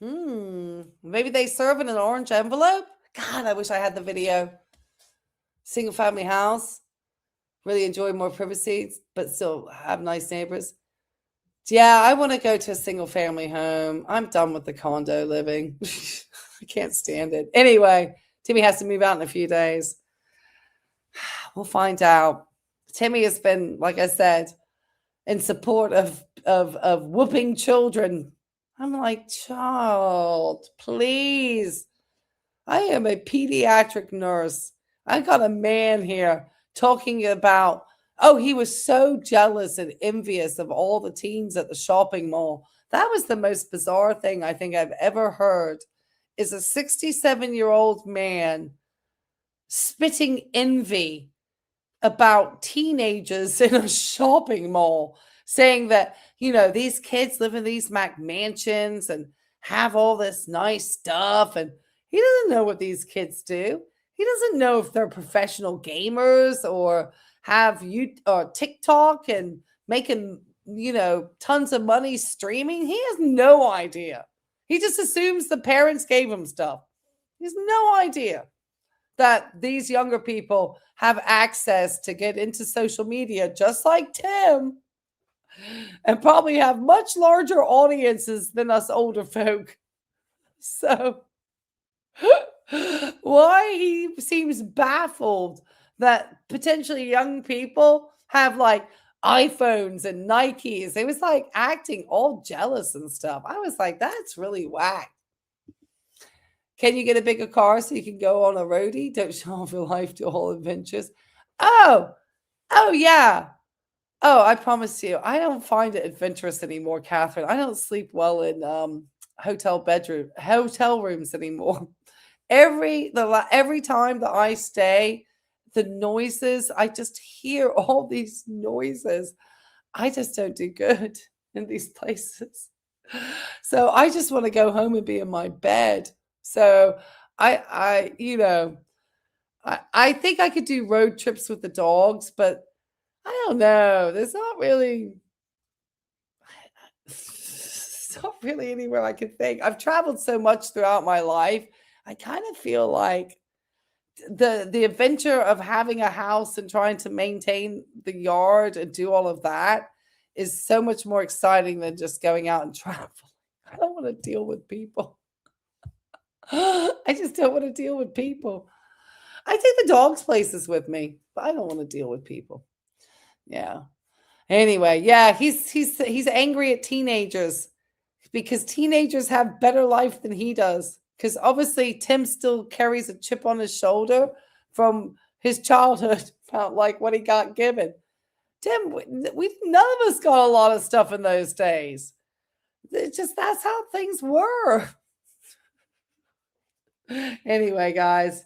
Maybe they serve in an orange envelope? God, I wish I had the video. Single family house. Really enjoy more privacy, but still have nice neighbors. Yeah, I want to go to a single family home. I'm done with the condo living. I can't stand it. Anyway, Timmy has to move out in a few days. We'll find out. Timmy has been, like I said, in support of whooping children. I'm like, child, please. I am a pediatric nurse. I got a man here talking about, oh, he was so jealous and envious of all the teens at the shopping mall. That was the most bizarre thing I think I've ever heard, is a 67-year-old man spitting envy about teenagers in a shopping mall, saying that, you know, these kids live in these mansions and have all this nice stuff. And he doesn't know what these kids do. He doesn't know if they're professional gamers or have TikTok and making, you know, tons of money streaming. He has no idea. He just assumes the parents gave him stuff. He has no idea that these younger people have access to get into social media just like Tim and probably have much larger audiences than us older folk. So why he seems baffled that potentially young people have like iPhones and Nikes. It was like acting all jealous and stuff. I was like, that's really whack. Can you get a bigger car so you can go on a roadie? Don't show off your life to all adventures. Oh, yeah. Oh, I promise you, I don't find it adventurous anymore, Catherine. I don't sleep well in hotel rooms anymore. Every time that I stay, the noises, I just hear all these noises. I just don't do good in these places. So I just want to go home and be in my bed. So I think I could do road trips with the dogs, but I don't know. There's not really anywhere I can think. I've traveled so much throughout my life. I kind of feel like the adventure of having a house and trying to maintain the yard and do all of that is so much more exciting than just going out and traveling. I don't want to deal with people. I just don't want to deal with people. I take the dogs places with me, but I don't want to deal with people. Yeah. Anyway, yeah, he's angry at teenagers because teenagers have better life than he does. Because obviously Tim still carries a chip on his shoulder from his childhood about like what he got given. Tim, we none of us got a lot of stuff in those days. It's just that's how things were. Anyway, guys,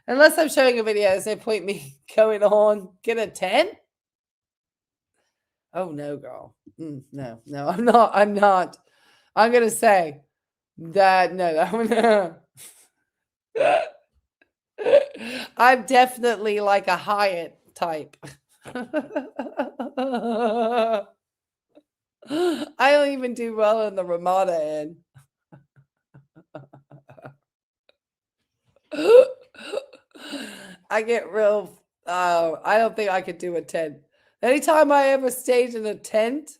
unless I'm showing a video, there's no point me going on. Get a 10? Oh no, girl. No, I'm not. I'm gonna say that no. I'm definitely like a Hyatt type. I don't even do well in the Ramada Inn. I get real. I don't think I could do a tent. Anytime I ever stayed in a tent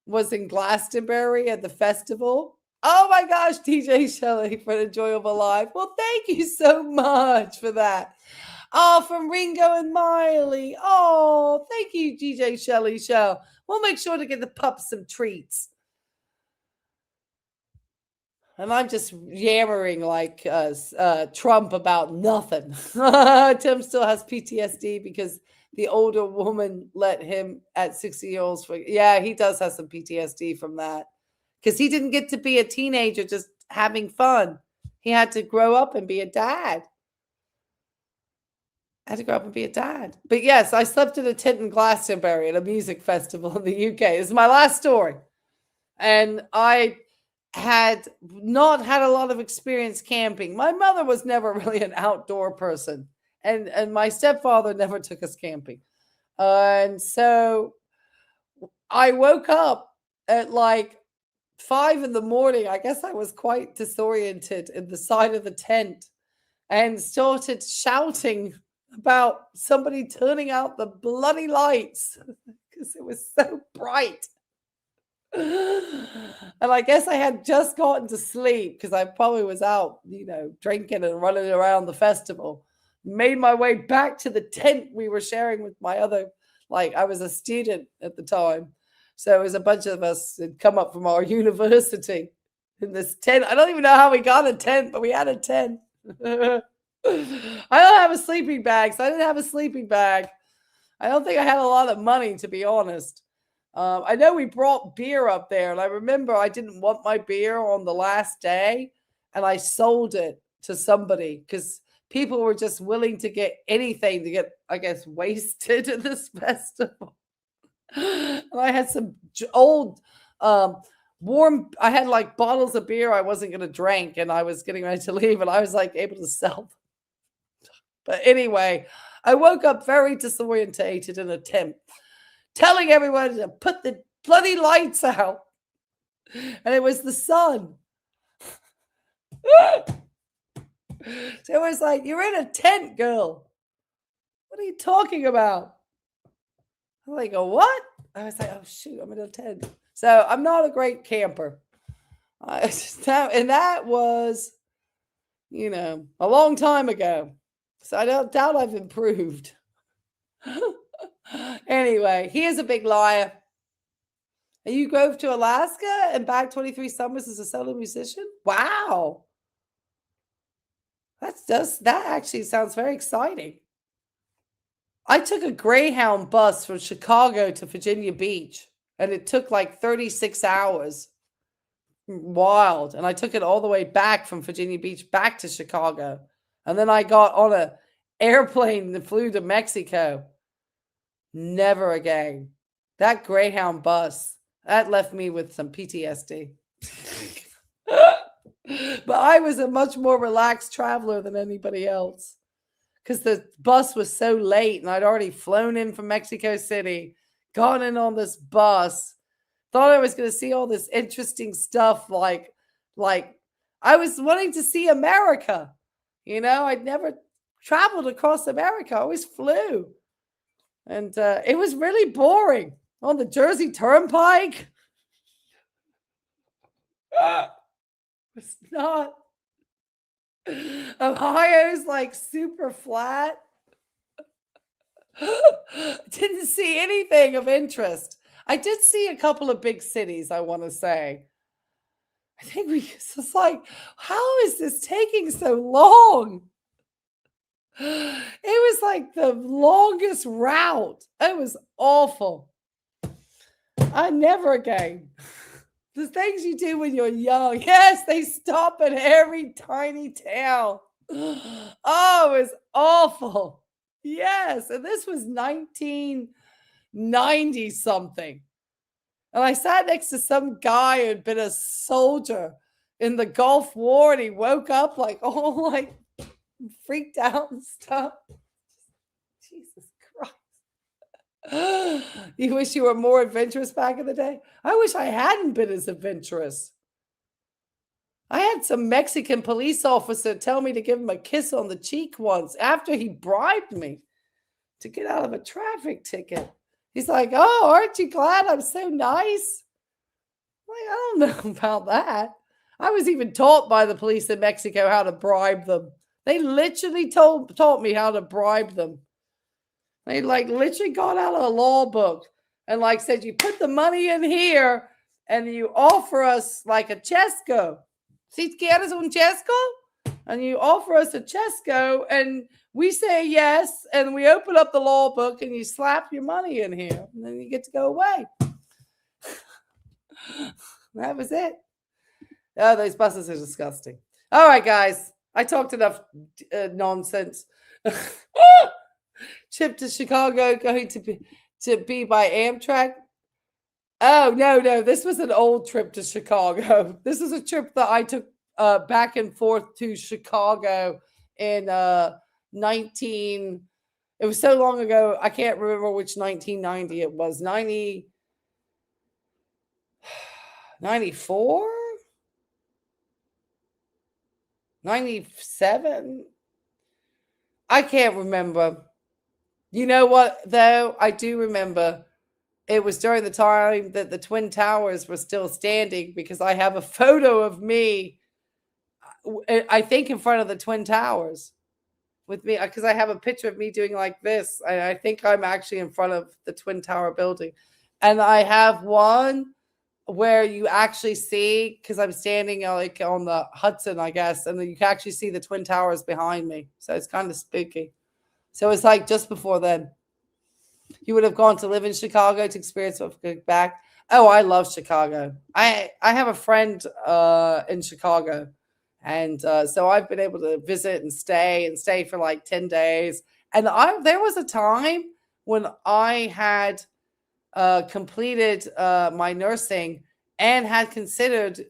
was in Glastonbury at the festival. Oh my gosh, DJ Shelley for an enjoyable life. Well, thank you so much for that. Oh, from Ringo and Miley. Oh, thank you, DJ Shelley Show. We'll make sure to get the pups some treats. And I'm just yammering like Trump about nothing. Tim still has PTSD because the older woman let him at 60 years old. Yeah, he does have some PTSD from that. Because he didn't get to be a teenager just having fun. He had to grow up and be a dad. But yes, I slept in a tent in Glastonbury at a music festival in the UK. This is my last story. And I had not had a lot of experience camping. My mother was never really an outdoor person. And my stepfather never took us camping. And so I woke up at like 5 a.m. I guess I was quite disoriented in the side of the tent and started shouting about somebody turning out the bloody lights because it was so bright. And I guess I had just gotten to sleep because I probably was out, drinking and running around the festival. Made my way back to the tent we were sharing with my other, I was a student at the time. So it was a bunch of us had come up from our university in this tent. I don't even know how we got a tent, but we had a tent. I don't have a sleeping bag, so I didn't have a sleeping bag. I don't think I had a lot of money, to be honest. I know we brought beer up there, and I remember I didn't want my beer on the last day, and I sold it to somebody because people were just willing to get anything to get, I guess, wasted at this festival. And I had some old warm, I had like bottles of beer I wasn't going to drink, and I was getting ready to leave, and I was like able to sell them. But anyway, I woke up very disorientated in a tent, telling everyone to put the bloody lights out. And it was the sun. So it was like, you're in a tent, girl. What are you talking about? I'm like, what? I was like, oh, shoot, I'm in a tent. So I'm not a great camper. And that was, a long time ago. So I don't doubt I've improved. Anyway, he is a big liar. And you drove to Alaska and back 23 summers as a solo musician? Wow. That actually sounds very exciting. I took a Greyhound bus from Chicago to Virginia Beach, and it took like 36 hours. Wild. And I took it all the way back from Virginia Beach back to Chicago. And then I got on an airplane and flew to Mexico. Never again. That Greyhound bus, that left me with some PTSD. But I was a much more relaxed traveler than anybody else because the bus was so late and I'd already flown in from Mexico City, gone in on this bus, thought I was going to see all this interesting stuff like I was wanting to see America. You know, I'd never traveled across America. I always flew. And it was really boring on the Jersey Turnpike. It's not. Ohio's like super flat. Didn't see anything of interest. I did see a couple of big cities, I want to say. I think it's like, how is this taking so long? It was like the longest route. It was awful. I never again. The things you do when you're young. Yes, they stop at every tiny town. Oh, it was awful. Yes, and this was 1990 something. And I sat next to some guy who had been a soldier in the Gulf War, and he woke up like all like freaked out and stuff. Jesus Christ. You wish you were more adventurous back in the day? I wish I hadn't been as adventurous. I had some Mexican police officer tell me to give him a kiss on the cheek once after he bribed me to get out of a traffic ticket. He's like, oh, aren't you glad I'm so nice? I'm like, I don't know about that. I was even taught by the police in Mexico how to bribe them. They literally taught me how to bribe them. They like literally got out a law book and like said, you put the money in here and you offer us like a Chesco. Si quieres un Chesco? And you offer us a Chesco and we say yes. And we open up the law book and you slap your money in here and then you get to go away. That was it. Oh, those buses are disgusting. All right, guys. I talked enough nonsense. Trip to Chicago going to be by Amtrak. Oh, no. This was an old trip to Chicago. This is a trip that I took back and forth to Chicago in it was so long ago, I can't remember which 1990 it was. 94? 97? I can't remember. You know what, though? I do remember it was during the time that the Twin Towers were still standing because I have a photo of me, I think, in front of the Twin Towers with me because I have a picture of me doing like this. I think I'm actually in front of the Twin Tower building. And I have one where you actually see, because I'm standing like on the Hudson, I guess, and then you can actually see the Twin Towers behind me. So it's kind of spooky. So it's like just before then. You would have gone to live in Chicago to experience what going back. Oh, I love Chicago. I have a friend in Chicago. And so I've been able to visit and stay for like 10 days. And there was a time when I had completed my nursing and had considered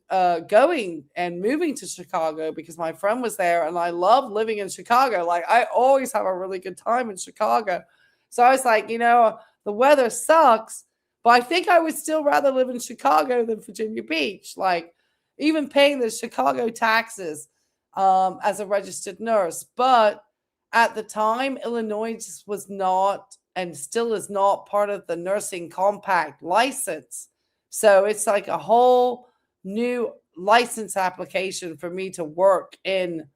going and moving to Chicago because my friend was there and I love living in Chicago. Like I always have a really good time in Chicago. So I was like, you know, the weather sucks, but I think I would still rather live in Chicago than Virginia Beach. Like even paying the Chicago taxes as a registered nurse. But at the time, Illinois just was not and still is not part of the nursing compact license. So it's like a whole new license application for me to work in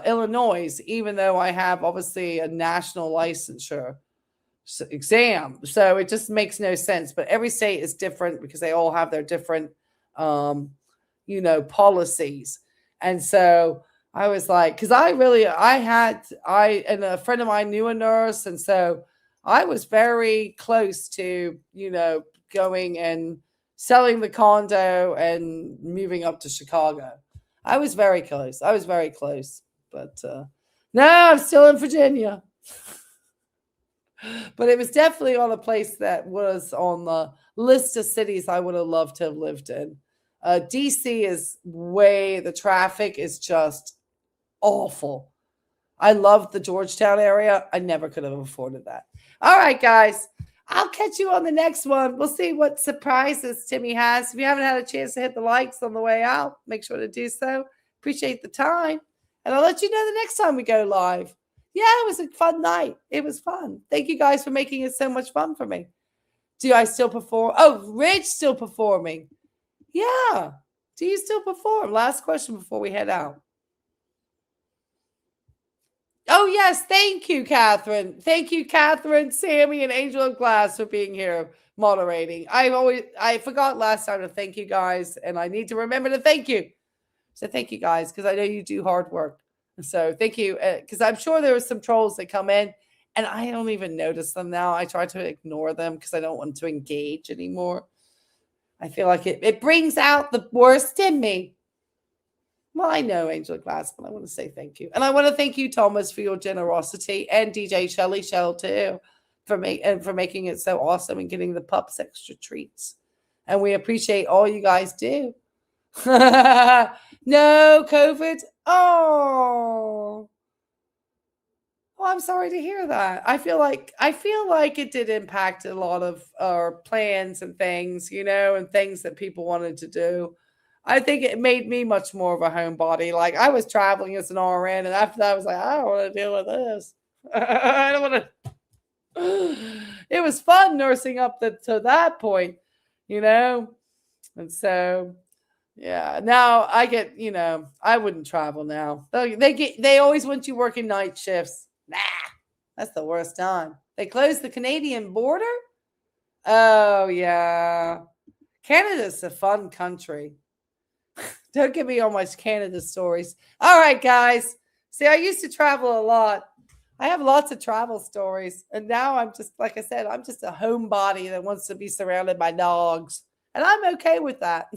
Illinois, even though I have obviously a national licensure exam. So it just makes no sense. But every state is different because they all have their different, policies. And so I was like, because and a friend of mine knew a nurse. And so I was very close to, going and selling the condo and moving up to Chicago. I was very close. But no, I'm still in Virginia. But it was definitely on a place that was on the list of cities I would have loved to have lived in. DC is the traffic is just awful. I love the Georgetown area. I never could have afforded that. All right, guys. I'll catch you on the next one. We'll see what surprises Timmy has. If you haven't had a chance to hit the likes on the way out, make sure to do so. Appreciate the time. And I'll let you know the next time we go live. Yeah, it was a fun night. It was fun. Thank you guys for making it so much fun for me. Do I still perform? Oh, Rich still performing. Yeah. Do you still perform? Last question before we head out. Oh, yes. Thank you, Catherine. Thank you, Catherine, Sammy, and Angel of Glass for being here moderating. I forgot last time to thank you guys, and I need to remember to thank you. So thank you guys, because I know you do hard work. So thank you, because I'm sure there were some trolls that come in, and I don't even notice them now. I try to ignore them because I don't want to engage anymore. I feel like it brings out the worst in me. Well, I know, Angel of Glass, but I want to say thank you. And I want to thank you, Thomas, for your generosity, and DJ Shelly Shell, too, for making it so awesome and getting the pups extra treats. And we appreciate all you guys do. No COVID. Oh, I'm sorry to hear that. I feel like it did impact a lot of our plans and things, and things that people wanted to do. I think it made me much more of a homebody. Like, I was traveling as an RN, and after that I was like, I don't want to deal with this. I don't want to. It was fun nursing up to that point, and so. Yeah, now I get, I wouldn't travel now. They always want you working night shifts. Nah, that's the worst time. They closed the Canadian border? Oh, yeah. Canada's a fun country. Don't give me all my Canada stories. All right, guys. See, I used to travel a lot. I have lots of travel stories. And now I'm just, like I said, I'm just a homebody that wants to be surrounded by dogs. And I'm okay with that.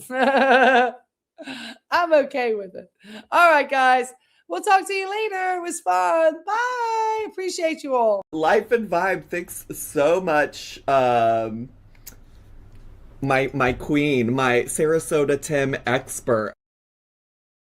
I'm okay with it. All right, guys. We'll talk to you later. It was fun. Bye. Appreciate you all. Life and Vibe, thanks so much. My queen, my Sarasota Tim expert.